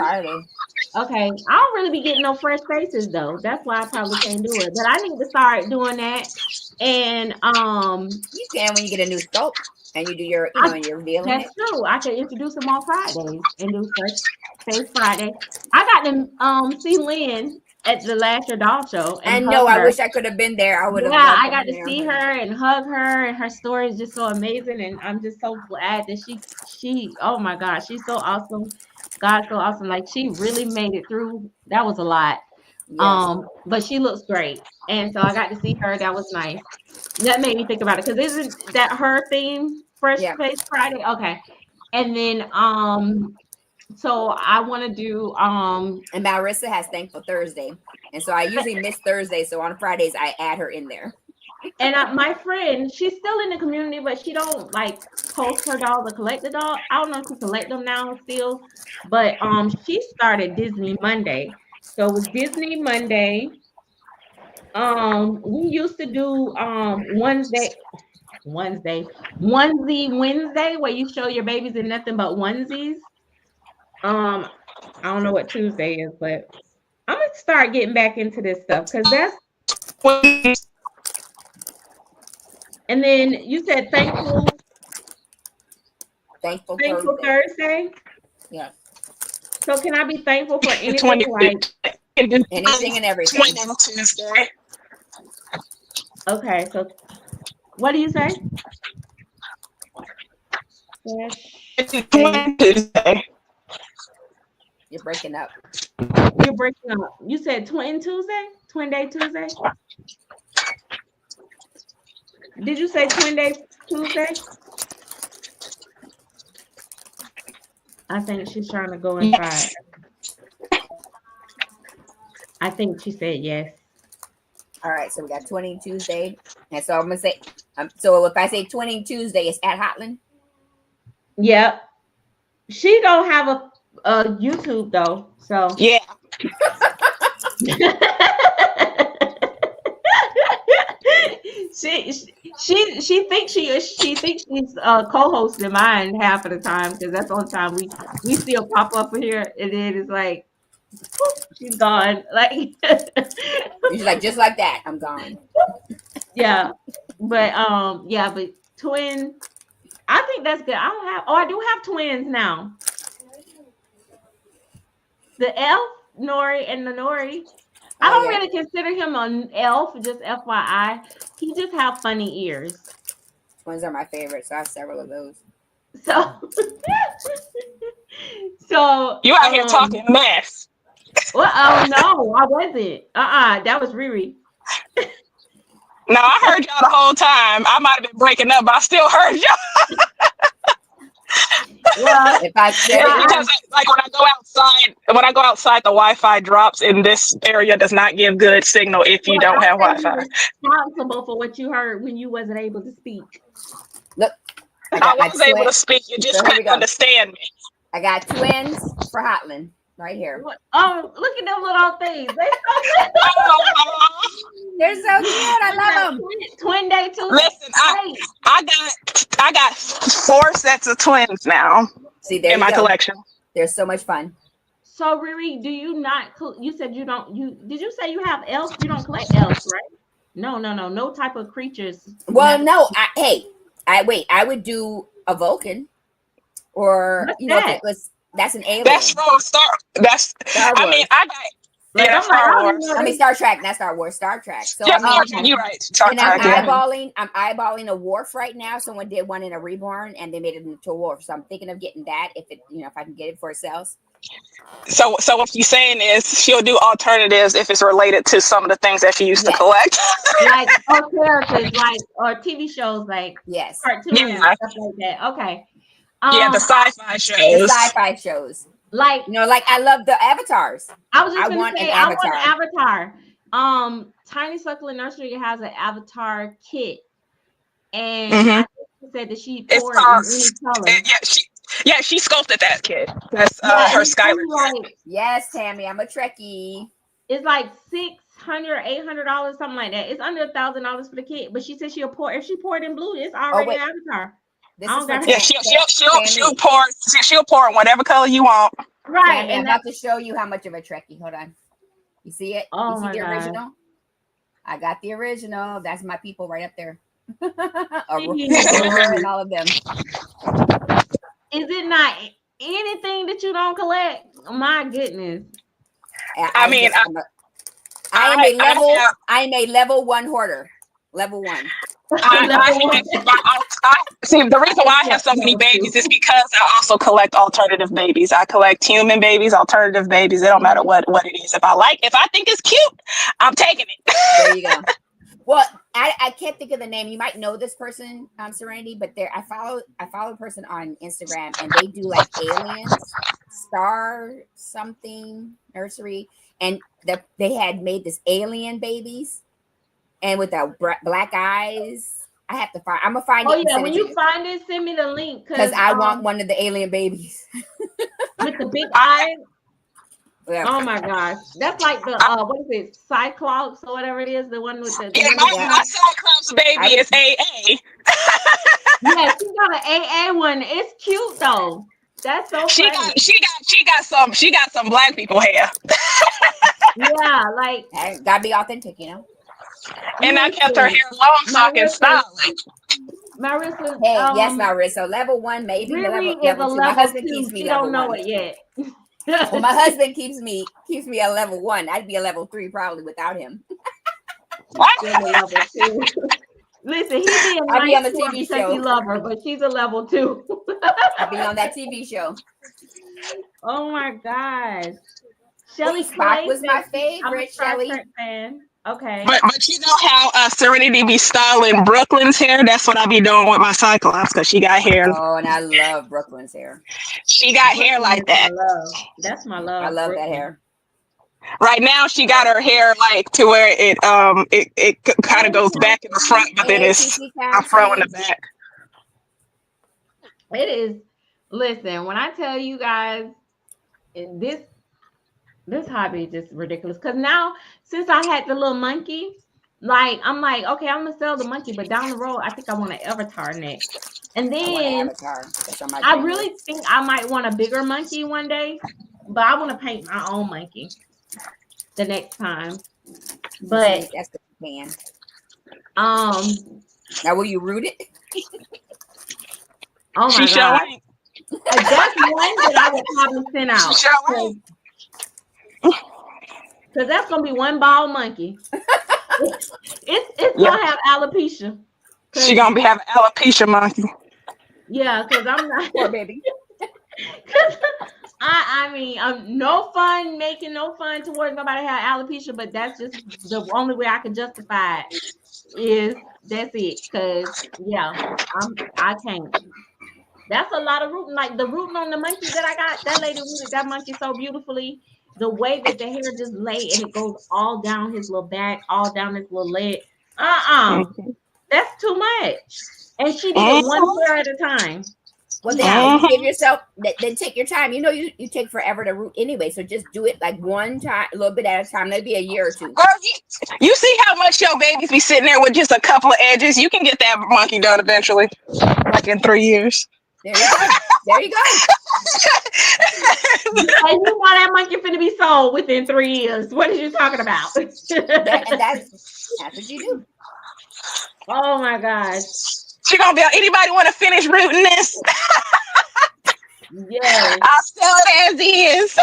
Okay. I don't really be getting no fresh faces though. That's why I probably can't do it. But I need to start doing that. And you can when you get a new scope and you do your your revealing. That's true. I can introduce them on Fridays and do Fresh Face Friday. I got to see Lynn at the last year doll show. And no, I wish I could have been there. I would have. Yeah, I got to see her and hug her, and her story is just so amazing. And I'm just so glad that she oh my gosh, she's so awesome. God's so awesome. Like she really made it through. That was a lot. Yes. But she looks great. And so I got to see her. That was nice. That made me think about it, because isn't that her theme? Fresh Face Friday. Okay. And then so I want to do and Marissa has Thankful Thursday, and so I usually miss Thursday, so on Fridays I add her in there. And my friend, she's still in the community, but she don't like post her dolls or collect the doll. I don't know if she collect them now still, but she started Disney Monday. So it was Disney Monday. We used to do Onesie Wednesday, where you show your babies in nothing but onesies. I don't know what Tuesday is, but I'm gonna start getting back into this stuff, because that's. And then you said thankful Thursday. Yeah. So can I be thankful for anything, like anything and everything? Tuesday. Okay, so what do you say? Tuesday. You're breaking up. You're breaking up. You said Twin Tuesday? Twin Day Tuesday? Did you say Twin Day Tuesday? I think she's trying to go inside. Yes. I think she said yes. All right, so we got Twinning Tuesday, and so I'm gonna say, so if I say Twinning Tuesday, it's at Hotland. Yep. She don't have a YouTube though, so Yeah. she thinks she thinks she's co-hosting mine half of the time because that's the only time we see her pop up here, and then it's like whoop, she's gone. Like She's like, just like that, I'm gone. yeah, but twin. I think that's good. I don't have. Oh, I do have twins now. The elf Nori and the Nori. I don't really consider him an elf, just FYI. He just have funny ears. Twins are my favorite, so I have several of those. So, so You out here talking mess. Well, oh no, I wasn't. That was Riri. No, I heard y'all the whole time. I might have been breaking up, but I still heard y'all. Well, If I because like when I go outside, the Wi-Fi drops, and this area does not give good signal if you don't have Wi-Fi. Responsible for what you heard when you wasn't able to speak. Look, I was able to speak. You just couldn't understand me. I got twins for Hotland right here. Oh, look at them little things. They so They're so cute. I love them. Twin day too. Listen, I got 4 sets of twins now. See, there in my collection. They're so much fun. So Riri, do you not? You said you don't. Did you say you have elves? You don't collect elves, right? No type of creatures. Well, no. I would do a Vulcan, or What's you know, that? if it was that's an alien. That's from Star. That's Star Wars. I mean, I got. Yeah, Star Wars. I mean, Star Trek, not Star Wars. Star Trek. So yeah, I mean, you're right. Star and Trek. I'm eyeballing a Worf right now. Someone did one in a Reborn, and they made it into a Worf. So I'm thinking of getting that if I can get it for sales. So what she's saying is she'll do alternatives if it's related to some of the things that she used to collect. Like characters, like or TV shows, like cartoons, stuff like that. Okay. Yeah, the sci-fi shows. The sci-fi shows. Like like I love the avatars. I was just gonna say I want an avatar. Tiny Suckling Nursery has an avatar kit, and I think she said that she poured in any color. She sculpted that kit. That's her Skylar. Like, yes, Tammy, I'm a Trekkie. It's like $600, $800, something like that. It's under $1,000 for the kit, but she said she'll pour. If she poured in blue, it's already an avatar. She'll pour in whatever color you want. Right. Tammy, I'm about to show you how much of a Trekkie. Hold on. You see it? Oh, you see the original? I got the original. That's my people right up there. And all of them. Is it not anything that you don't collect? My goodness. I mean, I'm a level 1 hoarder. Level 1. See, the reason why I have so many babies is because I also collect alternative babies. I collect human babies, alternative babies. It don't matter what it is. If I think it's cute, I'm taking it. There you go. Well, I can't think of the name. You might know this person, Serenity, but I follow a person on Instagram, and they do like aliens, Star something nursery, and they had made this alien babies, and with the black eyes. I have to find. I'm gonna find it. Oh yeah, when you find it, send me the link because I want one of the alien babies with the big eyes. Yeah. Oh my gosh, that's like the what is it, Cyclops or whatever it is, the one with the. My Cyclops baby is AA. Yeah, she got an AA one. It's cute though. That's so. She got some black people hair. Yeah, like gotta be authentic, And I kept her hair long so I can style it. Marissa, yes, Marissa. Level 1, maybe. Riri level 2. My husband 2. keeps me she level don't know 1. it yet. Well, my husband keeps me a level 1. I'd be a level 3 probably without him. Level 2. Listen, he be on the TV show. He love her, but she's a level 2. I'll be on that TV show. Oh my gosh. Shelly Spock was my favorite. Shelly. Okay. But you know how Serenity be styling Brooklyn's hair? That's what I be doing with my Cyclops because she got hair. Oh, and I love Brooklyn's hair. She got hair Brooklyn like is my that. love. That's my love. I love that Brooklyn. hair. Right now, she got her hair like to where it kind of goes back in the front, but then Hey, it's TC afro in the Cassie. back. It is. Listen, when I tell you guys, this hobby is just ridiculous. Cause now, since I had the little monkey, like I'm like, okay, I'm gonna sell the monkey, but down the road, I think I want an avatar next. And I want an then avatar. That's on my I dream really list. think I might want a bigger monkey one day, but I want to paint my own monkey the next time. But That's the can. Now, will you root it? Oh my She god, sure ain't. that's one that I would probably send She out sure ain't. because that's gonna be one bald monkey. It's Yeah, gonna have alopecia. she Cause gonna be having alopecia monkey. yeah, because I'm not. Poor baby. Cause I mean, no fun making no fun towards nobody have alopecia, but that's just the only way I can justify it. Is that's it? Cause yeah, I can't. That's a lot of rooting. Like the rooting on the monkey that I got, that lady rooted that monkey so beautifully. The way that the hair just lay and it goes all down his little back, all down his little leg. Mm-hmm. That's too much. And she did it one Mm-hmm. hair at a time. Well, then you give Mm-hmm. yourself. Then take your time. You know, you take forever to root anyway. So just do it like one time, a little bit at a time. That'd be a year or two. Girl, you see how much your babies be sitting there with just a couple of edges? You can get that monkey done eventually, like in 3 years. There you go. There you go. And you know that monkey finna be sold within 3 years. What are you talking about? And that's what you do. Oh my gosh. She gonna be like, anybody want to finish rooting this? Yes. I'll sell it as is.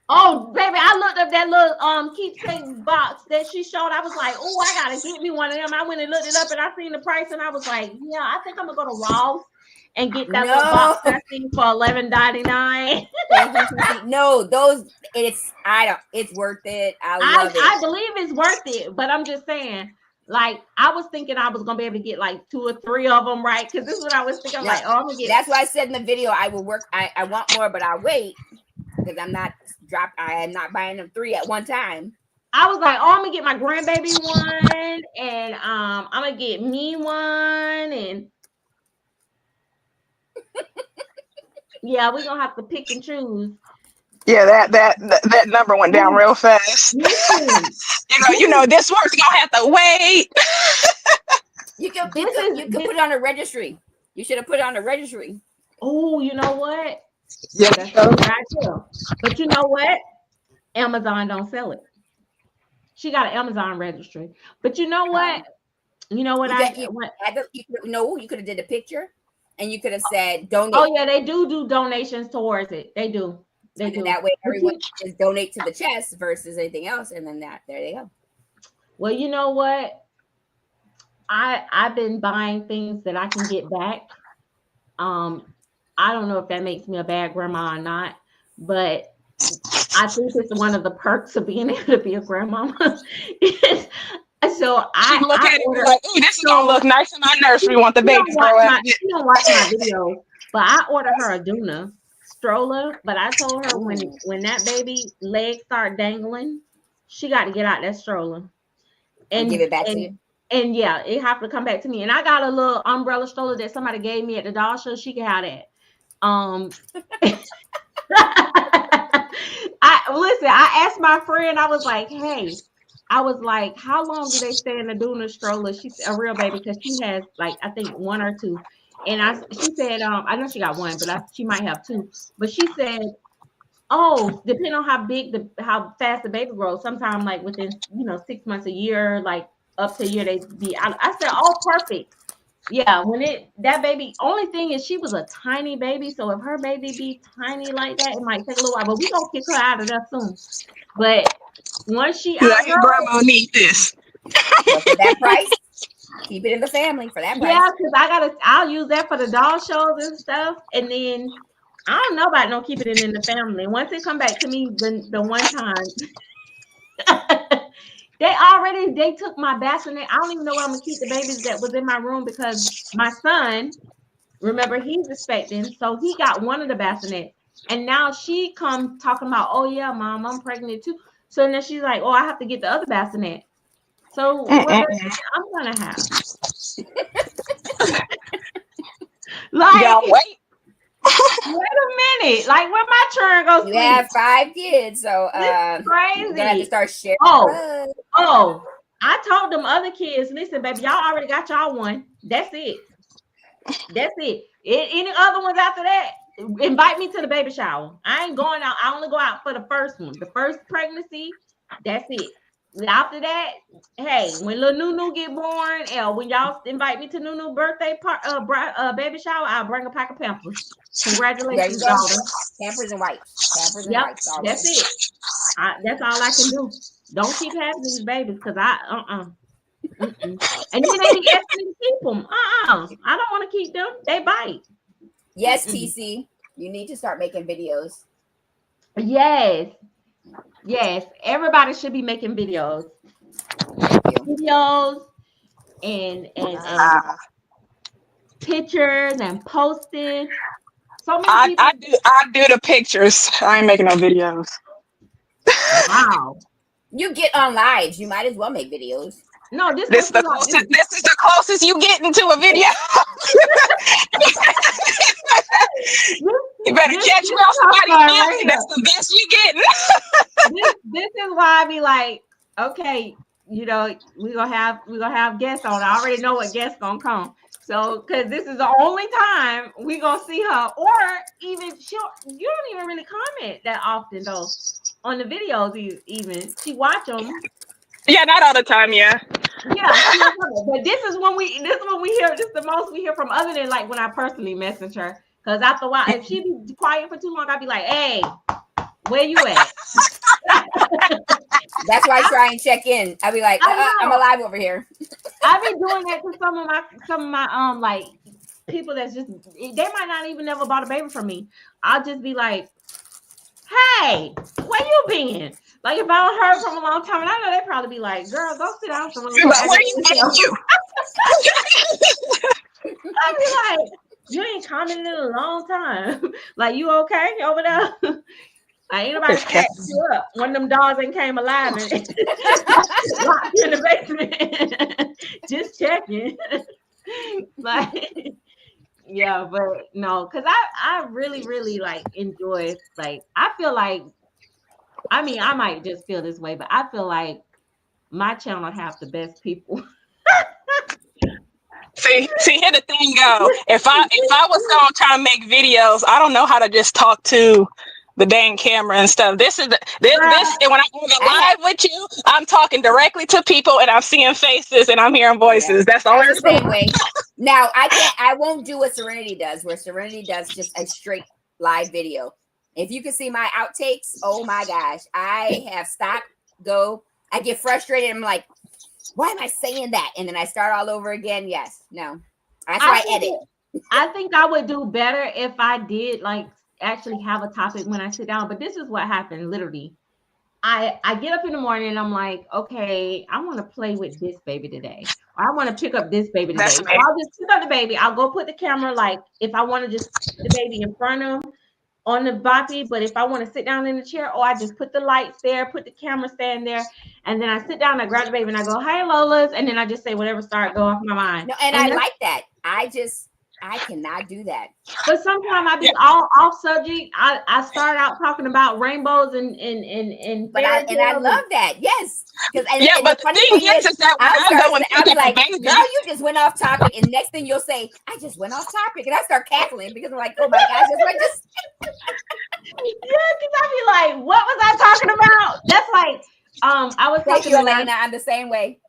Oh, baby, I looked up that little keepsake box that she showed. I was like, oh, I gotta get me one of them. I went and looked it up and I seen the price and I was like, yeah, I think I'm gonna go to Ross and get that little box I seen for $11.99. No, it's worth it. I love it. I believe it's worth it, but I'm just saying, like, I was thinking I was gonna be able to get like 2 or 3 of them, right? Because this is what I was thinking. I'm like, oh, I'm gonna get. That's why I said in the video, I will work. I want more, but I'll wait because I am not buying them 3 at one time. I was like, oh, I'm gonna get my grandbaby one, and I'm gonna get me one, and yeah, we're gonna have to pick and choose. Yeah, that number went down real fast. you know, this work's gonna have to wait. You could put it on a registry. You should have put it on a registry. Oh, you know what? Yeah, that's a good idea. But you know what? Amazon don't sell it. She got an Amazon registry. But you know what? You know what you could have did a picture, and you could have said donate. Oh yeah, they do donations towards it. They do. They do. That way, everyone just donate to the chest versus anything else, and then there they go. Well, you know what? I've been buying things that I can get back. I don't know if that makes me a bad grandma or not, but I think it's one of the perks of being able to be a grandmama. So I look at it like, ooh, this is gonna look nice in our nursery. We want the baby to grow up. She don't watch my videos, but I ordered her a Duna stroller. But I told her when that baby legs start dangling, she got to get out that stroller and give it back to you. And yeah, it have to come back to me. And I got a little umbrella stroller that somebody gave me at the doll show. She can have that. I asked my friend, I was like, hey, I was like, how long do they stay in the Duna stroller? She's a real baby because she has like, I think 1 or 2. And she said, I know she got 1, but she might have 2. But she said, oh, depending on how fast the baby grows, sometimes like within 6 months, a year, like up to a year, they be out. I said, oh, perfect. Yeah, that baby, only thing is she was a tiny baby, so if her baby be tiny like that, it might take a little while, but we gonna kick her out of there soon. But once she outgrows, grandma need this. For that price, keep it in the family for that price. Yeah, because I'll use that for the doll shows and stuff, and then I don't know about keeping it in the family. Once it come back to me the one time. They took my bassinet. I don't even know where I'm gonna keep the babies that was in my room because my son, remember, he's expecting, so he got one of the bassinets, and now she come talking about, oh yeah, mom, I'm pregnant too. So then she's like, oh, I have to get the other bassinet. So what bassinet I'm gonna have? Like, y'all wait. wait a minute, like where my children go You sleep? have 5 kids, so This is you're gonna have to crazy. start sharing. Oh, I told them other kids, listen, baby, y'all already got y'all one. That's it. That's it. Any other ones after that, invite me to the baby shower. I ain't going out. I only go out for the first one, the first pregnancy. That's it. After that, hey, when little Nunu get born, or when y'all invite me to Nunu birthday baby shower, I'll bring a pack of Pampers. There you Congratulations, go. daughter. Pampers and wipes. Pampers and Yep, wipes. Always. that's it. That's all I can do. Don't keep having these babies because and then they be asking me to keep them. I don't want to keep them. They bite. Yes, TC, you need to start making videos. Yes. Everybody should be making videos. Videos and pictures and posting. So many people. I do the pictures. I ain't making no videos. Wow. You get on lives. You might as well make videos. No, this is the closest you get into a video. You better catch me on somebody's family. That's the best you get. This is why I be like, okay, we're gonna have guests on. I already know what guests gonna come. So, because this is the only time we gonna see her, or even you don't even really comment that often though on the videos. Even she watch them. Yeah, not all the time. Yeah. But this is when we hear. This is the most we hear from, other than like when I personally message her. Because after a while, if she be quiet for too long, I'd be like, hey, where you at? That's why I try and check in. I'll be like, I'm alive over here. I've been doing that to some of my like people that's just, they might not even never bought a baby from me. I'll just be like, hey, where you been? Like if I don't heard from a long time, and I know they probably be like, girl, go sit down somewhere. Where you? I'd be like, you ain't commented in a long time. Like, you okay over there? Like, ain't nobody packed you up. One of them dogs ain't came alive and locked you in the basement. Just checking. Like, yeah, but no, because I really, really like enjoy, like, I feel like, I mean, I might just feel this way, but I feel like my channel have the best people. See, here the thing go. If I was gonna try to make videos, I don't know how to just talk to the dang camera and stuff. This and when I'm live with you, I'm talking directly to people and I'm seeing faces and I'm hearing voices. That's the only same way. Now I won't do what Serenity does, where Serenity does just a straight live video. If you can see my outtakes, oh my gosh, I have stopped, go. I get frustrated. I'm like, why am I saying that? And then I start all over again. Yes, no. That's why I edit. I think I would do better if I did like actually have a topic when I sit down. But this is what happened, literally. I get up in the morning and I'm like, okay, I want to play with this baby today. Or I want to pick up this baby today. So I'll just pick up the baby. I'll go put the camera, like if I want to just put the baby in front of him on the body, but if I want to sit down in the chair, or I just put the lights there, put the camera stand there, and then I sit down, I grab the baby and I go, hey Lola's, and then I just say whatever go off my mind. No, and I like that. I cannot do that. But sometimes I be all off subject. I start out talking about rainbows and I love that. Yes. But the thing is that I'll be like, girl, you just went off topic, and next thing you'll say, I just went off topic, and I start cackling because I'm like, oh my gosh, yeah, because I be like, what was I talking about? That's like, I was talking about Elena, I'm the same way.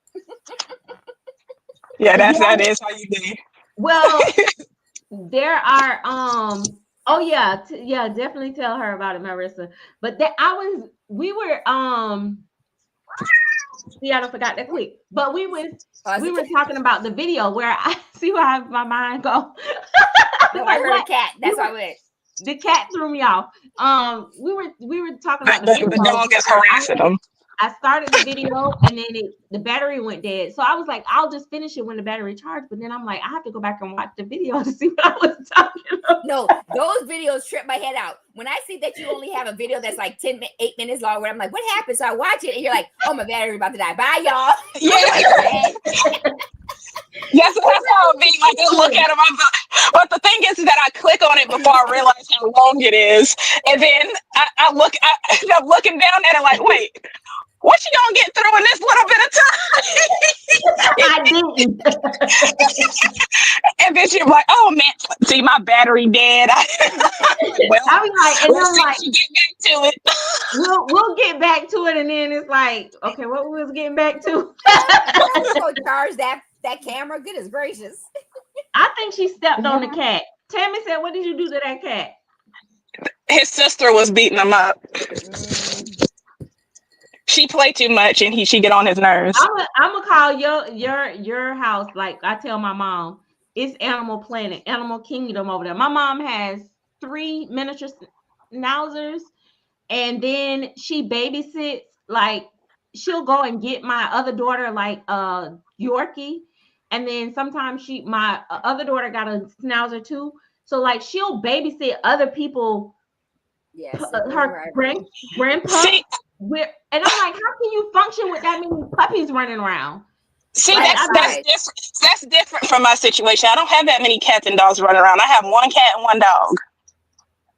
Yeah, that is how you do. Well, there are oh yeah, definitely tell her about it, Marissa. But we were I forgot that quick. But we were talking about the video where I see where I have my mind go. I heard a cat. That's why I went. The cat threw me off. We were talking about the dog is harassing them. I started the video and then the battery went dead. So I was like, I'll just finish it when the battery charged. But then I'm like, I have to go back and watch the video to see what I was talking about. No, those videos trip my head out. When I see that you only have a video that's like 8 minutes long, where I'm like, what happened? So I watch it and you're like, oh, my battery about to die. Bye, y'all. Yeah. Yes, that's how it be. Like, I look at them, but the thing is that I click on it before I realize how long it is, and then I'm looking down at it like, wait, what you gonna get through in this little bit of time? I didn't. And then she's like, oh man, see my battery dead. Well, I was like, and let's I'm like, get back to it. we'll get back to it, and then it's like, okay, what we was getting back to? So charge that camera. Goodness gracious. I think she stepped on the cat. Tammy said, what did you do to that cat? His sister was beating him up. She played too much and she get on his nerves. I'm gonna call your house, like I tell my mom, it's Animal Planet, Animal Kingdom over there. My mom has 3 miniature schnauzers, and then she babysits. Like, she'll go and get my other daughter like Yorkie, and then sometimes my other daughter got a schnauzer too. So like, she'll babysit other people. Yes, her grandpa. And I'm like, how can you function with that many puppies running around? See, that's different from my situation. I don't have that many cats and dogs running around. I have 1 cat and 1 dog.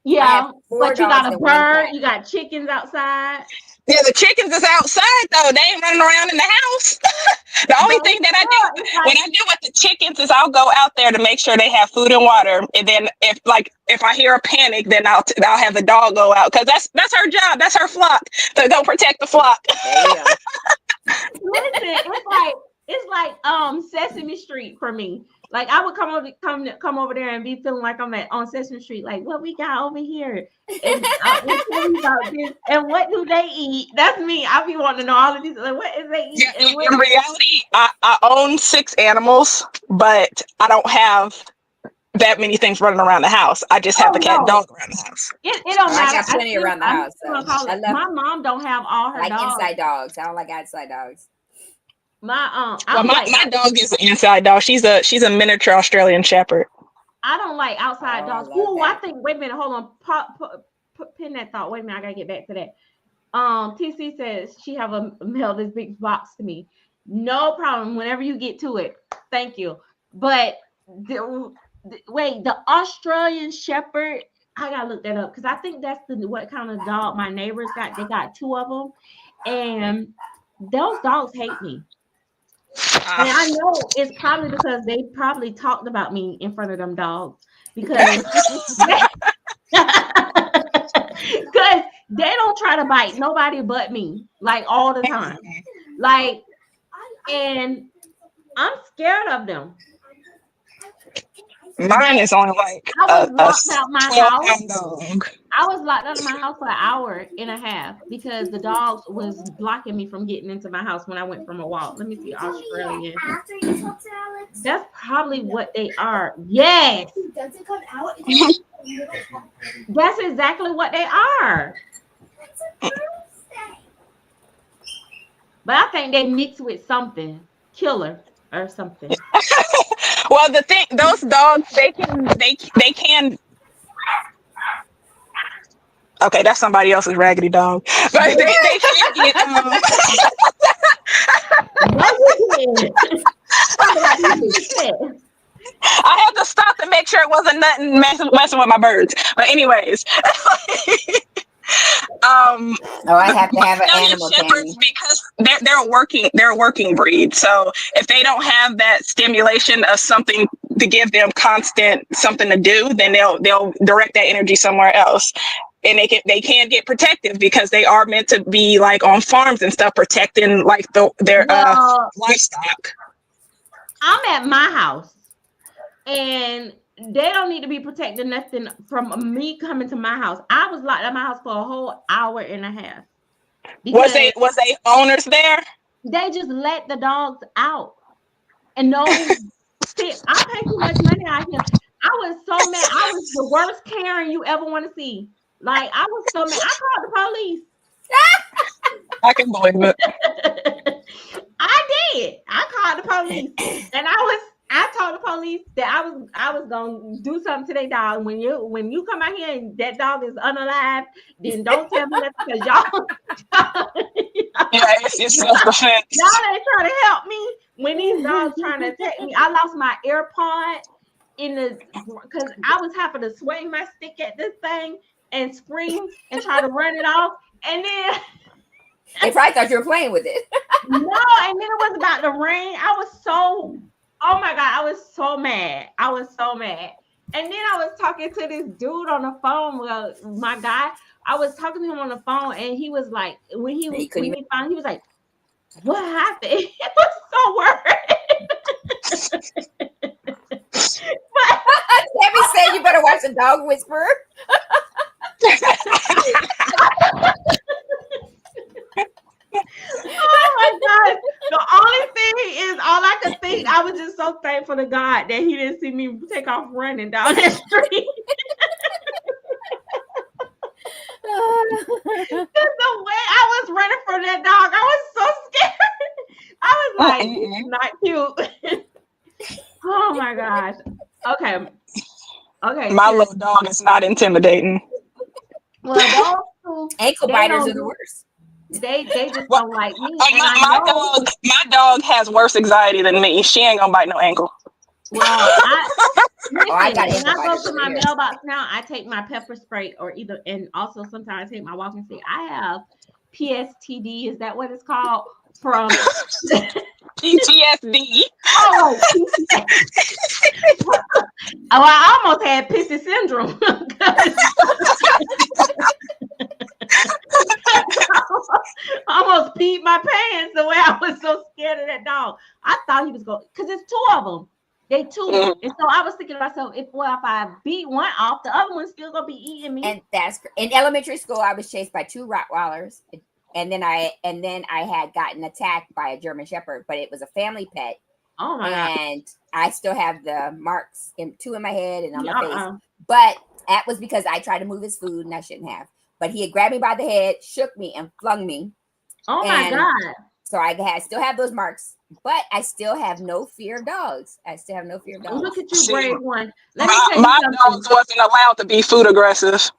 Yeah, but you got a bird, you got chickens outside. Yeah, the chickens is outside though. They ain't running around in the house. The only thing that I do when I do with the chickens is I'll go out there to make sure they have food and water. And then if I hear a panic, then I'll have the dog go out, because that's her job. That's her flock. So go protect the flock. Yeah. Listen, it's like Sesame Street for me. Like, I would come over there and be feeling like I'm on Sesame Street. Like, what we got over here? And about this. And what do they eat? That's me. I be wanting to know all of these. Like, what is they eat? Yeah, in reality, I own 6 animals, but I don't have that many things running around the house. I just have the cat and dog around the house. It don't matter. I got plenty around the house. So my mom don't have all her dogs. Inside dogs. I don't like outside dogs. My dog is an inside dog. She's a miniature Australian Shepherd. I don't like outside dogs. I think. Wait a minute. Hold on. Pin that thought. Wait a minute. I gotta get back to that. TC says she have mail this big box to me. No problem. Whenever you get to it. Thank you. But the Australian Shepherd. I gotta look that up, because I think that's what kind of dog my neighbors got. They got 2 of them, and those dogs hate me. And I know it's probably because they probably talked about me in front of them dogs, because they don't try to bite nobody but me, like, all the time. Like, and I'm scared of them. Mine is only like I was locked out my house. Dog. I was locked out of my house for an hour and a half because the dogs was blocking me from getting into my house when I went from a walk. Let me see, Australian. That's probably what they are. Yes. That's exactly what they are. But I think they mix with something, killer or something. Well, the thing, those dogs, they can. Okay, that's somebody else's raggedy dog. But they can get. I had to stop to make sure it wasn't nothing messing with my birds. But anyways. I have to have an animal shepherds, because they're a working breed. So if they don't have that stimulation of something to give them constant something to do, then they'll direct that energy somewhere else. And they can get protective, because they are meant to be like on farms and stuff, protecting like their livestock. I'm at my house, and they don't need to be protecting nothing from me coming to my house. I was locked in my house for a whole hour and a half. Was they owners there? They just let the dogs out. And no, I pay too much money out here. I was so mad. I was the worst Karen you ever want to see. Like, I was so mad. I called the police. I can believe it. I did. I called the police, and I told the police that I was gonna do something to their dog. When you come out here and that dog is unalive, then don't tell me that because y'all Yeah, it's self-defense. y'all ain't trying to help me when these dogs trying to attack me. I lost my AirPod because I was having to swing my stick at this thing and scream and try to run it off, and then They probably thought you were playing with it. no, and then it was about the rain. I was so, oh my God, I was so mad. I was so mad. And then I was talking to this dude on the phone, my guy. I was talking to him on the phone, and he was like, when he was like, what happened? He was so worried. But Debbie said you better watch the dog whisperer. oh my God. The only thing is, all I could think, I was just so thankful to God that he didn't see me take off running down the street. Because the way I was running from that dog, I was so scared. I was like, this is not cute. Oh my gosh. Okay. My little dog is not intimidating. Well, those two, ankle biters are the worst. They just don't like me. My dog has worse anxiety than me. She ain't gonna bite no ankle. Well, I got when I ankle go biters to my over here. mailbox now, I take my pepper spray and also sometimes I take my walking stick. I have PSTD, is that what it's called? From PTSD. oh, I almost had pissy syndrome. I almost peed my pants the way I was so scared of that dog. I thought he was going, because it's two of them. They two. And so I was thinking to myself, if I beat one off, the other one's still gonna be eating me. And that's in elementary school. I was chased by 2 Rottweilers, and then I had gotten attacked by a German Shepherd, but it was a family pet. Oh my God. And I still have the marks, 2 in my head and on my face. But that was because I tried to move his food and I shouldn't have. But he had grabbed me by the head, shook me, and flung me. Oh my God. So I still have those marks, but I still have no fear of dogs. Look at you, brave one. Let me tell you my something. dogs wasn't allowed to be food aggressive.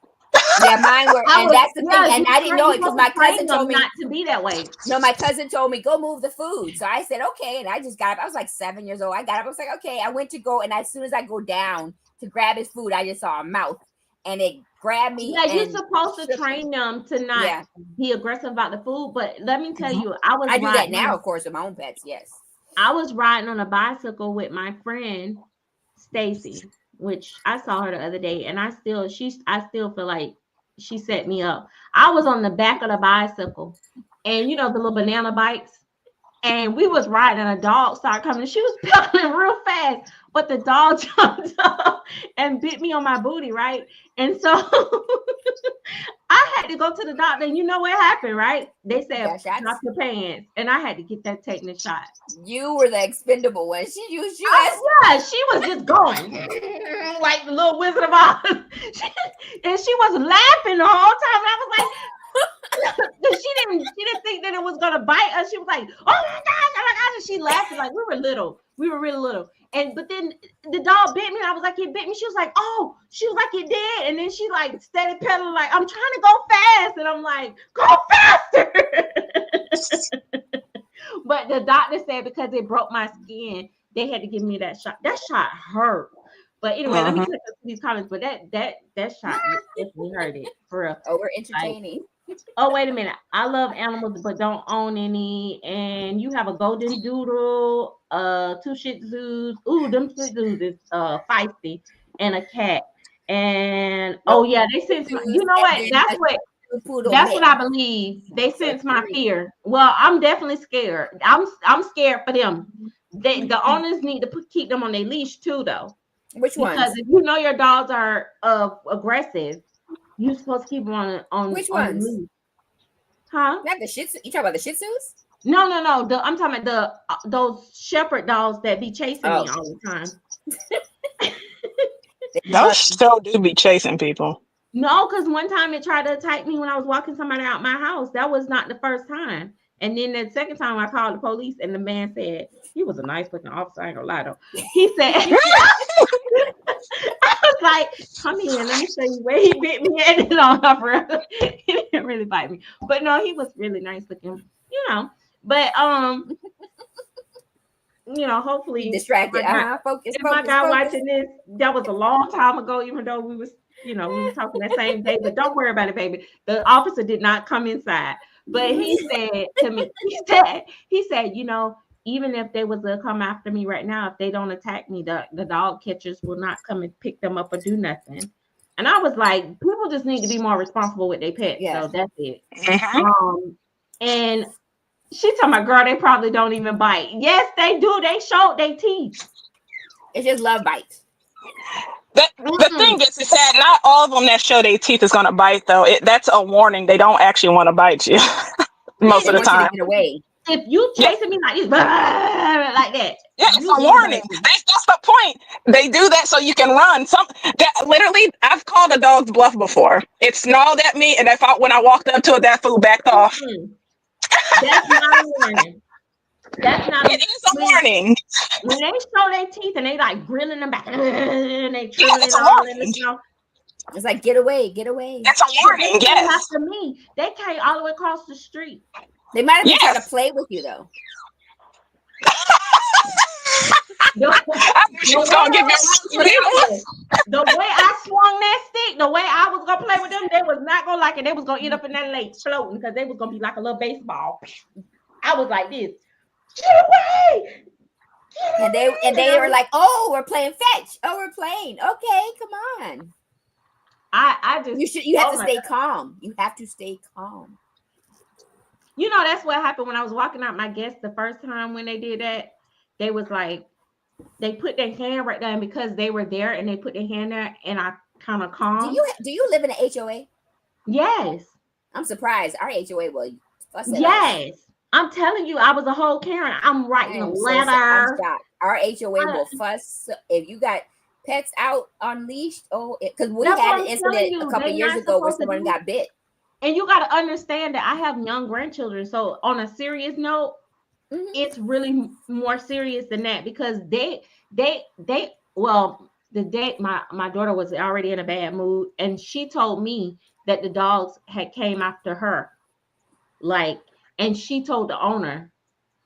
Yeah, mine were, and that's the thing. And I didn't know it because my cousin told me not to be that way. No, my cousin told me, go move the food. So I said, okay. And I just got up. I was like 7 years old. I got up. I was like, okay. I went to go. And as soon as I go down to grab his food, I just saw a mouth. And it grabbed me. Yeah, you're supposed to train them to not be aggressive about the food. But let me tell you, I do that now, of course, with my own pets. Yes. I was riding on a bicycle with my friend Stacy, which I saw her the other day, and I still feel like she set me up. I was on the back of the bicycle, and the little banana bikes, and we was riding, and a dog started coming. She was pedaling real fast, but the dog jumped up and bit me on my booty, right? And so I had to go to the doctor, and you know what happened, right? They said, drop your pants, and I had to get that tetanus shot. You were the expendable one. She used you as... Yeah, she was just going like the little Wizard of Oz. And she was laughing the whole time, and I was like, she didn't think that it was gonna bite us. She was like, oh my gosh, and she laughed like we were really little. But then the dog bit me, and I was like, it bit me. She was like, oh, it did. And then she like steady pedaling, like, I'm trying to go fast, and I'm like, go faster. But the doctor said because it broke my skin, they had to give me that shot. That shot hurt. But anyway, let me click up these comments. But that shot definitely hurt it for real. Oh, we're entertaining. Oh, wait a minute. I love animals, but don't own any. And you have a golden doodle, 2 Shih Tzus. Ooh, them Shih Tzus is feisty, and a cat. And they sense. You know what? That's what I believe. They sense my fear. Well, I'm definitely scared. I'm scared for them. The owners need to keep them on their leash too, though. Which ones? Because if your dogs are aggressive, you're supposed to keep them on. Which ones? Huh? Not the Shih Tzu. You talking about the Shih Tzus? No. I'm talking about those shepherd dogs that be chasing me all the time. Those still do be chasing people. No, because one time it tried to attack me when I was walking somebody out my house. That was not the first time. And then the second time I called the police and the man said, he was a nice looking officer, I ain't gonna lie though. He said, I was like, come in, let me show you where he bit me at it on her. He didn't really bite me. But no, he was really nice looking, you know. But hopefully Distracted. Focus, if my focus, guy focus. watching this, that was a long time ago, even though we were talking that same day, but don't worry about it, baby. The officer did not come inside. But he said to me, he said, even if they was to come after me right now, if they don't attack me, the dog catchers will not come and pick them up or do nothing. And I was like, people just need to be more responsible with their pets. Yes. So that's it. And she told my girl, they probably don't even bite. Yes, they do. They show their teeth. It's just love bites. The thing is that not all of them that show their teeth is going to bite, though. That's a warning. They don't actually want to bite you most of the time. Get away. If you chasing me like this, like that, it's a warning. That's the point. They do that so you can run. Literally, I've called a dog's bluff before. It snarled at me, and when I walked up to it, that fool backed off. That's not a warning. That's not. It is a warning. When they show their teeth and they like grilling them back, and they trimming it all in the snow. It's like, get away, get away. That's a warning. Yes. After me, they came all the way across the street. They might have been trying to play with you, though. The way I swung that stick, the way I was gonna play with them, they was not gonna like it. They was gonna end up in that lake floating because they was gonna be like a little baseball. I was like this. Get away! And they were like, "Oh, we're playing fetch. Oh, we're playing. Okay, come on." I just you have to stay calm. You have to stay calm. That's what happened when I was walking out my guests the first time when they did that. They was like, they put their hand right there, and because they were there and they put their hand there, and I kind of calm. Do you live in an HOA? Yes. I'm surprised. Our HOA will fuss at us. I'm telling you, I was a whole Karen. I'm writing a letter. Our HOA will fuss if you got pets out unleashed. Oh, because we had an incident a couple years ago where someone got bit. And you got to understand that I have young grandchildren. So on a serious note, it's really more serious than that because my daughter was already in a bad mood, and she told me that the dogs had came after her, and she told the owner,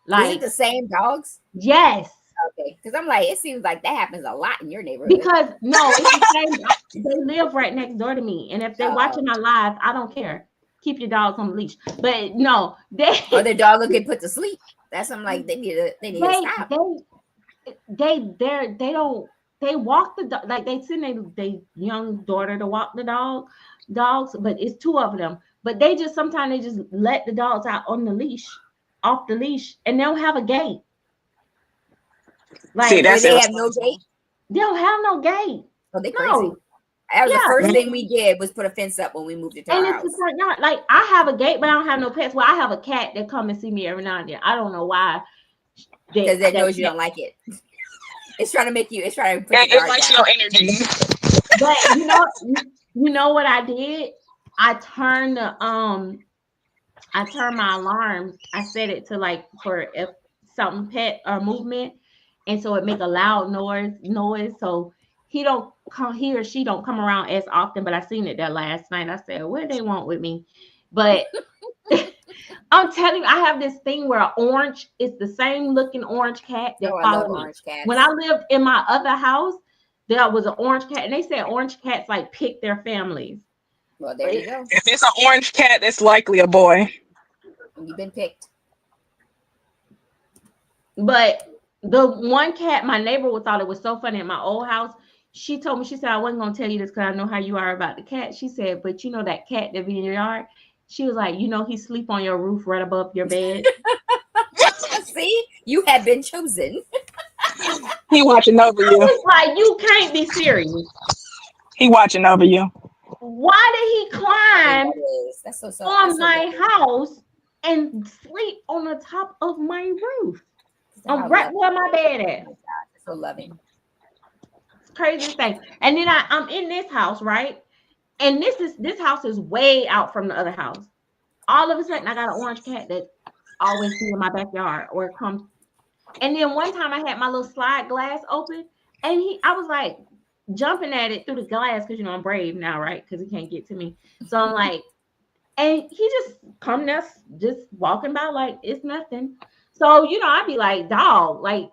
is it the same dogs? Yes. Okay, because I'm like, it seems like that happens a lot in your neighborhood. Because no, it's the same. They live right next door to me, and if they're watching my live, I don't care. Keep your dogs on the leash. But no, their dog will get put to sleep. That's something like they need to stop. They walk the dog, like they send their young daughter to walk the dogs, but it's two of them. But sometimes they just let the dogs out on the leash, off the leash, and they don't have a gate. Like, they have no gate. They don't have no gate. Oh, they crazy. No. That was the first thing we did was put a fence up when we moved into our house. It's not like I have a gate, but I don't have no pets. Well, I have a cat that come and see me every now and then. I don't know why. Because it knows you don't like it. It's trying to make you. It's trying to put it likes your energy. But you know what I did? I turned my alarm. I set it to for if something pet or movement, and so it make a loud noise. So he or she don't come around as often. But I seen it there last night. I said, what do they want with me? But I'm telling you, I have this thing where orange is the same looking orange cat that followed me. When I lived in my other house, there was an orange cat, and they said orange cats pick their families. Well, there you go. If it's an orange cat, it's likely a boy. You've been picked. But the one cat, my neighbor thought it was so funny at my old house. She told me, she said, I wasn't going to tell you this because I know how you are about the cat. She said, but that cat that be in your yard? She was like, he sleep on your roof right above your bed. See, you have been chosen. He watching over you. It's like, you can't be serious. He watching over you. Why did he climb on my house and sleep on the top of my roof? I'm right where my bed at. Oh, so loving. It's crazy thing. And then I'm in this house, right? And this house is way out from the other house. All of a sudden, I got an orange cat that always be in my backyard or come. And then one time I had my little slide glass open, and I was like jumping at it through the glass because I'm brave now, right? Because he can't get to me. So I'm like, and he just come there, just walking by like it's nothing. So I'd be like, dog, like,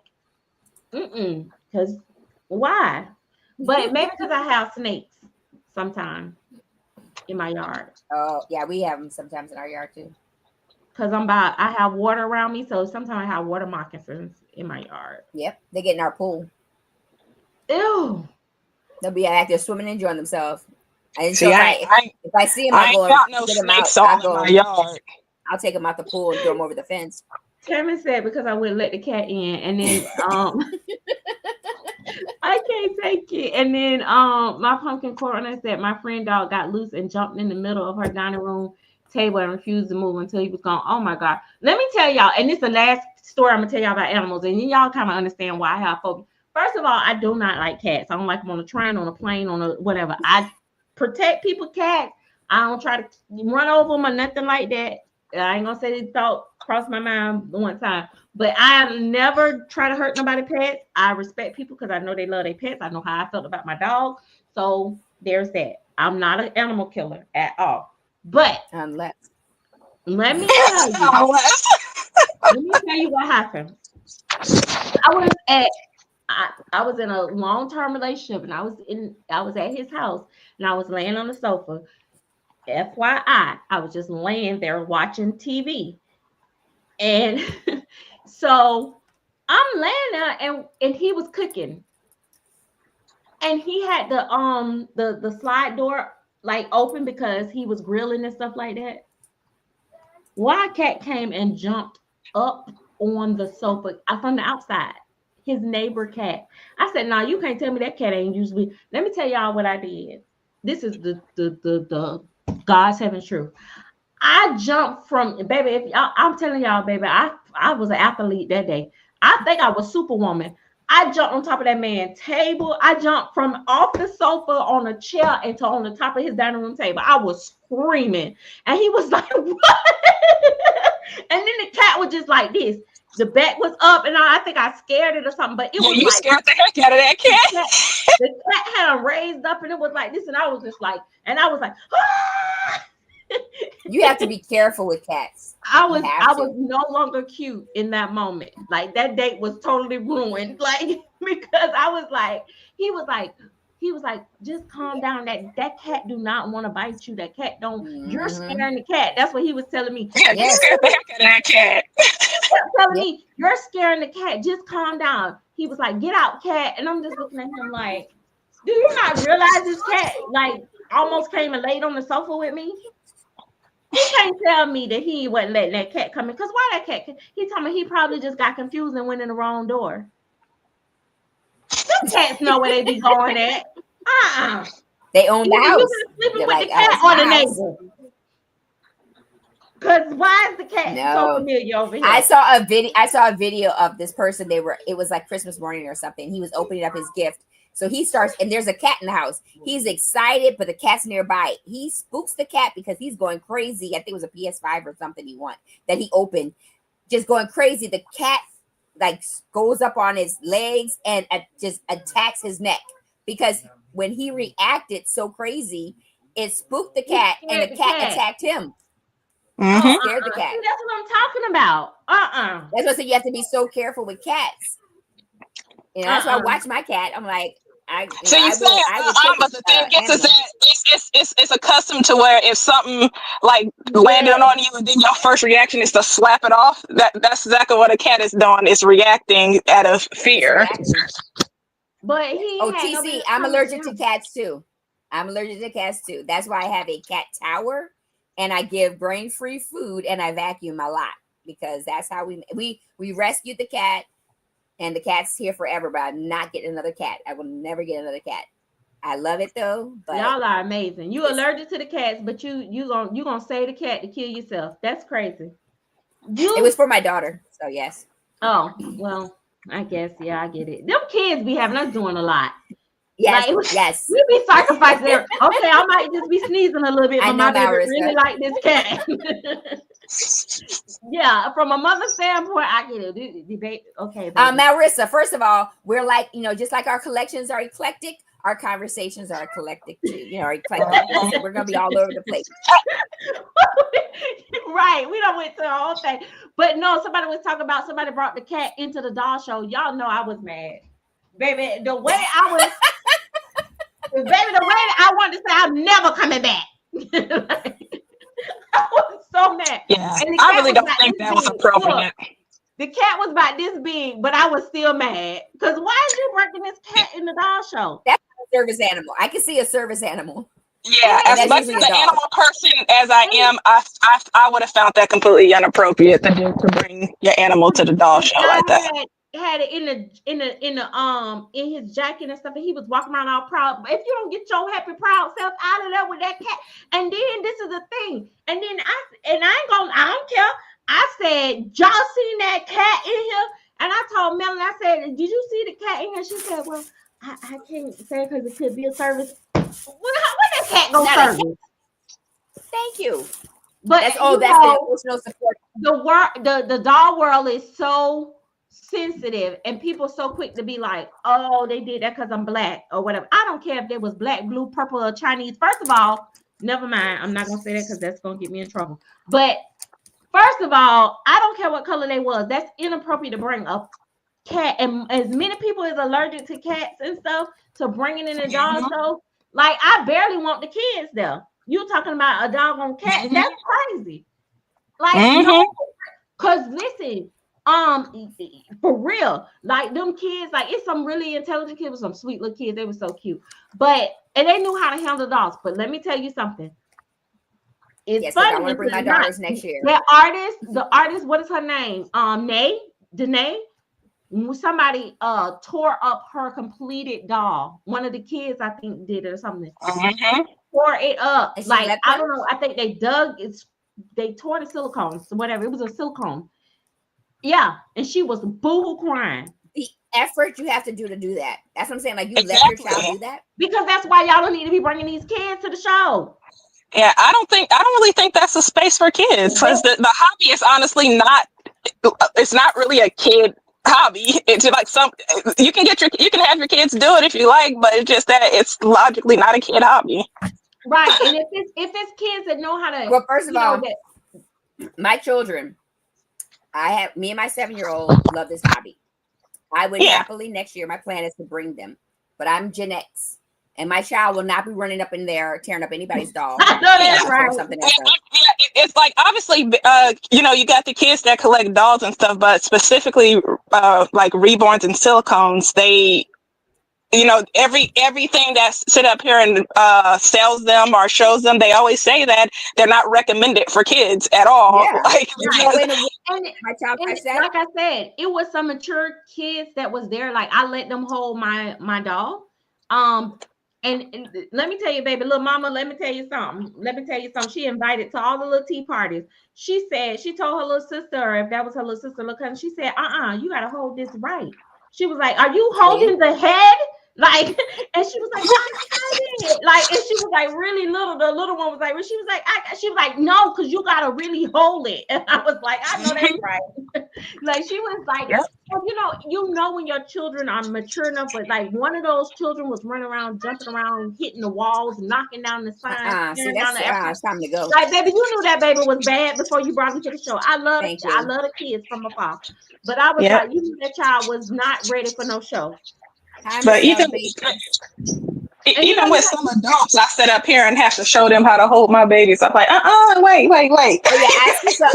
because why? But maybe because I have snakes sometimes in my yard. Oh yeah, we have them sometimes in our yard too. Because I have water around me, so sometimes I have water moccasins in my yard. Yep, they get in our pool. Ew. They'll be out there swimming, enjoying themselves. And See, so if I see them, I I'll go ain't got and no get them out. snakes all in my yard. I'll take them out the pool and throw them over the fence. Tammy said because I wouldn't let the cat in, and then I can't take it. And then my pumpkin corner said my friend dog got loose and jumped in the middle of her dining room table and refused to move until he was gone. Oh my God. Let me tell y'all, and this is the last story I'm gonna tell y'all about animals, and y'all kind of understand why I have phobia. First of all, I do not like cats. I don't like them on a train, on a plane, on a whatever. I protect people cats. I don't try to run over them or nothing like that. I ain't gonna say this thought crossed my mind one time, but I never try to hurt nobody pets. I respect people because I know they love their pets. I know how I felt about my dog. So there's that. I'm not an animal killer at all. But Unless let me tell you. Let me tell you what happened. I was in a long-term relationship, and I was at his house, and I was laying on the sofa. FYI, I was just laying there watching TV. And so I'm laying there, and he was cooking. And he had the slide door like open because he was grilling and stuff like that. Wild cat came and jumped up on the sofa from the outside. His neighbor cat. I said, "Nah, you can't tell me that cat ain't usually." Let me tell y'all what I did. This is the God's heaven's truth. I jumped from baby. If I'm telling y'all, baby, I was an athlete that day. I think I was Superwoman. I jumped on top of that man's table. I jumped from off the sofa on a chair into on the top of his dining room table. I was screaming, and he was like, "What?" And then the cat was just like this. The back was up, and I think I scared it or something. But it was you like, scared the heck out of that cat. The cat had him raised up, and it was like this, and I was just like, ah! You have to be careful with cats. I was no longer cute in that moment. Like that date was totally ruined. Like because I was like, he was like, just calm down. That cat do not want to bite you. That cat don't. You're scaring the cat. That's what he was telling me. Yeah, you scared the heck out of that cat. Telling me you're scaring the cat. Just calm down. He was like, get out, cat. And I'm just looking at him like, do you not realize this cat like almost came and laid on the sofa with me? He can't tell me that he wasn't letting that cat come in. Because why that cat? He told me he probably just got confused and went in the wrong door. Them cats know where they be going at. They own the house. You sleeping with like, the cat or the neighbor. Because why is the cat so familiar over here? I saw a video of this person. It was like Christmas morning or something. He was opening up his gift. So he starts, and there's a cat in the house. He's excited, but the cat's nearby. He spooks the cat because he's going crazy. I think it was a PS5 or something that he opened. Just going crazy. The cat like goes up on his legs and just attacks his neck. Because when he reacted so crazy, it spooked the cat, and the cat attacked him. Scared the cat. That's what I'm talking about. That's what you have to be so careful with cats. And that's why I watch my cat. I'm like, but the thing is that it's accustomed to where if something like landed on you and then your first reaction is to slap it off. That's exactly what a cat is doing. It's reacting out of fear. But TC, I'm allergic to cats too. That's why I have a cat tower, and I give brain-free food, and I vacuum a lot because that's how we rescued the cat. And the cat's here forever, but I'm not getting another cat. I will never get another cat. I love it though. But y'all are amazing. You allergic to the cats, but you gonna save the cat to kill yourself. That's crazy. It was for my daughter, so yes. Oh well, I guess I get it. Them kids be having us doing a lot. Yes, Like yes. we be sacrificing. Okay, I might just be sneezing a little bit, I but know, my baby Marissa. really like this cat. Yeah, from a mother standpoint, I get it. Debate. Okay, baby. Marissa, first of all, we're like, just like our collections are eclectic, our conversations are eclectic too. Are eclectic. So we're gonna be all over the place. Right. We don't went to the whole thing. But no, somebody was talking about somebody brought the cat into the doll show. Y'all know I was mad. Baby, the way I wanted to say I'm never coming back. I was so mad. Yeah, And the I cat really was don't about think this that was big. appropriate. Look, the cat was about this big, but I was still mad. Because why is you bringing this cat in the doll show? That's a service animal. I can see a service animal. Yeah, And as that's much usually as a an dog. animal person as I am, I would have found that completely inappropriate to bring your animal to the doll show like that. had it in his jacket and stuff, and he was walking around all proud. But if you don't get your happy proud self out of there with that cat, and then this is the thing, and then I don't care. I said, y'all seen that cat in here? And I told Melanie, I said, did you see the cat in here? She said, well, I can't say because it could be a service. When that cat go service? Thank you. But that's the emotional support. The doll world is so sensitive, and people so quick to be like, oh, they did that because I'm black or whatever. I don't care if there was black, blue, purple, or Chinese. First of all, never mind. I'm not gonna say that because that's gonna get me in trouble. But first of all, I don't care what color they was. That's inappropriate to bring a cat, and as many people is allergic to cats and stuff, to bringing in a doll show. Like, I barely want the kids there. You talking about a doggone cat? That's crazy. Like, no, because listen, for real, like them kids, like it's some really intelligent kids with some sweet little kids. They were so cute, and they knew how to handle dolls. But let me tell you something. It's funny. I want to bring my daughters next year. The artist, what is her name? Danae. Somebody tore up her completed doll. One of the kids, I think, did it or something. Tore it up. Like, I don't know. I think they tore the silicone, so whatever. It was a silicone. Yeah, and she was boo-hoo crying. The effort you have to do that. That's what I'm saying. Like, you let your child do that? Because that's why y'all don't need to be bringing these kids to the show. Yeah, I don't really think that's a space for kids, because the hobby is honestly it's not really a kid hobby. It's like you can have your kids do it if you like, but it's just that it's logically not a kid hobby. Right. And if it's kids that know how to, well, first of all, my children, me and my 7-year-old love this hobby. I would happily next year, my plan is to bring them, but I'm Gen X. And my child will not be running up in there tearing up anybody's doll. I know that's right. Something it's like, obviously, you got the kids that collect dolls and stuff, but specifically like Reborns and Silicones, they, everything that's sit up here and sells them or shows them, they always say that they're not recommended for kids at all. Yeah. Like I said, it was some mature kids that was there. Like, I let them hold my doll. And let me tell you, baby, little mama, let me tell you something. She invited to all the little tea parties. She said, she told her little sister, if that was her little sister, look, she said, you got to hold this right. She was like, are you holding the head? Like, and she was like, like, and she was like really little. The little one was like, she was like, no, because you gotta really hold it. And I was like, I know that's right. Like, she was like, you know when your children are mature enough, but like one of those children was running around, jumping around, hitting the walls, knocking down the signs. See, that's time to go. Like, baby, you knew that baby was bad before you brought him to the show. I love the kids from afar, but I was like, you knew that child was not ready for no show. But even with some adults, I sit up here and have to show them how to hold my babies. I'm like, wait. Oh, yeah,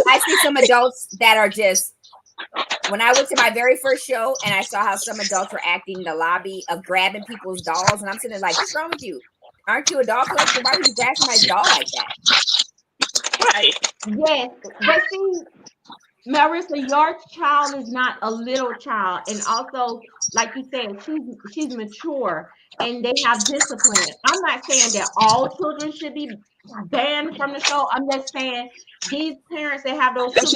I see some adults that are just. When I went to my very first show and I saw how some adults were acting in the lobby of grabbing people's dolls, and I'm sitting there like, what's wrong with you? Aren't you a doll collector? Why would you grab somebody's doll like that? Right. Yes, but see, Marissa, your child is not a little child, and also, like you said, she's mature and they have discipline. I'm not saying that all children should be banned from the show. I'm just saying these parents that have those age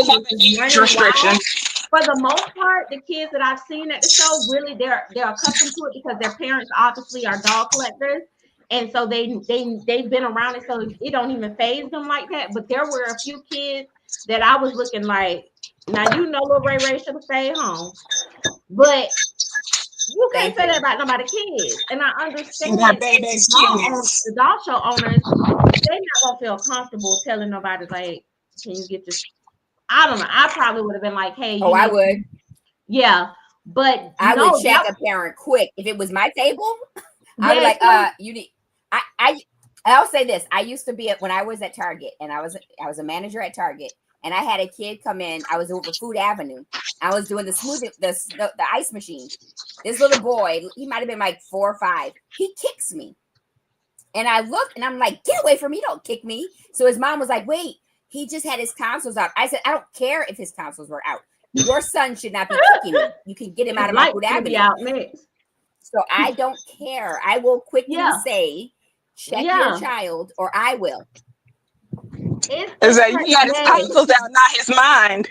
restriction. for the most part, the kids that I've seen at the show, really they're accustomed to it because their parents obviously are doll collectors. And so they've been around it, so it don't even phase them like that. But there were a few kids that I was looking like, now little Ray should have stayed home. But you can't say that about nobody kids. And I understand the doll show owners, they're not gonna feel comfortable telling nobody like, can you get this? I don't know. I probably would have been like, hey, I would. Yeah. But I would check a parent quick. If it was my table, I would like, you need I'll say this. I used to be when I was at Target, and I was a manager at Target, and I had a kid come in. I was over Food Avenue. I was doing the ice machine. This little boy, he might have been like 4 or 5. He kicks me. And I looked and I'm like, get away from me. Don't kick me. So his mom was like, wait, he just had his tonsils out. I said, I don't care if his tonsils were out. Your son should not be kicking me. You can get him out of my Food Avenue. So I don't care. I will quickly say, check your child, or I will. Is that you got his tonsils out, not his mind?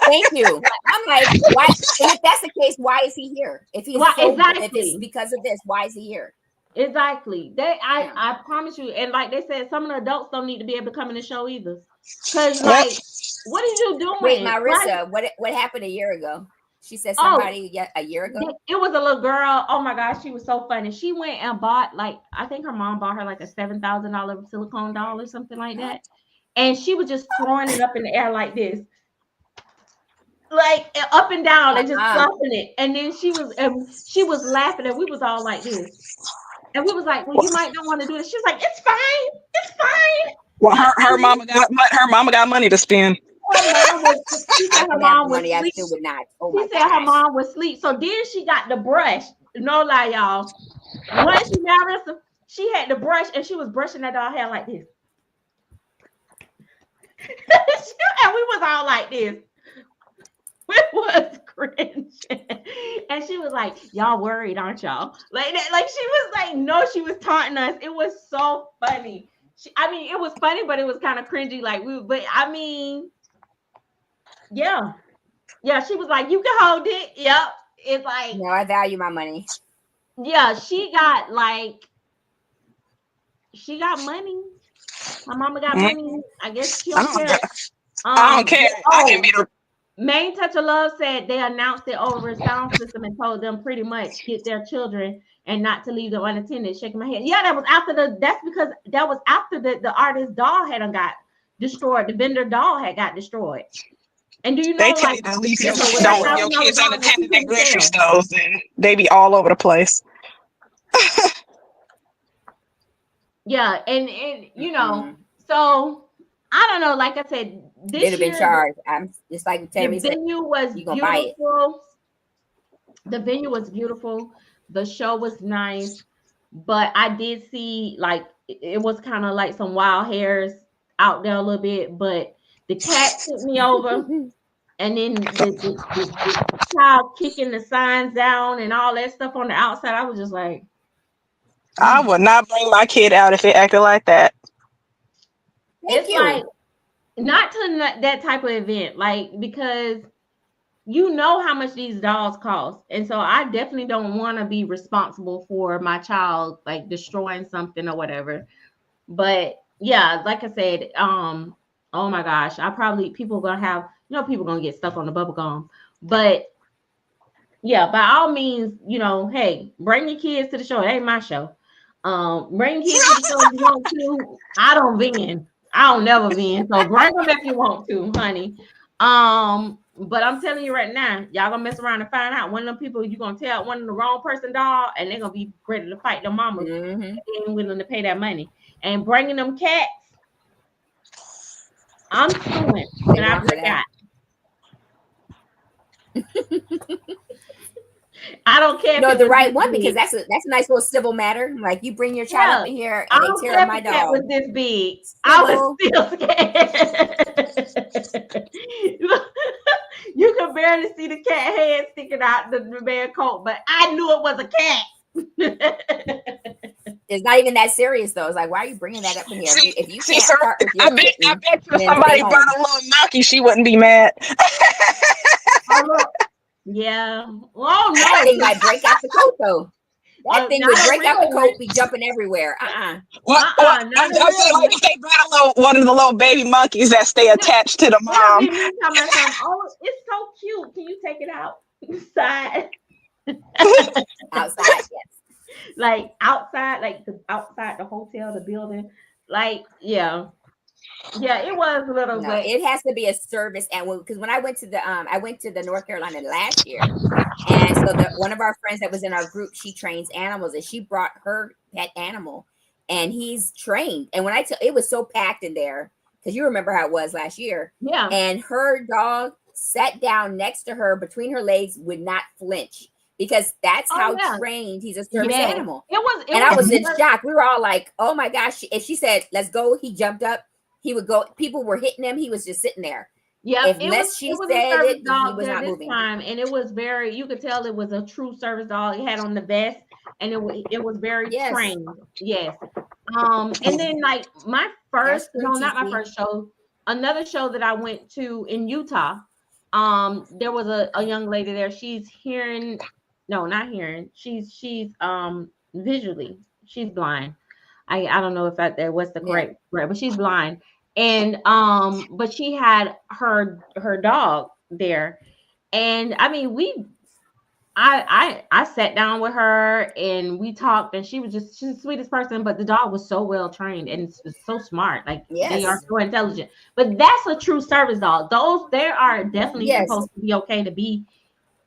Thank you. I'm like, why? And if that's the case, why is he here? If he's if it's because of this, why is he here? Exactly. I promise you. And like they said, some of the adults don't need to be able to come in the show either. Because like, what are you doing? Wait, Marissa, what happened a year ago? She said somebody a year ago. It was a little girl. Oh my gosh, she was so funny. She went and bought I think her mom bought her like a $7,000 silicone doll or something like that. And she was just throwing it up in the air like this. Like up and down and just fluffing it. And then she was laughing and we was all like this. And we was like, well, you might not want to do it. She was like, it's fine. It's fine. Well, her mama got money to spend. She said her mom was I still would not. She said her mom was asleep. So then she got the brush. No lie, y'all. Once she married us, she had the brush and she was brushing that doll hair like this. And we was all like this. We was cringing. And she was like, y'all worried, aren't y'all? Like that, like she was like, no, she was taunting us. It was so funny. It was funny, but it was kind of cringy. Yeah, she was like, you can hold it. Yep. It's like, no, I value my money. Yeah, she got money. My mama got money. I guess she don't care. I don't care. I can be the Main Touch of Love said they announced it over a sound system and told them pretty much get their children and not to leave them unattended. Shaking my head. Yeah, that's because that was after the artist doll had got destroyed. The vendor doll had got destroyed. And do you know they tell you to leave your kids unattended at grocery stores and they be all over the place. Yeah, and so I don't know. Like I said, this year been charged. I'm just like the venue was beautiful. The venue was beautiful. The show was nice, but I did see it was kind of like some wild hairs out there a little bit. But the cat took me over, and then the child kicking the signs down and all that stuff on the outside. I was just like, I would not bring my kid out if it acted like that. It's like not to that type of event, because you know how much these dolls cost, and so I definitely don't want to be responsible for my child destroying something or whatever. But yeah, like I said, oh my gosh, people gonna get stuck on the bubble gum, but yeah, by all means, hey, bring your kids to the show. It ain't my show. Bring kids to the show if you want to. I don't vend. I don't never vend. So bring them if you want to, honey. But I'm telling you right now, y'all gonna mess around and find out one of them people you're gonna tell one of the wrong person doll, and they're gonna be ready to fight their mama. Mm-hmm. They ain't willing to pay that money. And bringing them cats, I'm suing, and I forgot. I don't care. No, the right one, because that's a nice little civil matter. Like, you bring your child up in here and they tear up my dog. Was this big? I was still scared. You could barely see the cat head sticking out the man coat, but I knew it was a cat. It's not even that serious though. It's like, why are you bringing that up in here? If you can't I bet if somebody brought a little Naki, she wouldn't be mad. look. Yeah. Oh That no. thing might break out the coat though. That thing would Not a break out the real coat, one. be jumping everywhere. What, Not a I'm saying, real like, one. if they got one of the little baby monkeys that stay attached to the It'll mom. be me talking about something. Oh, it's so cute. Can you take it out? Side. Outside, yes. Like outside, like the outside the hotel, the building. Like, yeah. Yeah, it was a little, No, but it has to be a service animal because when I went to the North Carolina last year, and so the one of our friends that was in our group, she trains animals, and she brought her pet animal, and he's trained. And when I tell, it was so packed in there because you remember how it was last year, yeah. and her dog sat down next to her between her legs, would not flinch because that's Oh how yeah. trained he's a service Yes. animal. It And I was in was shock. We were all like, "Oh my gosh!" If she said, "Let's go," he jumped up. He would go. People were hitting him. He was just sitting there. yeah, If less it she was a said service it, he dog was there not this moving. time, and it was very. You could tell it was a true service dog. It had on the vest, and it was very Yes, trained. Yes. And then like my that's first, true, no, not my TC. first show. Another show that I went to in Utah. There was a young lady there. She's hearing, no, not hearing. She's visually. She's blind. I don't know if that was the Yeah. correct, but she's blind. And but she had her dog there. And I mean, I sat down with her and we talked, and she's the sweetest person, but the dog was so well trained and so smart. Like they are Yes. so intelligent. But that's a true service dog. Those they are definitely Yes. supposed to be okay to be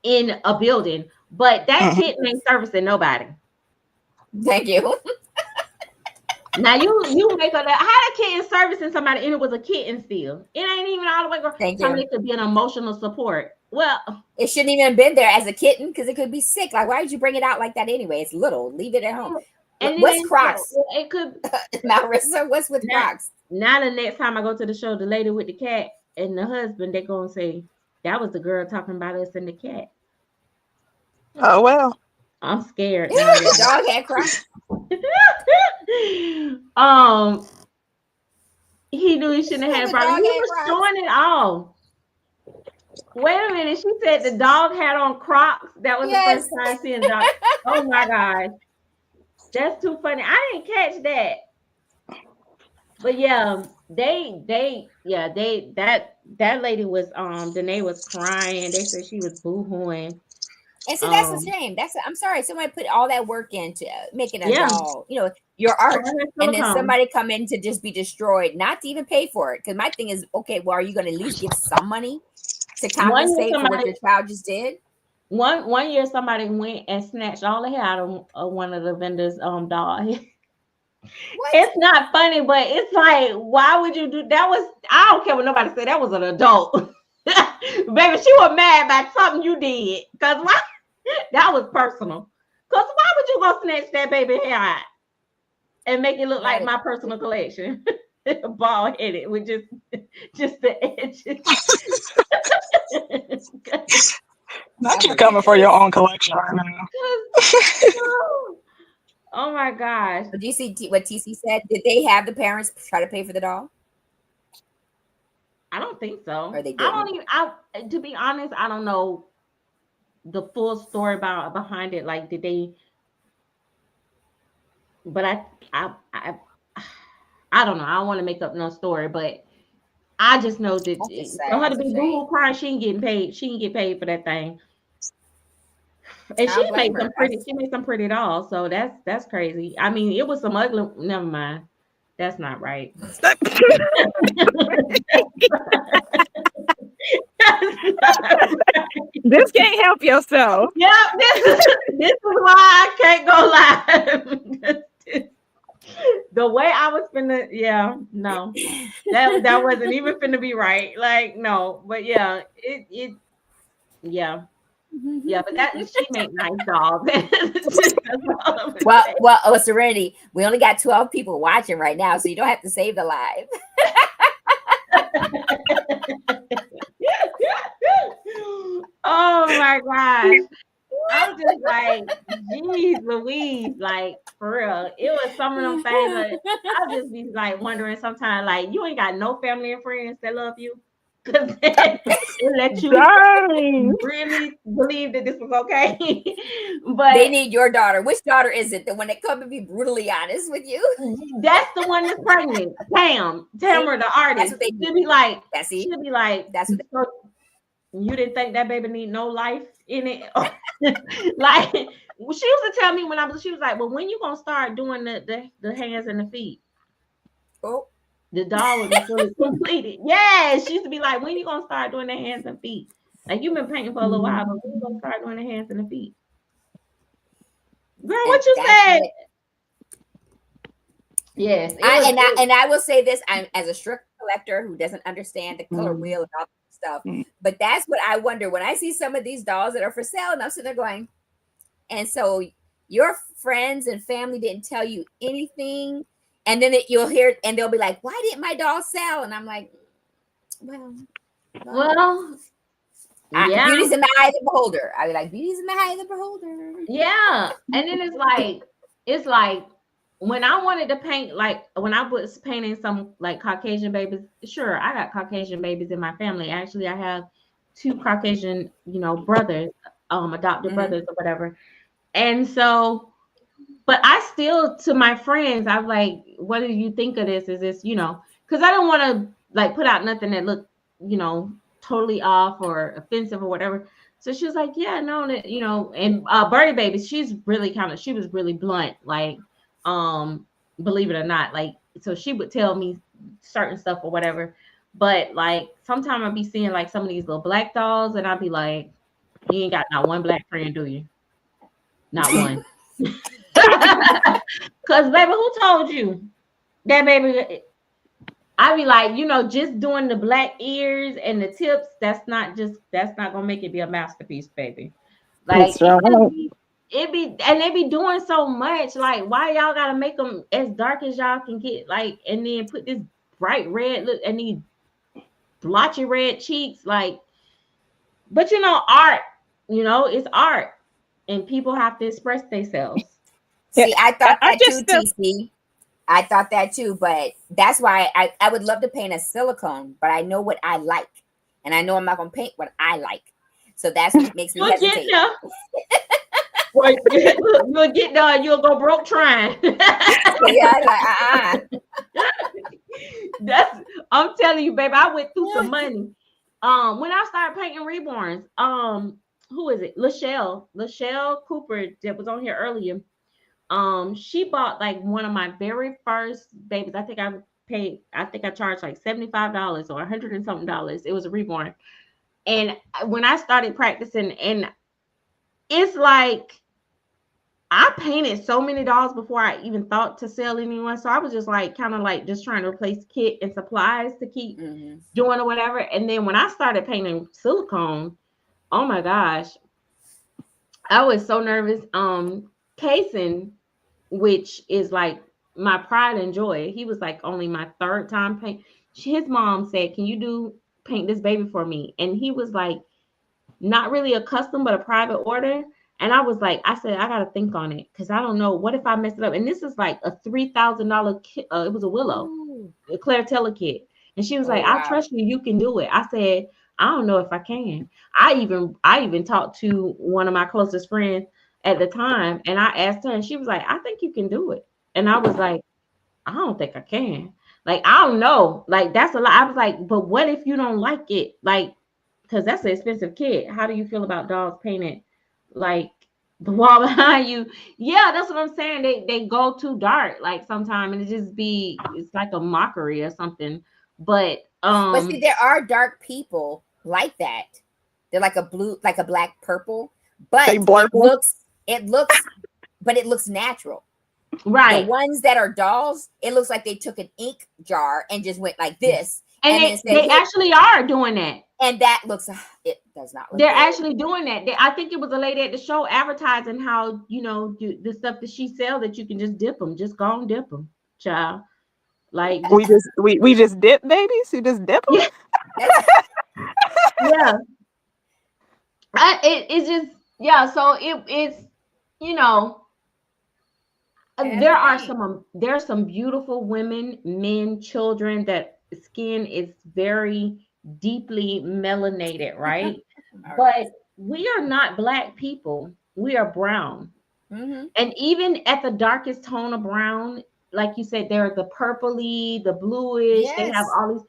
in a building, but that Mhm. kitten ain't servicing nobody. Thank you. Now you make up that how the kitten servicing somebody and it was a kitten still. It ain't even all the way girl. Thank Tell me you. it could be an emotional support. Well, It shouldn't even have been there as a kitten because it could be sick. Like, why did you bring it out like that anyway? It's little. Leave it at home. and it What's ain't so. Crocs? It could Marissa, what's with not. Crocs? Now the next time I go to the show, the lady with the cat and the husband, they're gonna say that was the girl talking about us and the cat. Oh, well. I'm scared now, The y'all. dog had Crocs. um, he knew he shouldn't have had a The problem. dog He had was Crocs. showing it all. Wait a minute. She said the dog had on Crocs. That was the Yes. first time seeing the dog. Oh my gosh. That's too funny. I didn't catch that. But yeah, that lady was Danae was crying. They said she was boo-hooing. And see, that's a Um shame. I'm sorry. Somebody put all that work into making a yeah, doll, your all art, her and then silicone. somebody come in to just be destroyed, not to even pay for it. Because my thing is, okay, well, are you going to at least give some money to One year compensate for what somebody your child just did? one year somebody went and snatched all the hair out of one of the vendors doll. What? It's not funny, but it's like, why would you do that? Was I don't care what nobody said. That was an adult, baby. She was mad about something you did, cause why? That was personal. Cause why would you go snatch that baby hair out and make it look like Right. my personal collection, bald headed with just the edges? Not I'm you coming for your ridiculous. own collection right now. Oh my gosh. But do you see what TC said? Did they have the parents try to pay for the doll, I don't think so. or they I didn't? don't even. To be honest, I don't know the full story behind it. Like, did they? But I don't know. I don't want to make up no story, but I just know that That's just for sad. her to That's a be shame. boo crying, she ain't getting paid. She ain't get paid for that thing. And I don't blame her. she made some pretty dolls. So that's crazy. I mean, it was some ugly. Never mind. That's not right. That's not right. This can't help yourself. Yep, this is why I can't go live. The way I was finna, yeah, no, that wasn't even finna be right. Like, no, but yeah, yeah, yeah, but that she make nice dolls. That's all I'm gonna say. Well, Serenity, we only got 12 people watching right now, so you don't have to save the live. Oh my gosh. I'm just like, geez, Louise, like for real. It was some of them things that I'll just be like wondering sometimes, like, you ain't got no family and friends that love you. because it let you Dang. really believe that this was okay. They But need your daughter. Which daughter is it? The one that come and be brutally honest with you? that's the one that's pregnant. Tamara, the That's artist. what they do. She'll be like, That's it. she'll be like, That's what so you didn't think that baby need no life in it? Like she used to tell me when she was like, well, when you gonna start doing the hands and the feet? oh, The doll would be fully completed. Yeah, she used to be like, when you gonna start doing the hands and feet? Like you've been painting for a little while, but when you gonna start doing the hands and the feet? Girl, and what you that's said? what Yes, it I was. and I and I will say this: I'm as a strict collector who doesn't understand the color Mm. wheel and all that stuff. But that's what I wonder when I see some of these dolls that are for sale, and I'm sitting there going, and so your friends and family didn't tell you anything, and then you'll hear, and they'll be like, "Why didn't my doll sell?" And I'm like, "Well, Well, yeah, beauty's in the eye of the beholder." I be like, "Beauty's in the eye of the beholder." yeah. And then it's like when I wanted to paint, like when I was painting some like Caucasian babies, sure, I got Caucasian babies in my family. Actually, I have two Caucasian, brothers, adopted Mhm. brothers or whatever. And so, but I still, to my friends, I'm like, what do you think of this? Is this, because I don't want to like put out nothing that looked, totally off or offensive or whatever. So she was like, yeah, no, and Birdie Baby, she was really blunt, like, um, believe it or not, like, so she would tell me certain stuff or whatever. But like, sometimes I'd be seeing like some of these little black dolls, and I'd be like, you ain't got not one black friend, do you? Not one. Cause baby, who told you that baby? I be like, just doing the black ears and the tips, that's not gonna make it be a masterpiece, baby. Like That's right. and they be doing so much. Like, why y'all gotta make them as dark as y'all can get? Like, and then put this bright red look and these blotchy red cheeks, like, but art, it's art, and people have to express themselves. Yeah, See, I thought I that too, just TC. I thought that too, but that's why I would love to paint a silicone, but I know what I like. And I know I'm not going to paint what I like. So that's what makes me You'll get hesitate. there. Right. You'll get there. You'll go broke trying. Yeah, I'm like, That's. I'm telling you, baby. I went through some money. When I started painting Reborns, who is it? Lachelle Cooper that was on here earlier. She bought like one of my very first babies. I think I charged like $75 or 100 and something dollars. It was a Reborn. And when I started practicing, and it's like I painted so many dolls before I even thought to sell anyone. So I was just like kind of like just trying to replace kit and supplies to keep doing or whatever. And then when I started painting silicone, oh my gosh, I was so nervous. Kaysen, which is like my pride and joy. He was like only my third time paint. His mom said, "Can you paint this baby for me?" And he was like, not really a custom, but a private order. And I said, I gotta think on it because I don't know. What if I mess it up? And this is like a $3,000 kit. It was a Willow, a Claire Taylor kit. And she was oh, like, I wow. trust you. You can do it. I said, I don't know if I can. I even talked to one of my closest friends at the time, and I asked her, and she was like, I think you can do it. And I was like, I don't think I can. Like, I don't know. Like, that's a lot. I was like, but what if you don't like it? Like, because that's an expensive kit. How do you feel about dolls painted like the wall behind you? Yeah, that's what I'm saying. They go too dark like sometimes, and it's like a mockery or something. But But see, there are dark people like that. They're like a blue, like a black purple, they but blurple. but it looks natural. The right. ones that are dolls, it looks like they took an ink jar and just went like this, And then said, they actually are doing that. and that looks, it does not look They're good. actually doing that. I think it was a lady at the show advertising how the stuff that she sell that you can just dip them, just go and dip them, child. Like We just dip babies. You just dip them. yeah, That's yeah. It's just yeah. So it's you know there are some beautiful women, men, children that skin is very deeply melanated, right? But we are not black people. We are brown. Mm-hmm. And even at the darkest tone of brown, like you said, they're the purpley, the bluish, they have Yes. all these.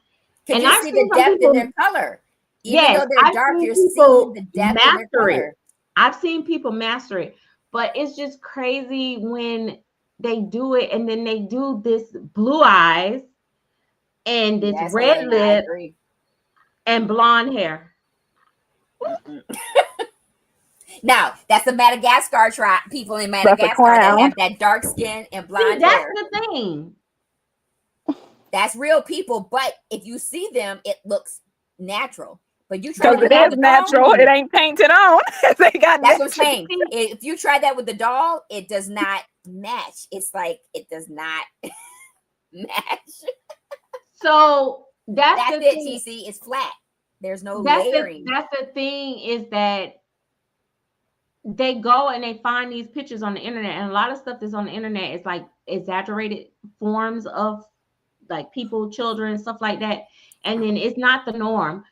Because And you I've see seen the some depth in people, their color. Even yes, though they're I've dark, seen you're seeing people the depth in their master it. color. I've seen people master it. But it's just crazy when they do it and then they do this blue eyes and this Yes, red Elena, I lip agree. and blonde hair. Mm-mm. Now, that's the Madagascar tribe, people in That's a Madagascar that clown. have that dark skin and See, blonde that's hair. the thing. That's real people, but if you see them, it looks natural. But you try Because to it put on is the doll, natural. It ain't painted on. They got that's what I'm natural. saying. If you try that with the doll, it does not match. It's like it does not match. So that's That's the it, thing. TC. It's flat. There's no layering. That's the thing is that they go and they find these pictures on the internet, and a lot of stuff that's on the internet is like exaggerated forms of like people, children, stuff like that, and then it's not the norm.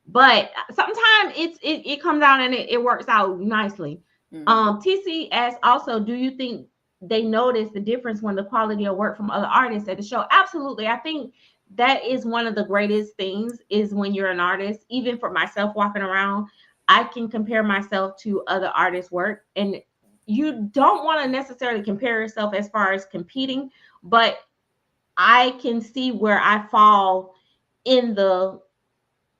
But sometimes it comes out and it works out nicely. Mm-hmm. TC asks also, do you think they notice the difference when the quality of work from other artists at the show? Absolutely. I think that is one of the greatest things is when you're an artist. Even for myself walking around, I can compare myself to other artists' work, and you don't want to necessarily compare yourself as far as competing, but I can see where I fall in the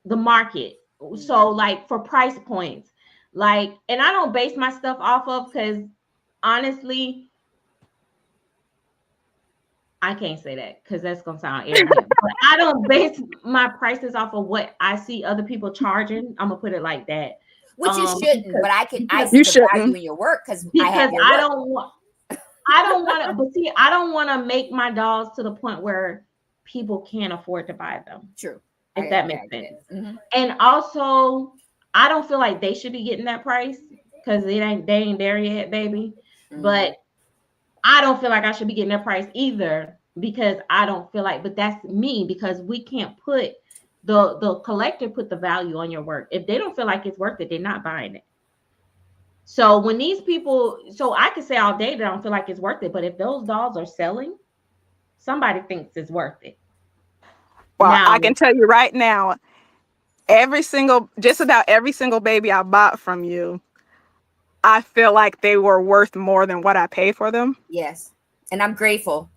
market. So like for price points, like, and I don't base my stuff off of, because honestly, I can't say that because that's gonna sound arrogant. But I don't base my prices off of what I see other people charging. I'm gonna put it like that. Which you shouldn't, but I Because see You the value shouldn't. in your work because I have because your work. I don't want to, but see, I don't want to make my dolls to the point where people can't afford to buy them, True. if that makes sense. Mm-hmm. And also, I don't feel like they should be getting that price because they ain't there yet, baby. Mm-hmm. But I don't feel like I should be getting that price either because I don't feel like, but that's me because we can't put the collector put the value on your work. If they don't feel like it's worth it, they're not buying it. So when these people, so I can say all day that I don't feel like it's worth it, but if those dolls are selling, somebody thinks it's worth it. Well, Now, I can tell you right now, just about every single baby I bought from you, I feel like they were worth more than what I paid for them. Yes. And I'm grateful.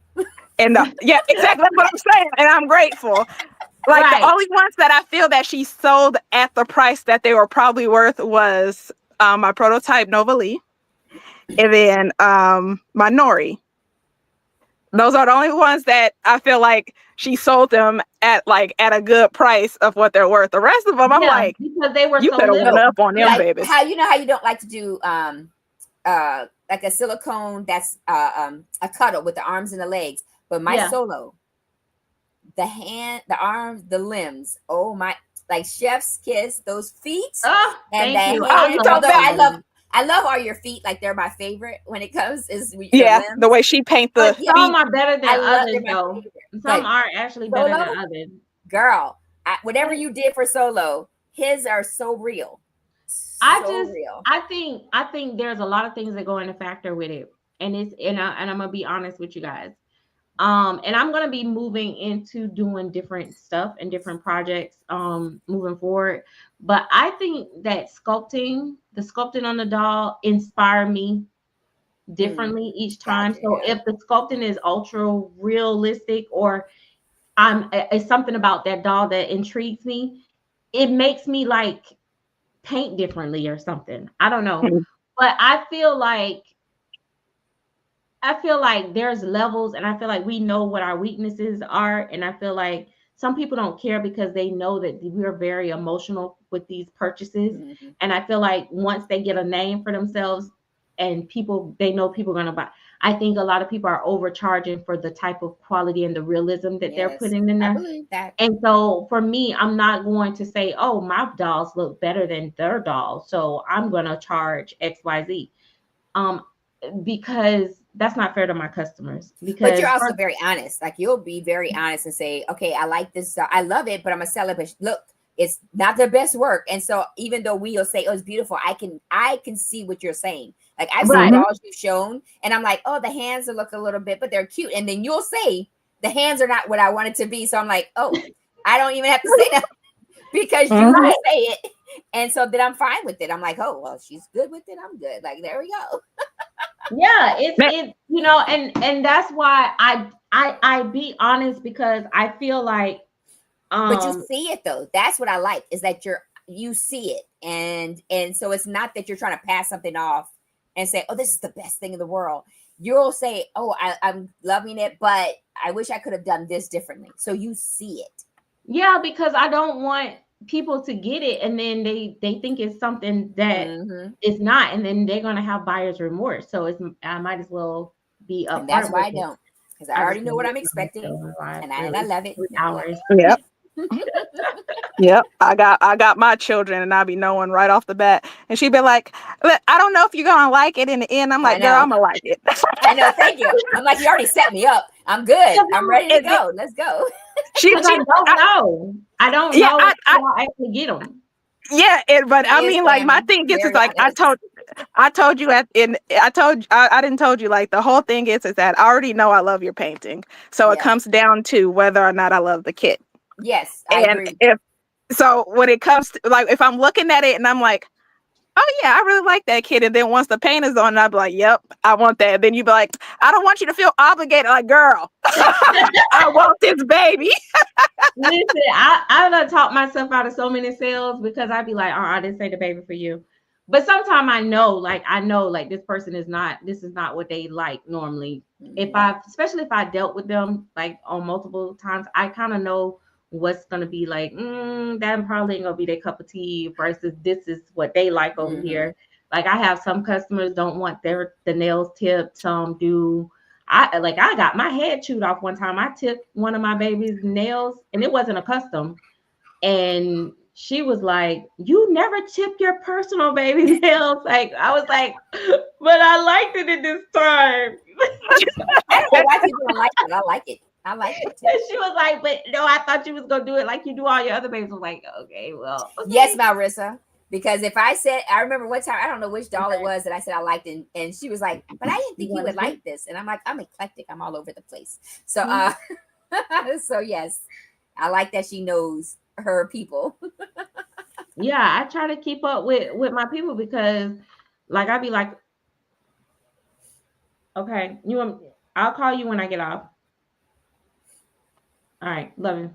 And yeah, exactly. That's what I'm saying. And I'm grateful. Like the right. only ones that I feel that she sold at the price that they were probably worth was my prototype Nova Lee, and then my Nori. Those are the only ones that I feel like she sold them at a good price of what they're worth. The rest of them, I'm Yeah, like, because they were you so could have went little. up on them Yeah. Like babies. how you don't like to do like a silicone that's a cuddle with the arms and the legs, but my Yeah. solo, the hand, the arms, the limbs, oh my, like chef's kiss, those feet Oh, and the thank you. Oh, hand. you I love talk Although about them. I love all your feet, like they're my favorite when it comes is your yeah, the limbs. way she paint But the Yeah, some feet. are better than I love others, they're my though. favorite. Some But are actually better than solo, others. girl, whatever you did for solo, his are so real, so real. I think there's a lot of things that go into factor with it, and I'm gonna be honest with you guys. And I'm gonna be moving into doing different stuff and different projects moving forward. But I think that the sculpting on the doll inspire me differently each time. Gotcha, So yeah. if the sculpting is ultra realistic or it's something about that doll that intrigues me, it makes me like paint differently or something. I don't know. But I feel like there's levels, and I feel like we know what our weaknesses are, and I feel like some people don't care because they know that we're very emotional with these purchases. Mm-hmm. And I feel like once they get a name for themselves and they know people are going to buy, I think a lot of people are overcharging for the type of quality and the realism that they're Yes, putting in I there. believe that. And so for me, I'm not going to say, oh, my dolls look better than their dolls, so I'm going to charge XYZ. Because that's not fair to my customers. But you're Because also very honest. Like you'll be very honest and say, okay, I like this. I love it, but I'm gonna sell it. But look, it's not their best work. And so even though we'll say, oh, it's beautiful, I can see what you're saying. Like I've seen Right. dolls you've shown, and I'm like, oh, the hands look a little bit, but they're cute. And then you'll say the hands are not what I want it to be. So I'm like, oh, I don't even have to say that because you will say it. And so then I'm fine with it. I'm like, oh, well, she's good with it. I'm good. Like, there we go. Yeah, it's you know, and that's why I be honest, because I feel like but you see it though. That's what I like, is that you see it. And so it's not that you're trying to pass something off and say, oh, this is the best thing in the world. You'll say, oh, I'm loving it, but I wish I could have done this differently. So you see it. Yeah, because I don't want people to get it and then they think it's something that it's not, and then they're gonna have buyer's remorse. So I might as well be upfront. And that's why I don't, because I already know what I'm expecting, and I love it. Hours. Yep. Yep. I got my children, and I'll be knowing right off the bat. And she'd be like, I don't know if you're gonna like it in the end. I'm like, girl, I'm gonna like it. I know, thank you. I'm like, you already set me up. I'm good. I'm ready to go. Let's go. I don't know if I'll actually get them. Yeah, but I mean, like, my thing is like, I told you I didn't told you, like, the whole thing is that I already know I love your painting. So it comes down to whether or not I love the kit. Yes, I agree. So when it comes to, like, if I'm looking at it and I'm like, oh yeah, I really like that kid, and then once the paint is on, I'll be like, yep, I want that. And then you be like, I don't want you to feel obligated. Like, girl, I want this baby. Listen, I done talked myself out of so many sales because I'd be like, this ain't the baby for you. But sometimes I know, like, this person is not what they like normally. Especially if I dealt with them like on multiple times, I kind of know what's gonna be like, that probably ain't gonna be their cup of tea versus this is what they like over here. Like, I have some customers don't want the nails tipped, some do. I got my head chewed off one time. I tipped one of my baby's nails and it wasn't a custom. And she was like, you never tip your personal baby nails. Like, I was like, but I liked it at this time. I don't know why people don't like it. I like it. I like it too. And she was like, but no, I thought you was gonna do it like you do all your other babies. I was like, okay, well. Okay. Yes, Marissa. Because if I said, I remember one time, I don't know which doll it was that I said I liked it, and she was like, but I didn't think you would like this. And I'm like, I'm eclectic. I'm all over the place. So so yes, I like that she knows her people. Yeah, I try to keep up with my people because, like, I'd be like, okay, I'll call you when I get off. All right, love you.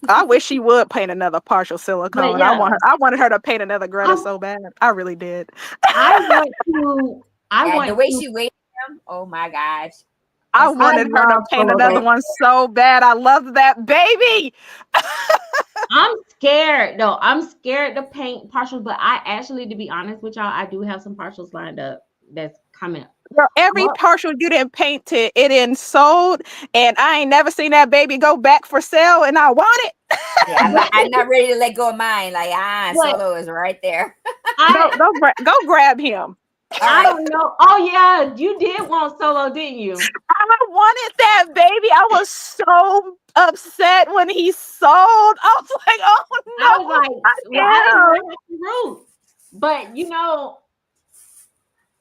I wish she would paint another partial silicone. Yeah. I wanted her to paint another Greta so bad. I really did. The way she waited him. Oh my gosh. I wanted her to paint another one so bad. I love that baby. I'm scared. No, I'm scared to paint partials, but I actually, to be honest with y'all, I do have some partials lined up that's coming. Girl, every partial you didn't paint it in sold, and I ain't never seen that baby go back for sale, and I want it. Yeah, I'm not ready to let go of mine. Like, Solo is right there. Go grab him. I don't know. Oh yeah, you did want Solo, didn't you? I wanted that baby. I was so upset when he sold. I was like, oh no. I was like, but you know,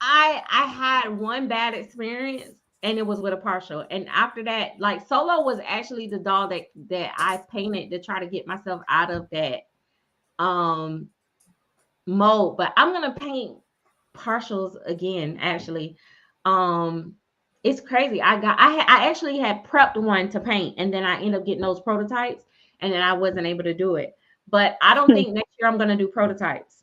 I had one bad experience, and it was with a partial. And after that, like, Solo was actually the doll that I painted to try to get myself out of that mode. But I'm gonna paint partials again. Actually, it's crazy. I actually had prepped one to paint, and then I ended up getting those prototypes, and then I wasn't able to do it. But I don't think next year I'm gonna do prototypes.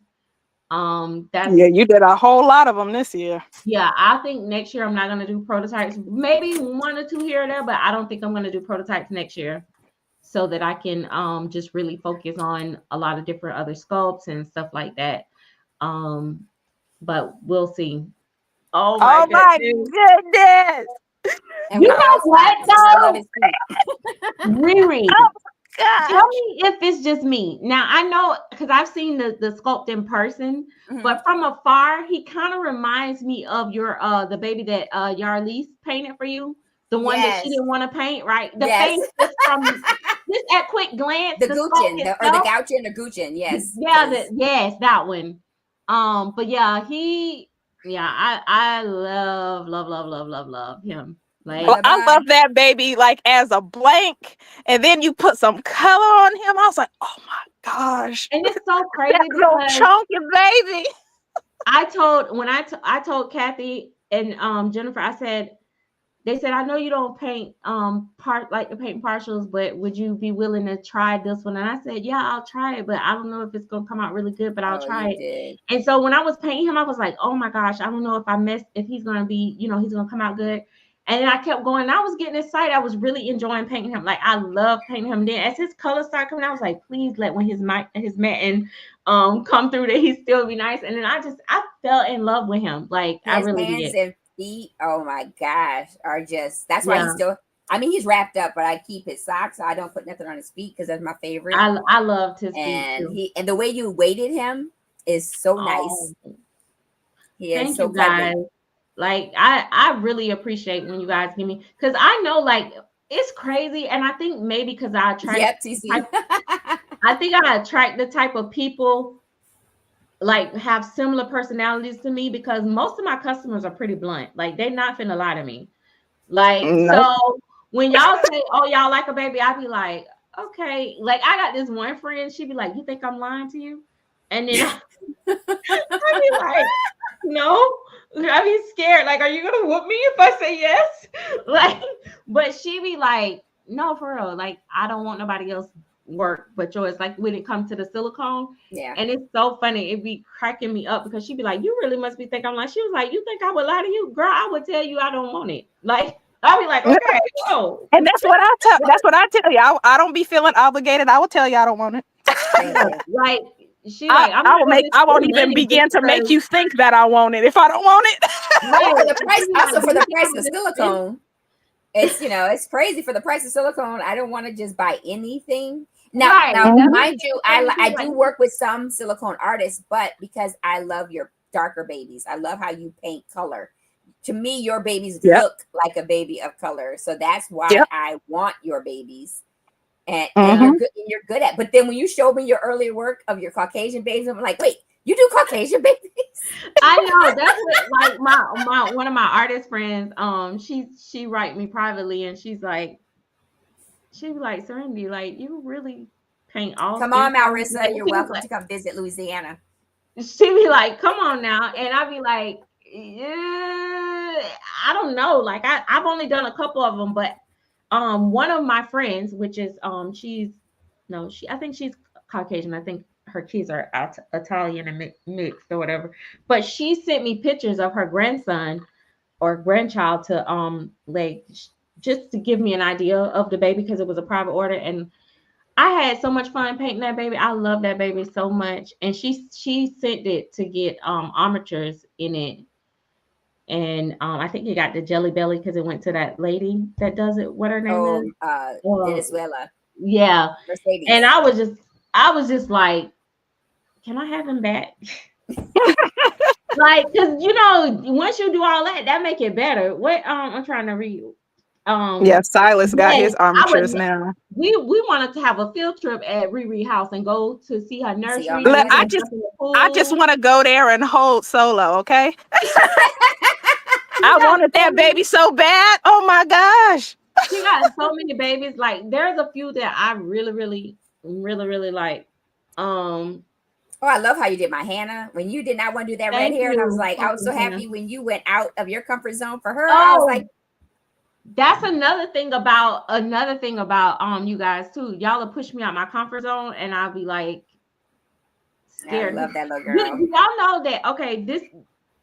You did a whole lot of them this year. Yeah, I think next year I'm not going to do prototypes. Maybe one or two here or there, but I don't think I'm going to do prototypes next year, so that I can just really focus on a lot of different other sculpts and stuff like that. But we'll see. Oh my goodness. You know what though? Riri. Tell me if it's just me. Now, I know, because I've seen the sculpt in person, but from afar, he kind of reminds me of your the baby that Yarlise painted for you, the one that she didn't want to paint, right? The face is just at quick glance, The the sculpt Gucci, or the itself. Gauchin or Guchin, yes. Yeah, yes, that one. But yeah, I love him. Like, Well, Bye I bye. love that baby like as a blank, and then you put some color on him. I was like, oh my gosh, and it's so crazy that little because chunky baby. I told Kathy and Jennifer, I said, they said, I know you don't paint like the paint partials, but would you be willing to try this one? And I said, yeah, I'll try it, but I don't know if it's gonna come out really good, but I'll Oh, try you it. did. And so when I was painting him, I was like, oh my gosh, I don't know if he's gonna be, he's gonna come out good. And then I kept going. And I was getting excited. I was really enjoying painting him. Like, I love painting him. Then as his colors started coming out, I was like, please let when his matte come through that he still be nice. And then I fell in love with him. Like, I His really hands did. and feet, oh my gosh, are just, that's why Yeah. he's still, I mean, he's wrapped up, but I keep his socks. So I don't put nothing on his feet because that's my favorite. I loved his feet And too. and the way you weighted him is so nice. Oh, He is thank so you guys. cuddly. Like, I really appreciate when you guys give me, because I know, like, it's crazy. And I think maybe because I Yep, TC. I think I attract the type of people like have similar personalities to me, because most of my customers are pretty blunt. Like, they not finna lie to me. Like, No. so when y'all say, oh, y'all like a baby, I be like, okay. Like, I got this one friend, she be like, you think I'm lying to you? And then I be like, no. I be scared. Like, are you gonna whoop me if I say yes? Like, but she be like, no, for real. Like, I don't want nobody else work but yours. Like, when it comes to the silicone. Yeah. And it's so funny. It be cracking me up because she be like, you really must be thinking I'm like, she was like, you think I would lie to you? Girl, I would tell you I don't want it. Like, I'll be like, okay, whoa. And that's what I tell. That's what I tell you. I don't be feeling obligated. I will tell you I don't want it. Like, she like, I won't even begin to make you think that I want it if I don't want it. Right. For the price, also for the price of silicone, it's it's crazy for the price of silicone. I don't want to just buy anything. Now, mind you, I do work with some silicone artists, but because I love your darker babies, I love how you paint color. To me, your babies look like a baby of color, so that's why I want your babies. And you're good at. But then when you showed me your earlier work of your Caucasian babies, I'm like, wait, you do Caucasian babies? I know, that's what, like, my one of my artist friends, she write me privately, and she's like, Serenity, like, you really paint all. Come on, Marissa, you're welcome to come visit Louisiana. She be like, come on now, and I be like, yeah, I don't know, like, I've only done a couple of them, but one of my friends, which is I think she's Caucasian. I think her kids are Italian and mixed or whatever. But she sent me pictures of her grandson or grandchild to like just to give me an idea of the baby, because it was a private order, and I had so much fun painting that baby. I love that baby so much. And she sent it to get armatures in it. And I think he got the Jelly Belly because it went to that lady that does it. What her name is? Venezuela. Yeah. Mercedes. And I was just like, can I have him back? Like, because once you do all that make it better. What I'm trying to read. Silas got his armatures now. We wanted to have a field trip at Riri house and go to see her nursery. Look, I just want to go there and hold Solo, okay? I wanted that baby so bad. Oh my gosh. She got so many babies. Like, there's a few that I really, really, really, really like. Oh, I love how you did my Hannah. When you did not want to do that red hair, and I was like, I was so happy when you went out of your comfort zone for her. I was like, that's another thing about you guys too. Y'all will push me out my comfort zone, and I'll be like scared. I love that little girl. Y'all know that? Okay, this,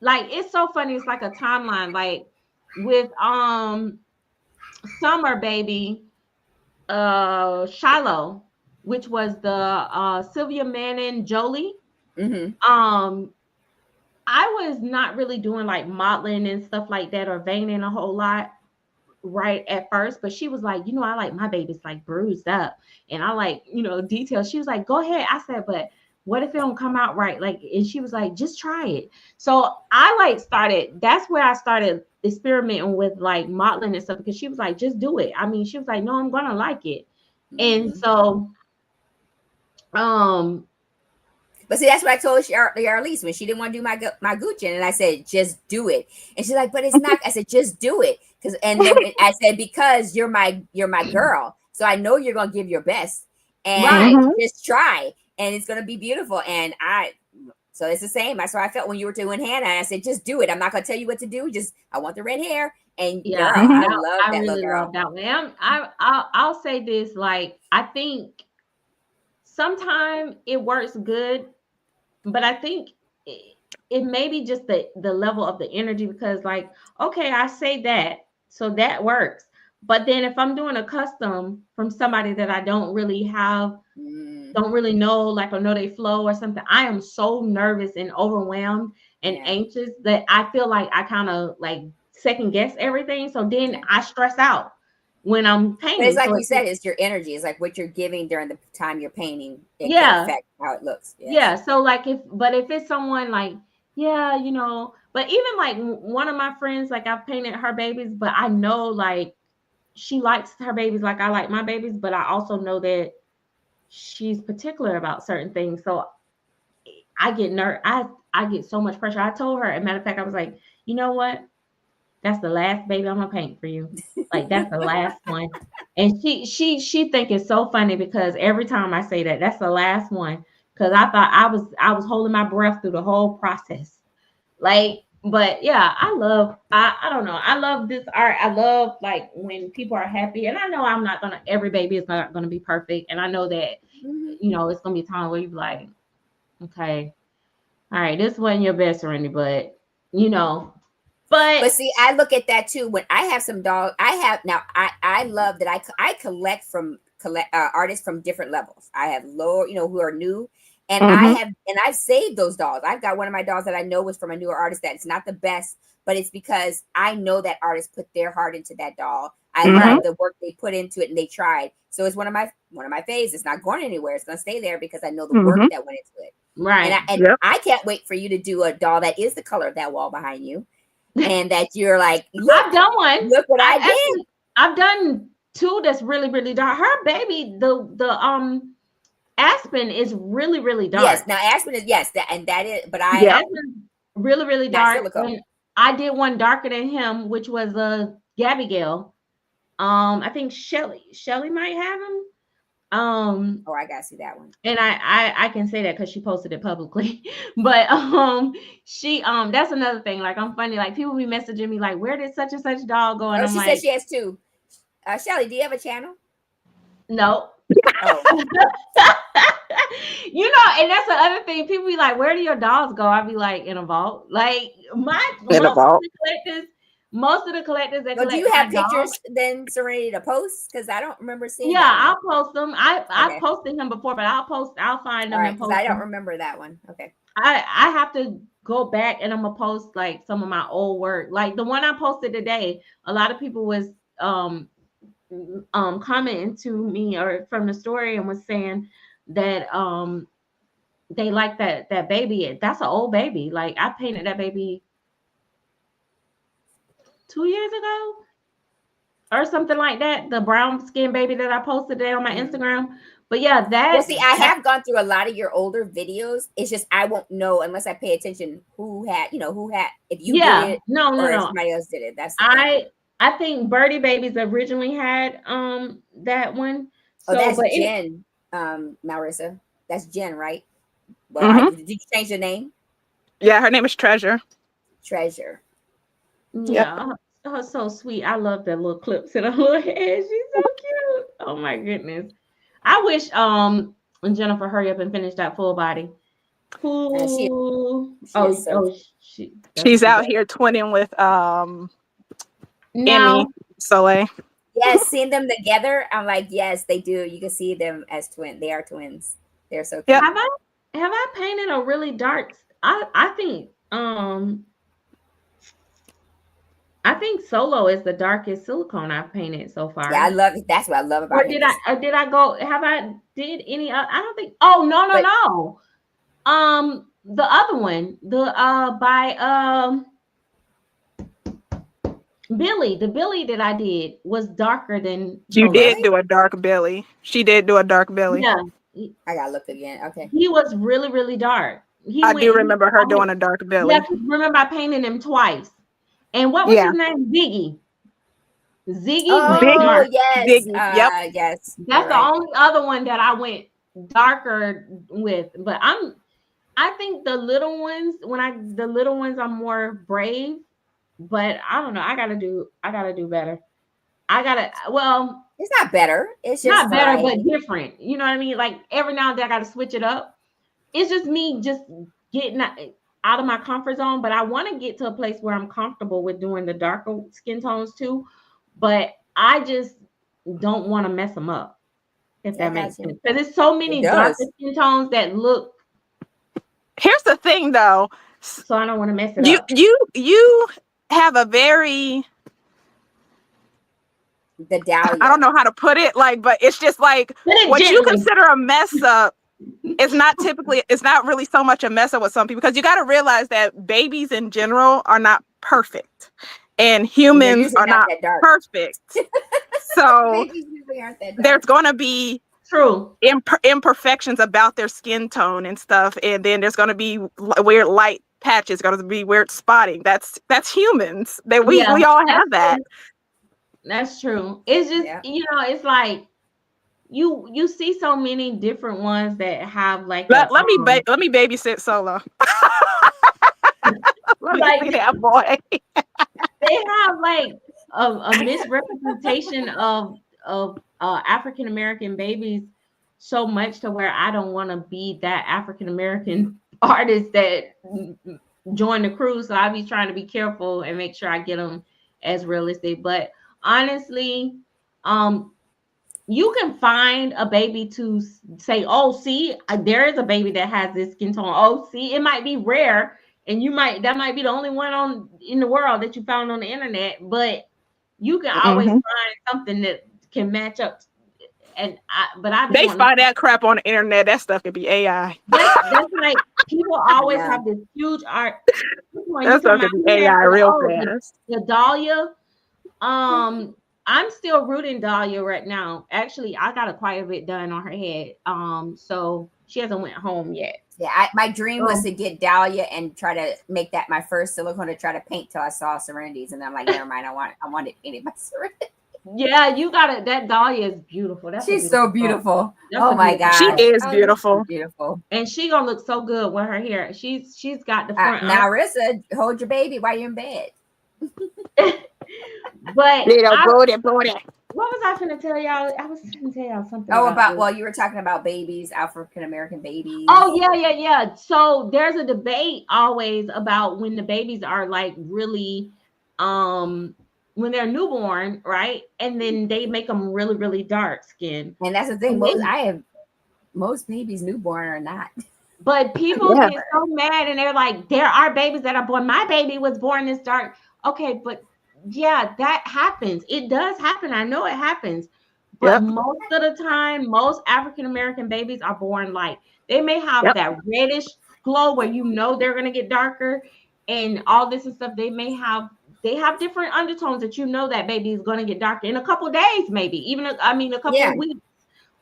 like, it's so funny. It's like a timeline. Like with Summer Baby, Shiloh, which was the Sylvia Manning Jolie. Mm-hmm. I was not really doing like modeling and stuff like that, or veining a whole lot right at first, but she was like, I like my babies like bruised up, and I like, details. She was like, go ahead. I said, but what if it don't come out right? Like, and she was like, just try it. So I that's where I started experimenting with like modeling and stuff, because she was like, just do it. I mean, she was like, no, I'm gonna like it. And so but see, that's what I told Yarlise when she didn't want to do my Gucci, and I said, just do it. And she's like, but it's not. I said, just do it, and then I said, because you're my girl, so I know you're gonna give your best, and just try, and it's gonna be beautiful. And so it's the same. That's how I felt when you were doing Hannah. And I said, just do it. I'm not gonna tell you what to do. Just I want the red hair, and girl, I love that really little girl. love that one. I'll say this, like, I think sometimes it works good, but I think it may be just the level of the energy, because like, okay, I say that, so that works. But then if I'm doing a custom from somebody that I don't really have, don't really know, like, or know they flow or something, I am so nervous and overwhelmed and anxious that I feel like I kind of like second guess everything. So then I stress out when I'm painting. But it's like you said, it's your energy. It's like what you're giving during the time you're painting. It can affect how it looks. Yes. Yeah. So like if it's someone like, yeah, you know, but even like one of my friends, like I've painted her babies, but I know like she likes her babies like I like my babies, but I also know that she's particular about certain things. So I get I get so much pressure. I told her, as a matter of fact, I was like, you know what? That's the last baby I'm gonna paint for you. Like that's the last one. And she think it's so funny because every time I say that, that's the last one. Because I thought I was holding my breath through the whole process. Like, but yeah, I don't know. I love this art. I love like when people are happy. And I know every baby is not gonna be perfect. And I know that, you know, it's gonna be a time where you're like, okay, all right, this wasn't your best, Randy, but you know. But see, I look at that too. When I have some dogs, I love that I collect artists from different levels. I have lower, who are new, and I've saved those dolls. I've got one of my dolls that I know was from a newer artist that's not the best, but it's because I know that artist put their heart into that doll. I love the work they put into it, and they tried. So it's one of my faves. It's not going anywhere. It's going to stay there because I know the work that went into it. Right. And I can't wait for you to do a doll that is the color of that wall behind you. And that you're like, I've done one. Look what I did. I've done two that's really, really dark. Her baby, the Aspen is really, really dark. Yes, now Aspen is that is, but Aspen's really, really dark. I did one darker than him, which was a Gabigail. I think Shelly might have him. Oh, I gotta see that one. And I can say that because she posted it publicly. But she that's another thing. Like, I'm funny. Like, people be messaging me like, where did such and such dog go? And I'm she like, said she has two. Shelly, do you have a channel? No. Oh. You know, and that's the other thing. People be like, where do your dolls go? I be like, in a vault. Like, most of the collectors that collect. Do you have pictures then, Serenity, to post? Because I don't remember seeing. Yeah, I'll post them. I've posted him before, but I'll find them and post. I don't remember that one. Okay. I have to go back and I'm gonna post like some of my old work. Like the one I posted today, a lot of people was commenting to me or from the story and was saying that they like that baby. That's an old baby. Like, I painted that baby 2 years ago or something like that. The brown skin baby that I posted today on my Instagram. But yeah, I have gone through a lot of your older videos. It's just I won't know unless I pay attention who had if you did it or if somebody else did it. That's I think Birdie Babies originally had that one. So, that's Jen, Marissa. That's Jen, right? Well, did you change the name? Yeah, her name is Treasure. Treasure. Yeah. Oh, so sweet. I love that little clips in her little head. She's so cute. Oh my goodness. I wish Jennifer hurry up and finish that full body. She's out here twinning with Emmy Soleil. Yes, seeing them together, I'm like, yes, they do. You can see them as twins. They are twins. They're so cute. Yep. Have I painted a really dark? I think Solo is the darkest silicone I've painted so far. Yeah, I love it. That's what I love about it. Did I go? Have I did any? I don't think. Oh no. The other one, by The Billy that I did was darker than You Cholo. did Really? do a dark belly. She did do a dark belly. Yeah, I gotta look again. Okay. he was really, really dark. I do remember her doing a dark Yeah, belly. 'cause remember I painted him twice. And what was Yeah. his name? Ziggy. Ziggy went Big, Oh dark. yes. big. Yep. Yes. You're That's the right. only other one that I went darker with. But I think the little ones I'm more brave, but I don't know. I gotta do better. I gotta well, It's not better. It's just not better, but variety. different. You know what I mean? Like every now and then I gotta switch it up. It's just me just getting out of my comfort zone, but I want to get to a place where I'm comfortable with doing the darker skin tones too. But I just don't want to mess them up, if I that got makes you. sense. Because there's so It many darker does. skin tones that look, Here's the thing, though. so I don't want to mess it You up. you have a very, The I don't dahlia. know how to put it, like, but it's just like Put it what you gently. consider a mess up it's not really so much a mess up with some people, because you got to realize that babies in general are not perfect and And they're humans usually are not not that dark. perfect. So Babies usually aren't that there's dark. going to be True. imperfections about their skin tone and stuff, and then there's going to be weird light patches, going to be weird spotting. That's humans. That Yeah, we all that's have that. true. That's true. It's just, Yeah. it's like you see so many different ones that have like Let me babysit Solo. Let me like see that boy. they have like a misrepresentation of African American babies so much to where I don't want to be that African American artist that join the crew. So I be trying to be careful and make sure I get them as realistic. But honestly, um, you can find a baby to say, "Oh, see, there is a baby that has this skin tone. Oh, see, it might be rare, and that might be the only one on in the world that you found on the internet, but you can always Mm-hmm. find something that can match up." But I be They wanting, find that crap on the internet. That stuff could be AI. that's like people I always know. have this huge art. When you That talking stuff about could be here, AI real oh, fast. the Dahlia. I'm still rooting Dahlia right now. Actually, I got a quite a bit done on her head. So she hasn't went home yet. Yeah, my dream was Um, to get dahlia and try to make that my first silicone to try to paint till I saw Serenity's, and then I'm like, never mind. I want it painted by Serenity. yeah, you got it. That Dahlia is beautiful. That's a She's so beautiful girl. beautiful. That's Oh a my beautiful She gosh. girl. is Oh, that's so beautiful. beautiful. And she gonna look so good with her hair. She's got the front Now, Rissa, hold your baby while you're in bed. but Little I booty. what was I gonna tell y'all? I was gonna tell y'all something Oh, about about this. well, you were talking about babies, African American babies. Oh yeah. So there's a debate always about when the babies are like really when they're newborn, right? And then they make them really, really dark skin. And that's the thing. And then Most babies newborn are not. but people Yeah. get so mad and they're like, there are babies that are born. My baby was born this dark. Okay, but yeah, that happens. It does happen. I know it happens. But Yep. most of the time, most African American babies are born light. They may have Yep. that reddish glow where you know they're gonna get darker and all this and stuff. They have different undertones that you know that baby is gonna get darker in a couple days, maybe even a couple Yeah. of weeks,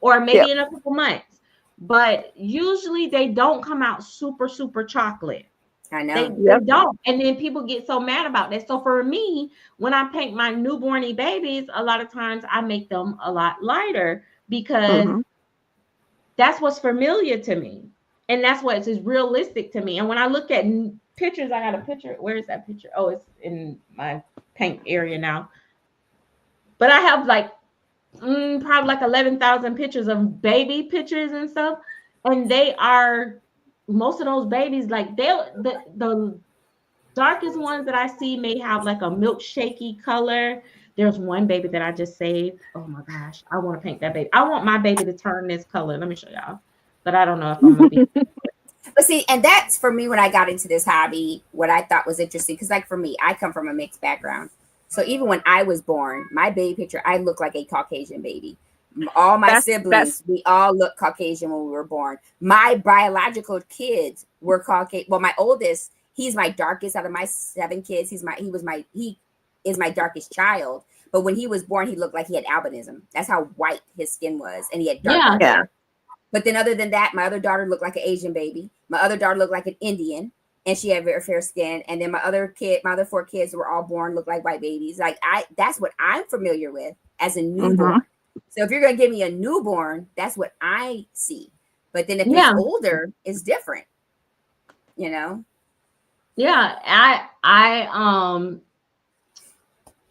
or maybe Yep. in a couple months. But usually they don't come out super, super chocolate. I They know. they Yep. don't. And then people get so mad about that. So for me, when I paint my newborny babies, a lot of times I make them a lot lighter because Mm-hmm. that's what's familiar to me. And that's what is realistic to me. And when I look at pictures, I got a picture. Where is that picture? Oh, it's in my paint area now. But I have like probably like 11,000 pictures of baby pictures and stuff. And they are most of those babies, like the darkest ones that I see may have like a milkshakey color. There's one baby that I just saved. Oh my gosh, I want to paint that baby. I want my baby to turn this color. Let me show y'all. But I don't know if I'm gonna be. But see, and that's for me when I got into this hobby, what I thought was interesting. Because, like, for me, I come from a mixed background. So even when I was born, my baby picture, I look like a Caucasian baby. All my That's siblings, we all look Caucasian when we were born. My biological kids were Caucasian. Well, my oldest, he's my darkest out of my 7 kids. He is my darkest child. But when he was born, he looked like he had albinism. That's how white his skin was, and he had darker hair. But then, other than that, my other daughter looked like an Asian baby. My other daughter looked like an Indian, and she had very fair skin. And then my other 4 kids were all born looked like white babies. Like that's what I'm familiar with as a newborn. So if you're gonna give me a newborn, that's what I see. But then if it's older, it's different. You know. Yeah,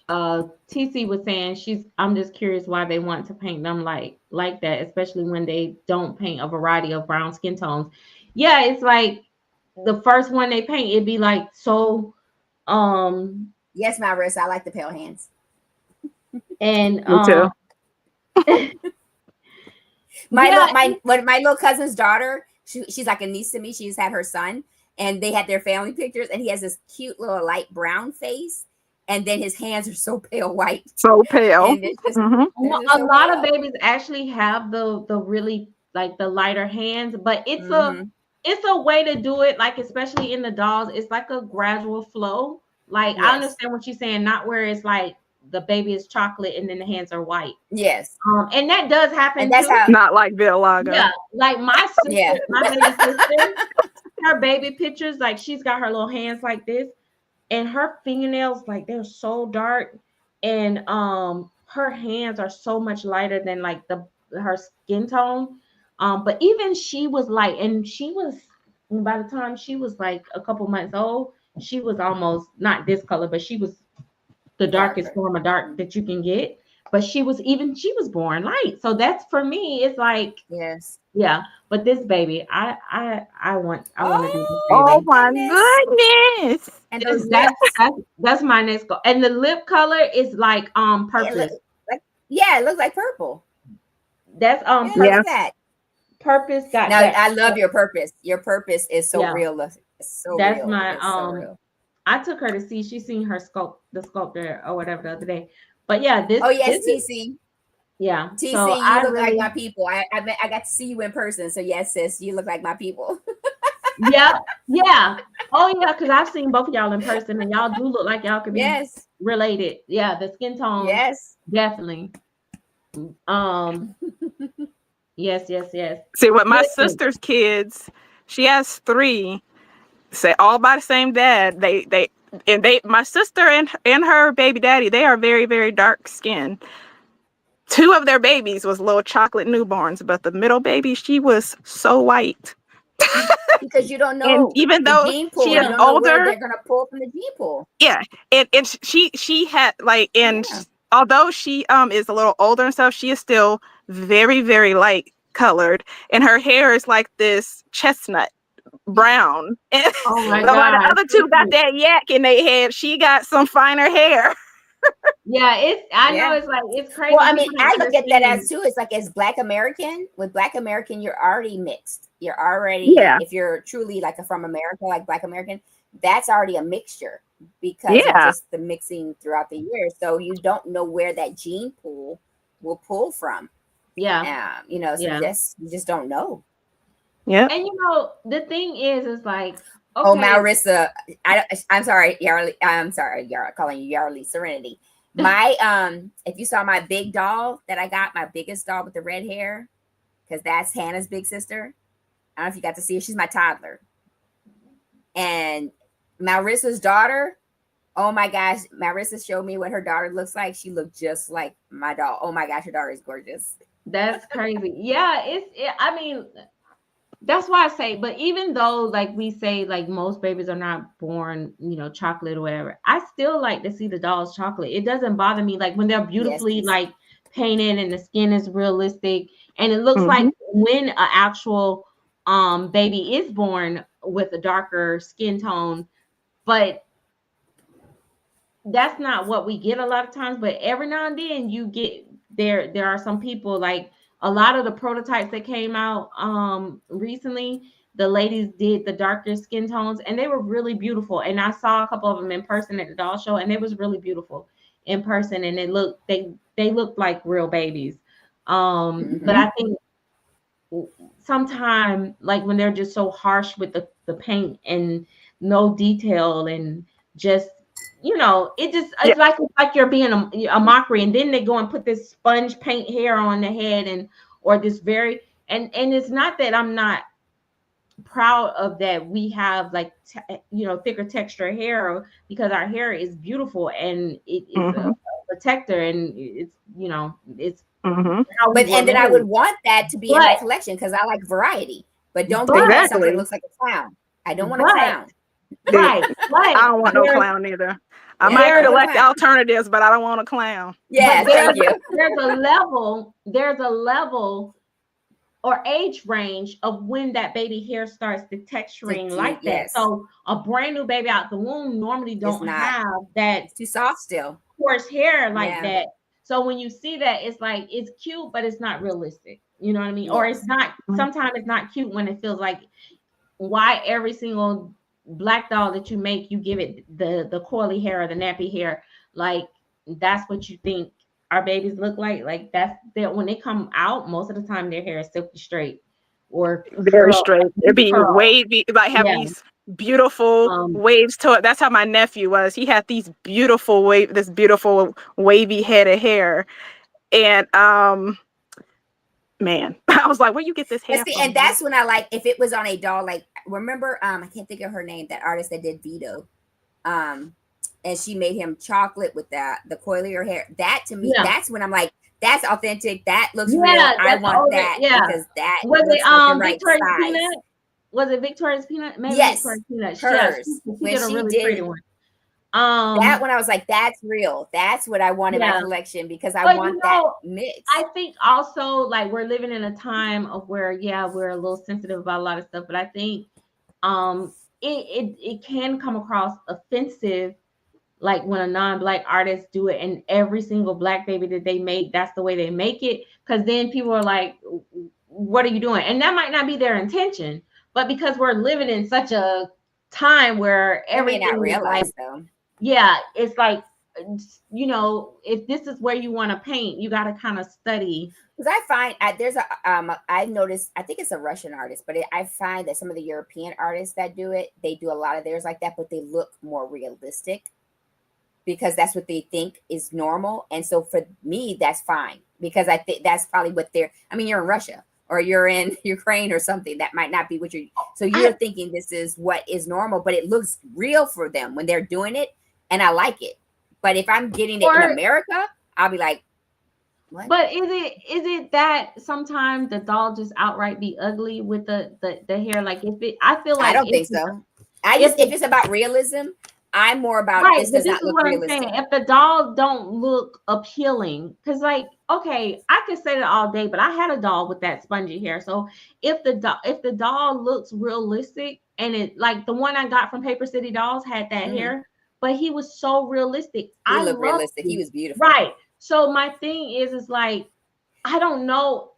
TC was saying I'm just curious why they want to paint them like that, especially when they don't paint a variety of brown skin tones. Yeah, it's like the first one they paint, it'd be like so yes, my wrist, I like the pale hands. And me too. my little cousin's daughter, she's like a niece to me. She's had her son, and they had their family pictures, and he has this cute little light brown face. And then his hands are so pale white. So pale. A lot of babies actually have the really like the lighter hands, but it's a way to do it, like especially in the dolls, it's like a gradual flow. Like I understand what you're saying, not where it's like the baby is chocolate and then the hands are white. Yes. And that does happen and that's too. How, not like Villaga. Yeah, like my sister, my baby sister, her baby pictures, like she's got her little hands like this. And her fingernails, like they're so dark, and her hands are so much lighter than like her skin tone. But even she was light, and by the time she was like a couple months old, she was almost not this color, but she was the darkest form of dark that you can get. But she was born light, so that's for me. It's like yeah. But this baby, I want to do this baby. Oh my goodness! And that's my next goal. And the lip color is like purple. It looks like purple. That's look at that. Purpose got now that. I love your purpose. Your purpose is so real. It's so that's real. my so real. I took her to see. She seen the sculptor or whatever the other day. But yeah, this. Oh yes, this TC. Yeah. TC, so you look like my people. I got to see you in person. So yes, sis, you look like my people. Yeah. Oh yeah, because I've seen both of y'all in person, and y'all do look like y'all could be related. Yeah, the skin tone. Yes. Definitely. Yes. See, with my sister's kids, she has 3. Say all by the same dad. My sister and her baby daddy, they are very, very dark skinned. 2 of their babies was little chocolate newborns, but the middle baby, she was so white. Because you don't know, and even though gene pool, she is older, they're gonna pull from the gene pool. Yeah, and she had like, and although she is a little older and stuff, she is still very, very light colored, and her hair is like this chestnut brown. And oh my God. The other 2 got that yak in their head. She got some finer hair. Yeah, I know it's like it's crazy. Well, I mean, I look at that as too. It's like as Black American. With Black American, you're already mixed. You're already if you're truly like from America, like Black American, that's already a mixture because of just the mixing throughout the years. So you don't know where that gene pool will pull from. Yeah. You just don't know. Yeah. And the thing is like, okay. Oh, Marissa, I'm sorry, Yarly. I'm sorry, calling you Yarly Serenity. My if you saw my big doll that I got, my biggest doll with the red hair, because that's Hannah's big sister. I don't know if you got to see her. She's my toddler. And Marissa's daughter, oh my gosh, Marissa showed me what her daughter looks like. She looked just like my doll. Oh my gosh, her daughter is gorgeous. That's crazy. Yeah, I mean, that's why I say, but even though like we say like most babies are not born, chocolate or whatever, I still like to see the dolls chocolate. It doesn't bother me like when they're beautifully like painted and the skin is realistic and it looks like when an actual baby is born with a darker skin tone, but that's not what we get a lot of times. But every now and then you get there are some people like a lot of the prototypes that came out recently, the ladies did the darker skin tones and they were really beautiful. And I saw a couple of them in person at the doll show and it was really beautiful in person. And they looked like real babies. But I think sometimes like when they're just so harsh with the paint and no detail and just you know, it's like you're being a mockery, and then they go and put this sponge paint hair on the head, and or this very and it's not that I'm not proud of that we have like you know, thicker texture hair, because our hair is beautiful and it's a protector, and it's, you know, it's how we But were and then I made. would want that to be in my collection because I like variety. But don't give me something that looks like a clown. I don't want a clown. Right. I don't want no clown either. I might collect alternatives, but I don't want a clown. Yeah, thank you. There's a level or age range of when that baby hair starts to texturing like that. So a brand new baby out the womb normally don't have that. It's too soft still. Coarse hair like that. So when you see that, it's like, it's cute, but it's not realistic. You know what I mean? Or it's not, sometimes it's not cute when it feels like, why every single black doll that you make, you give it the coily hair or the nappy hair. Like, that's what you think our babies look like that's that when they come out, most of the time their hair is silky straight or very straight. It'd be wavy, like have these beautiful waves to it. That's how my nephew was. He had these beautiful wavy head of hair. And man, I was like, where you get this hair from? And that's when I like, if it was on a doll, like, remember, I can't think of her name, that artist that did Vito. And she made him chocolate with the coilier hair. That to me, that's when I'm like, that's authentic. That looks real. I want that because that was looks it. Like the right Victoria's size. Peanut? Was it Victoria's Peanut? Maybe yes, Victoria's Peanut. Hers. She When did a she really did pretty one. That one, I was like, that's real. That's what I want in my collection because I want that mix. I think also, like, we're living in a time of where, we're a little sensitive about a lot of stuff, but I think it can come across offensive, like when a non-black artist do it, and every single black baby that they make, that's the way they make it, because then people are like, what are you doing? And that might not be their intention, but because we're living in such a time where everything not realize is like, though. Yeah, it's like, you know, if this is where you want to paint, you got to kind of study. Because I find there's I noticed, I think it's a Russian artist, but I find that some of the European artists that do it, they do a lot of theirs like that, but they look more realistic because that's what they think is normal. And so for me, that's fine because I think that's probably what you're in Russia or you're in Ukraine or something. That might not be what you're thinking this is what is normal, but it looks real for them when they're doing it. And I like it. But if I'm getting it in America, I'll be like, what? But is it that sometimes the doll just outright be ugly with the hair? Like I feel like I don't think so. If it's about realism, I'm more about this does not look realistic. If the doll don't look appealing, because like, okay, I could say that all day, but I had a doll with that spongy hair. So if the doll looks realistic, and it, like the one I got from Paper City Dolls had that hair, but he was so realistic. He looked realistic. He was beautiful. Right. So my thing is like, I don't know.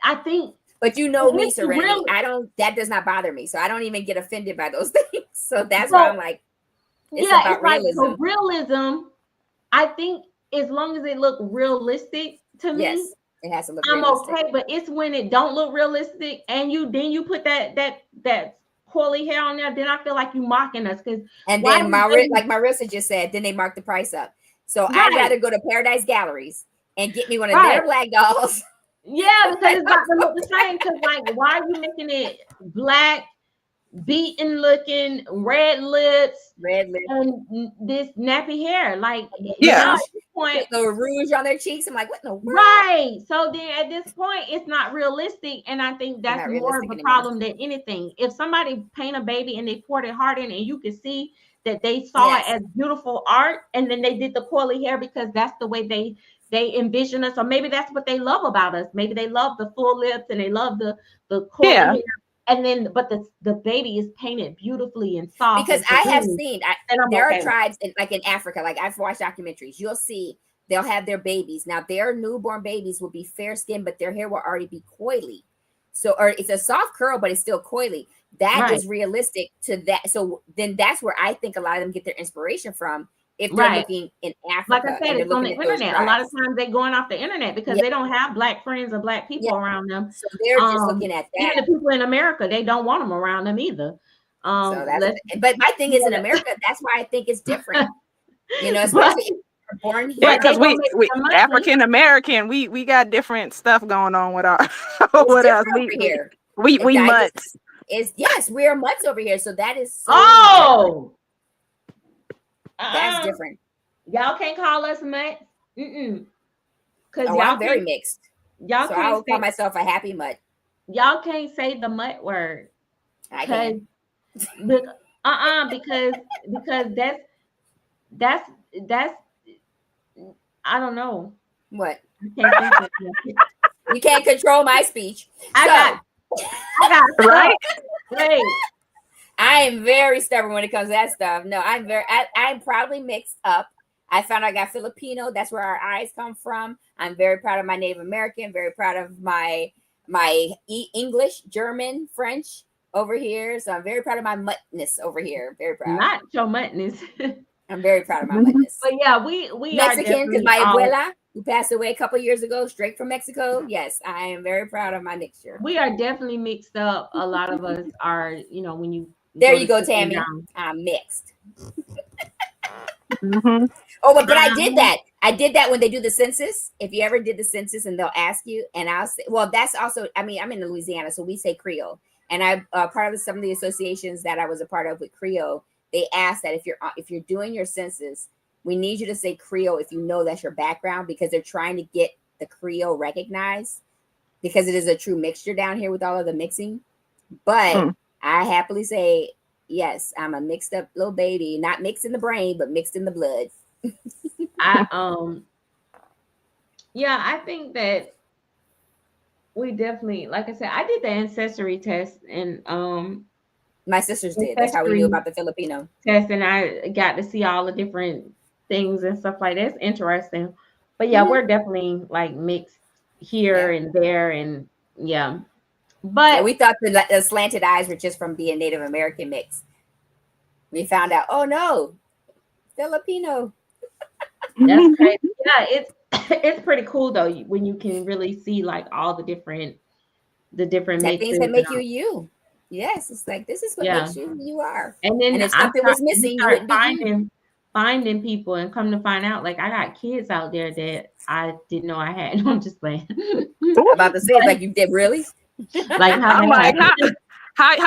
I think. But you know me, Serenity. That does not bother me. So I don't even get offended by those things. So that's why I'm like, it's about realism. Like, so realism, I think as long as it look realistic to me, it has to look realistic. Okay, but it's when it don't look realistic and you put that coily hair on there, then I feel like you mocking us. And then like Marissa just said, then they mark the price up. So I'd rather go to Paradise Galleries and get me one of their black dolls. Yeah, because it's not gonna look the same. Because like, why are you making it black, beaten looking, red lips, and this nappy hair? Like, at this point, the rouge on their cheeks. I'm like, what in the world? Right. So then at this point, it's not realistic, and I think that's more of a problem than anything. If somebody paint a baby and they poured it hard in, and you can see that they saw it as beautiful art, and then they did the coily hair because that's the way they envision us, or maybe that's what they love about us. Maybe they love the full lips and they love the coily hair. And then, but the baby is painted beautifully and soft. Because I have seen, there are tribes like in Africa, like I've watched documentaries. You'll see they'll have their babies. Now their newborn babies will be fair skinned, but their hair will already be coily. So, or it's a soft curl, but it's still coily. That is realistic to that. So then that's where I think a lot of them get their inspiration from. If they're looking in Africa, like I said, it's on the internet. A lot of times they're going off the internet because they don't have black friends or black people around them. So they're just looking at that. Even the people in America, they don't want them around them either. So that's, Let's, but my thing is in yeah, America, that's why I think it's different. but Especially if you're born Yeah, here. they because gonna we make we some money. African American, we got different stuff going on with our It's with us. different over here. We I just mutts. is yes, we are mutts over here. So that is so different. Oh, That's different. y'all can't call us mutts. Cause Oh, I'm very mixed. y'all So I can't will call say myself a happy mutt. y'all can't say the mutt word. I Cause can. because that's that's I don't know. What? I can't think of it. You can't control my speech. I So got Right? stuck. Wait. I am very stubborn when it comes to that stuff. No, I'm proudly mixed up. I found I got Filipino. That's where our eyes come from. I'm very proud of my Native American. Very proud of my English, German, French over here. So I'm very proud of my muttness over here. Very proud. Not your muttness. I'm very proud of my muttness. But yeah, we Mexican, because are my abuela, who passed away a couple years ago, straight from Mexico. Yes, I am very proud of my mixture. we are definitely mixed up. A lot of us are, when you there you go, Tammy. I'm mixed. Oh, but I did that. I did that when they do the census. If you ever did the census and they'll ask you, and I'll say, well, that's also, I mean, I'm in Louisiana, so we say Creole. And I part of some of the associations that I was a part of with Creole, they ask that if you're doing your census, we need you to say Creole if you know that's your background, because they're trying to get the Creole recognized, because it is a true mixture down here with all of the mixing. But I happily say, yes, I'm a mixed up little baby, not mixed in the brain, but mixed in the blood. I think that we definitely, like I said, I did the ancestry test, and my sisters did. That's how we knew about the Filipino test, and I got to see all the different things and stuff like that. It's interesting. But yeah, we're definitely like mixed here and there, and but we thought the slanted eyes were just from being Native American mix. We found out, oh no, Filipino. That's crazy. Yeah, it's pretty cool though when you can really see like all the different things that make you. Yes, it's like this is what makes you who you are. And then if something was missing, you wouldn't be finding people, and come to find out, like I got kids out there that I didn't know I had. I'm just playing. About to say, like you did, really? Like how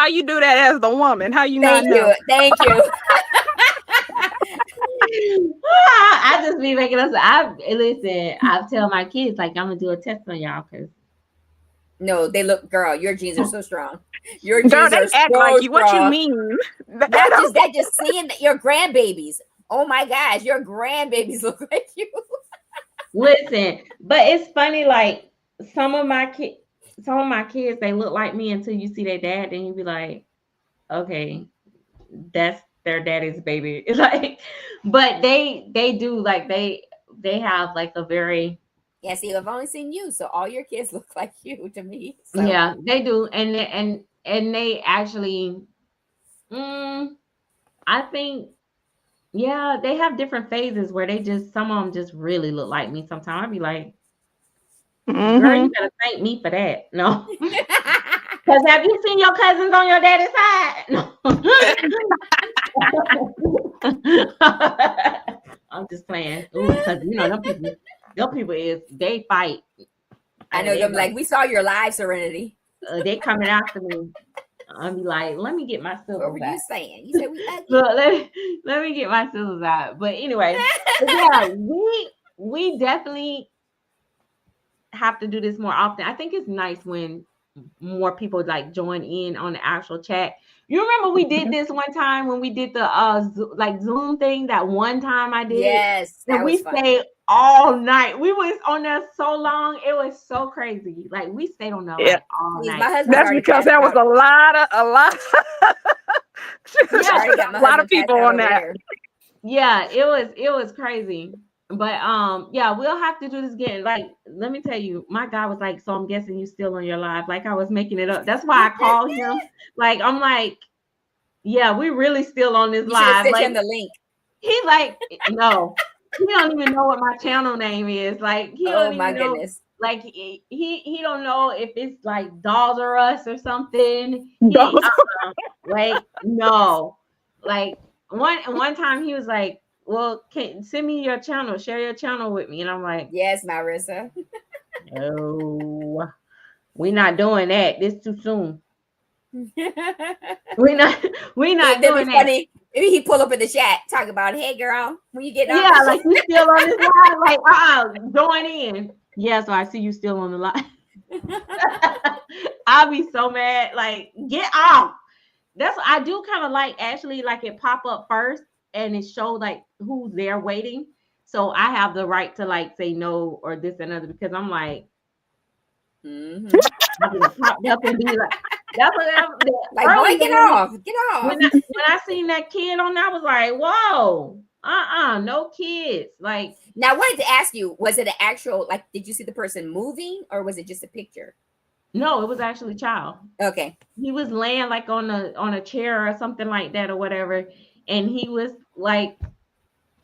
you do that as the woman? How you not know? Thank you. I just be making us. I tell my kids like I'm gonna do a test on y'all, because no, they look, girl, your genes are so strong. Your genes girl, they are act so like you. strong. What you mean? that just seeing that your grandbabies. Oh my gosh, your grandbabies look like you. Listen, but it's funny, like some of my kids, they look like me until you see their dad, then you be like, okay, that's their daddy's baby. It's like, but they do, like they have like a very, yeah, see, I've only seen you, so all your kids look like you to me. So. Yeah, they do, and they actually, I think, yeah, they have different phases where some of them just really look like me. Sometimes I'd be like, girl, you better thank me for that. No. Because have you seen your cousins on your daddy's side? No. I'm just playing. Because them people they fight. I know them like, we saw your live, Serenity. They coming after me. I'll be like, let me get my scissors out. What were you saying? You said we ugly. Look, let me get my scissors out. But anyway, yeah, we definitely have to do this more often. I think it's nice when more people like join in on the actual chat. You remember we did this one time when we did the like Zoom thing, that one time I did? Yes, that was fun. Stayed all night. We was on there so long. It was so crazy. Like we stayed on there like all night. That's because there was a lot. A lot of people on that. Yeah, it was crazy. But we'll have to do this again. Like, let me tell you, my guy was like, so I'm guessing you still on your live. Like I was making it up. That's why I called him. Like, I'm like, yeah, we really still on this live. Send him the link. He like, no, he don't even know what my channel name is. Like, he don't even know. Goodness. Like he don't know if it's like Dolls R Us or something. Dolls. Like no, like one time he was like, "Well, can send me your channel, share your channel with me," and I'm like, Yes, Marissa. "No, we're not doing that. This too soon. It'd We're not we're not doing be that." funny if he pull up in the chat, talk about, hey girl, when you get off Yeah, the like you still on this line, like join in. Yeah, so I see you still on the line. I'll be so mad. Like, get off. That's what I do kind of like actually like it pop up first and it show like who's there waiting. So I have the right to like say no or this and other because I'm like, Mm-hmm. I'm gonna pop up and be like, that's what I'm Like, boy, get off, get off. when I seen that kid on there, I was like, whoa, no kids. Like, Now, I wanted to ask you, was it an actual, like, did you see the person moving or was it just a picture? no, it was actually a child. Okay. He was laying like on a chair or something like that or whatever, and he was like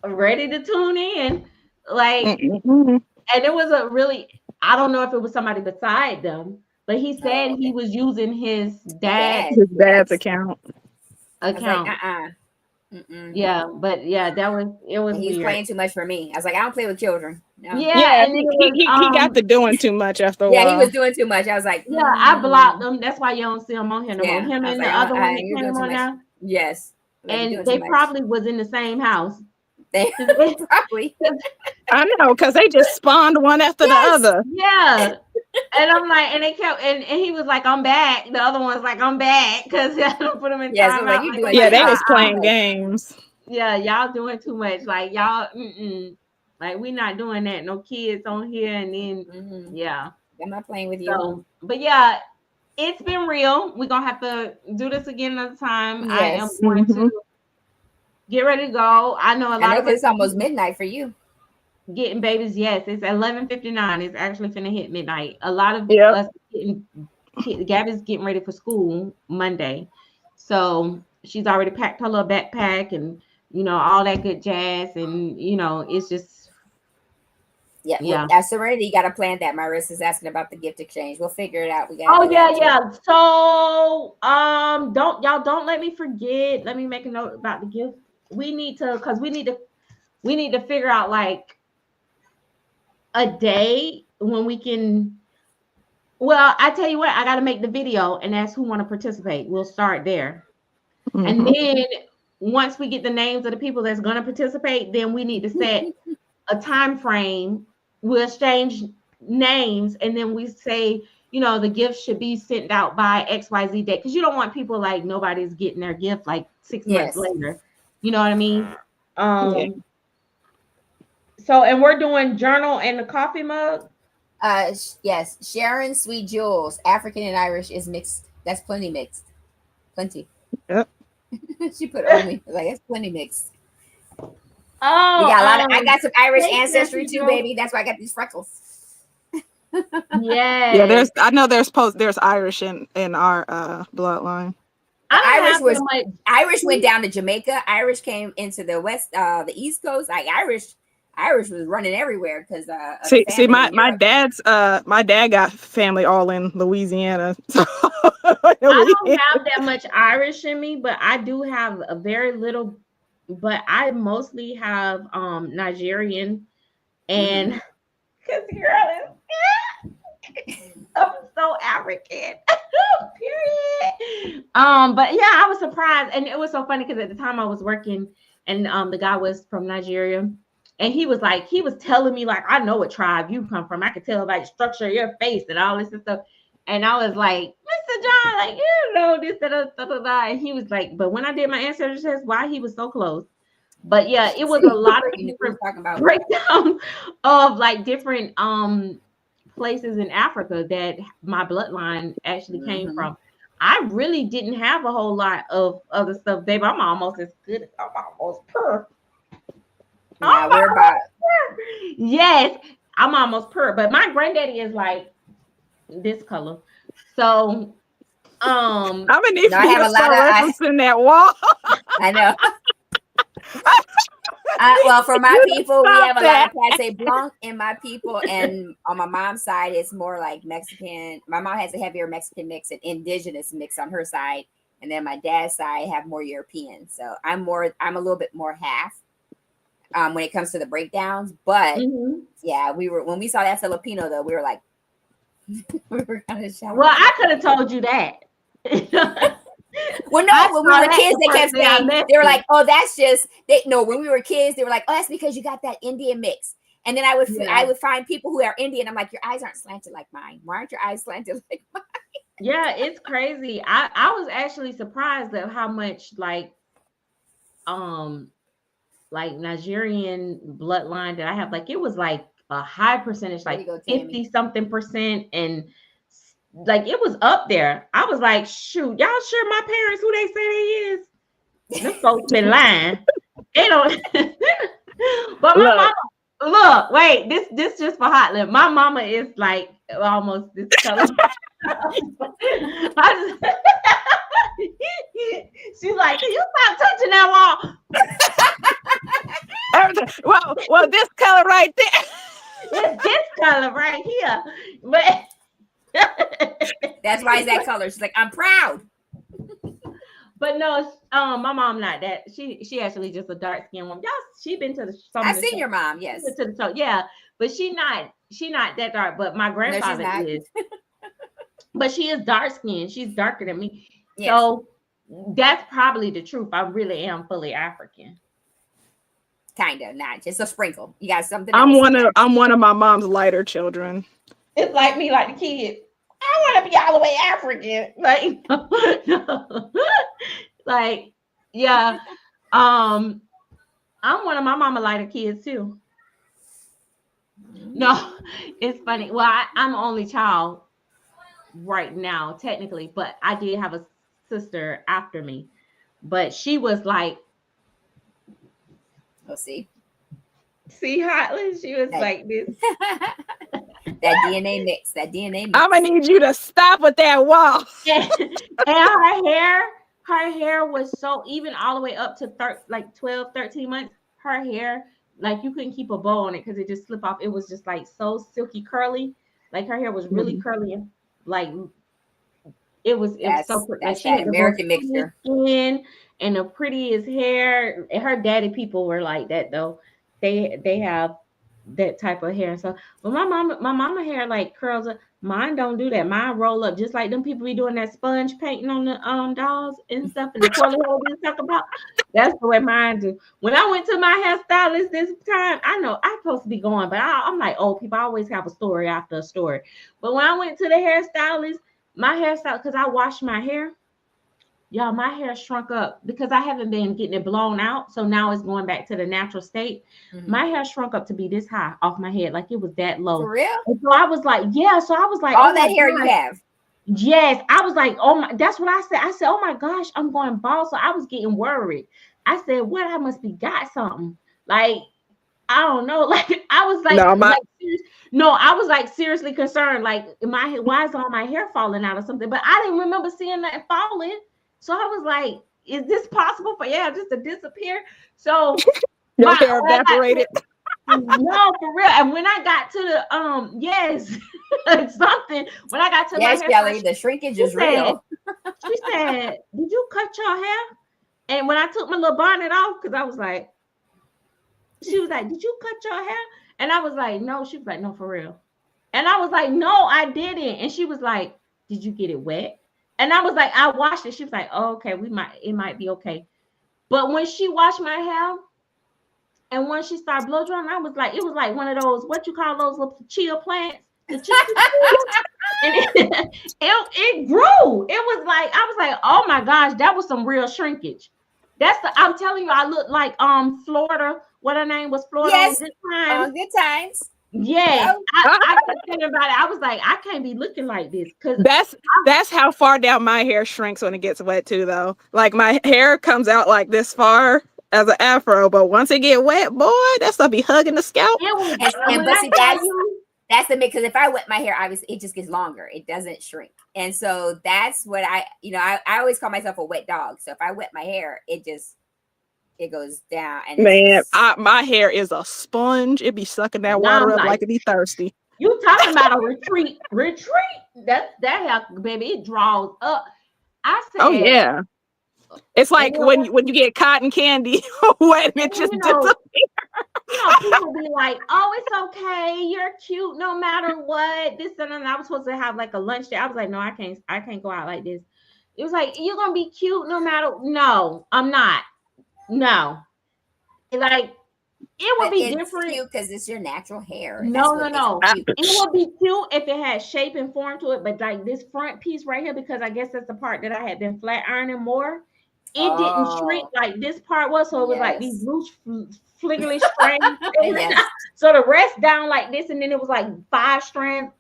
ready to tune in, like, and it was a really, I don't know if it was somebody beside them, but he said he was using his dad's account. I was like, Mm-mm. Yeah, but yeah, it was He's weird. playing too much for me. I was like, I don't play with children. No. Yeah, and he got to doing too much after a while. Yeah, he was doing too much. I was like, yeah, I blocked him. That's why you don't see him on here no more. Him and the other one that came on now. Yes. And they probably was in the same house. They probably. I know, because they just spawned one after the other. Yeah. And I'm like, and they kept, and he was like, I'm back. The other one's like, I'm back. Because I don't put them in time out. Like, they was playing games. Yeah, y'all doing too much. Like, y'all, like, we not doing that. No kids on here. And then, yeah. I'm not playing with you. So, but yeah, it's been real. We're going to have to do this again another time. Yes. I am going to get ready to go. I know a lot of it's almost midnight for you. Getting babies, yes, it's 11:59. It's actually finna hit midnight. A lot of us Gabby's getting ready for school Monday, so she's already packed her little backpack and all that good jazz, and it's just At Serenity, you got to plan that. Marissa's asking about the gift exchange. We'll figure it out. We got. Oh yeah. So don't let me forget. Let me make a note about the gift. We need to figure out like a day when we can. Well, I tell you what, I got to make the video and ask who want to participate. We'll start there, and then once we get the names of the people that's going to participate, then we need to set a time frame. We'll exchange names, and then we say, the gift should be sent out by XYZ date, because you don't want people like nobody's getting their gift like 6 months later. You know what I mean? So, and we're doing journal and the coffee mug. Yes, Sharon Sweet Jules, African and Irish is mixed. That's plenty mixed. Plenty. Yep. She put only like that's plenty mixed. Oh, we got a lot of. I got some Irish ancestry too, baby. That's why I got these freckles. Yeah. I know there's Irish in our bloodline. Irish went down to Jamaica. Irish came into the the East Coast. Like Irish was running everywhere because see my dad got family all in Louisiana. So I don't have that much Irish in me, but I do have a very little. But I mostly have Nigerian, and because girl is I'm so African. Period. But yeah, I was surprised, and it was so funny because at the time I was working, and the guy was from Nigeria, and he was telling me like, I know what tribe you come from. I could tell by the structure of your face and all this and stuff. And I was like, Mr. John, like, this, and he was like, but when I did my ancestry test, why he was so close. But yeah, it was a lot of different breakdown of like different places in Africa that my bloodline actually came from. I really didn't have a whole lot of other stuff, babe. I'm almost as good as I'm almost pure. Yes, I'm almost pure, but my granddaddy is like this color. So I'm gonna need you to start referencing that wall. I know. Well, for my people, we Stop have a lot that. of Passe Blanc in my people, and on my mom's side, it's more like Mexican. My mom has a heavier Mexican mix and indigenous mix on her side, and then my dad's side have more European. So I'm a little bit more half when it comes to the breakdowns. But yeah, when we saw that Filipino though, we were like, we were kind of shocked. Well, I could have told you that. Well, no, when we were kids, they kept saying, they were like, oh, that's just, when we were kids, they were like, oh, that's because you got that Indian mix. And then I would find people who are Indian. I'm like, your eyes aren't slanted like mine. Why aren't your eyes slanted like mine? Yeah, it's crazy. I was actually surprised at how much like Nigerian bloodline that I have. Like it was like a high percentage, like 50 something percent, and like it was up there. I was like, shoot, y'all sure my parents who they say they is? Them folks been lying. They don't. But my mama, look, wait, this just for hot lip. My mama is like almost this color. She's like, can you stop touching that wall? well, this color right there. It's this color right here. But that's why it's that color. She's like, I'm proud. But no, my mom not that. She actually just a dark skinned woman. Y'all, she been to the. I seen your mom, yes. To the show, yeah, but she not that dark. But my grandfather is. But she is dark skinned. She's darker than me. Yes. So that's probably the truth. I really am fully African. Kind of, not just a sprinkle. You got something. I'm one of my mom's lighter children. It's like me, like the kid. I want to be all the way African. Like, like, yeah. I'm one of my mama lighter kids too. No, it's funny. Well, I'm the only child right now, technically, but I did have a sister after me. But she was like, see, Heartless. She was like this. That DNA mix. I'm gonna need you to stop with that wall. And her hair was so even all the way up to 12, 13 months. Her hair, like you couldn't keep a bow on it because it just slipped off. It was just like so silky curly. Like her hair was really curly and like it was so pretty. That's that American mixture. Skin and the prettiest hair. And her daddy people were like that though. They have that type of hair. So, but my mama hair like curls up. Mine don't do that. Mine roll up just like them people be doing that sponge painting on the dolls and stuff and the curly hair we talk about. That's the way mine do. When I went to my hairstylist this time, I know I'm supposed to be going, but I'm like old people. I always have a story after a story. But when I went to the hairstylist, because I washed my hair, y'all, my hair shrunk up because I haven't been getting it blown out. So now it's going back to the natural state. Mm-hmm. My hair shrunk up to be this high off my head. Like it was that low. For real? And so I was like, yeah. So I was like, all that hair you have. Yes. I was like, oh my, that's what I said. I said, oh my gosh, I'm going bald. So I was getting worried. I said, what? I must be got something. Like, I don't know. Like I was like, I was like seriously concerned. Like why is all my hair falling out or something? But I didn't remember seeing that falling. So I was like, is this possible for just to disappear? So your hair evaporated. No, for real. And when I got to the yes, something. When I got to my hair, the shrinkage is real. She said, "Did you cut your hair?" And when I took my little bonnet off, because I was like, she was like, "Did you cut your hair?" And I was like, "No." She was like, "No, for real." And I was like, "No, I didn't." And she was like, "Did you get it wet?" And I was like, I washed it. She was like, oh, okay, it might be okay. But when she washed my hair and when she started blow drying, it was like one of those, what you call those little chia plants? And it grew. It was like, I was like, oh my gosh, that was some real shrinkage. I'm telling you, I look like Florida. What her name was? Florida. Yes. Good times. Yeah, I was thinking about it. I was like, I can't be looking like this because that's how far down my hair shrinks when it gets wet too. Though, like my hair comes out like this far as an afro, but once it get wet, boy, that stuff be hugging the scalp. But see, that's the mix. Because if I wet my hair, obviously it just gets longer. It doesn't shrink, and so that's what I always call myself a wet dog. So if I wet my hair, it it goes down, and Man, it's just, my hair is a sponge. It be sucking that Now water I'm up like, like it be thirsty. you talking about a retreat? That hair, baby, it draws up. I Oh said, yeah. It's and like when you get cotton candy wet and it just you disappears. people be like, "Oh, it's okay. You're cute no matter what." This and then I was supposed to have like a lunch day. I was like, "No, I can't go out like this." It was like, "You're gonna be cute no matter." No, I'm not. No, like it would but be it's different. cute because it's your natural hair, and that's No, what no, makes no. it cute. It would be cute if it had shape and form to it, but like this front piece right here, because I guess that's the part that I had been flat ironing more. It didn't shrink Oh, like this part was, so it was like these yes, loose, fliggly strands. yes. So the rest down like this, and then it was like 5 strands.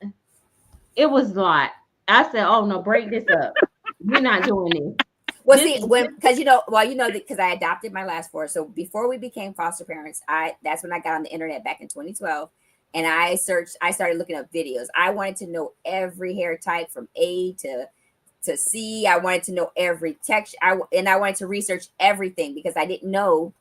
It was a lot. I said, "Oh no, break this up. We're not doing this." Well, This, see, because because I adopted my last 4. So before we became foster parents, that's when I got on the internet back in 2012, and I started looking up videos. I wanted to know every hair type from A to C. I wanted to know every texture. And I wanted to research everything because I didn't know,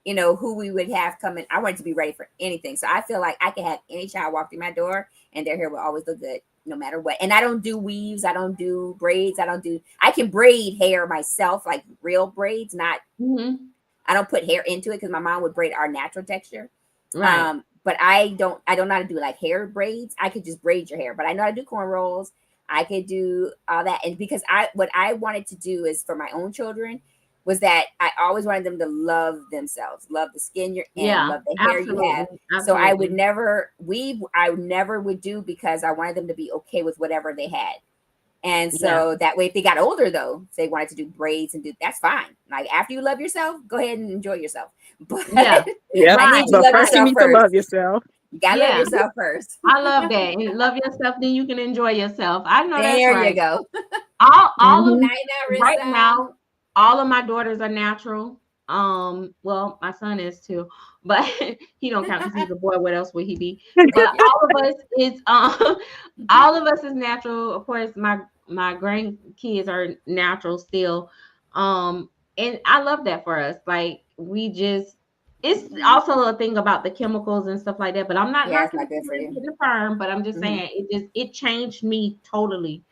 who we would have coming. I wanted to be ready for anything. So I feel like I could have any child walk through my door and their hair will always look good no matter what. And I don't do weaves. I don't do braids. I can braid hair myself, like real braids, not, I don't put hair into it because my mom would braid our natural texture. right. But I don't know how to do like hair braids. I could just braid your hair, but I know how to do cornrows. I could do all that. And because what I wanted to do is for my own children was that I always wanted them to love themselves, love the skin you're in, Yeah, love the hair you have. absolutely. So I would Absolutely. never weave. I never would do because I wanted them to be okay with whatever they had. And Yeah. so that way, if they got older though, if they wanted to do braids and that's fine. Like after you love yourself, go ahead and enjoy yourself. But Yeah. Yeah. I Right. need you to But love first you yourself need to first. love yourself. You gotta love Yeah. yourself first. I love that. And love yourself, then you can enjoy yourself. I know that's There you right. go. All of Mhm. Night, right Narissa. now, all of my daughters are natural. Well, my son is too, but he don't count because he's a boy. What else would he be? But all of us is natural. Of course, my grandkids are natural still. And I love that for us. Like we just, it's also a thing about the chemicals and stuff like that. But I'm not Yeah, it's knocking not good for you. the firm. But I'm just Mhm. saying it changed me totally.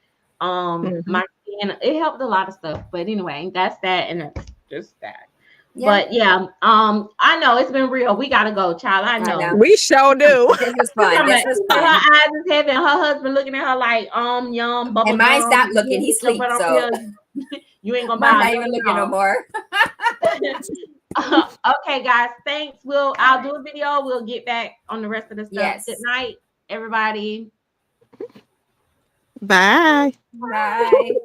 Mhm. My skin, it helped a lot of stuff. But anyway, that's that, and that's just that. Yeah, But yeah, I know it's been real. We gotta go, child. I I know. know. We sure do. But this was fun. This was Her fun. eyes is heavy, and her husband looking at her like, yum, bubble And mine gum. stopped looking. You He ain't gonna sleeps, put on so here. You ain't gonna mine's buy not even looking no nothing more. else. Okay, guys. Thanks. I'll right. do a video. We'll get back on the rest of the stuff. Yes. Good night, everybody. Bye. Bye.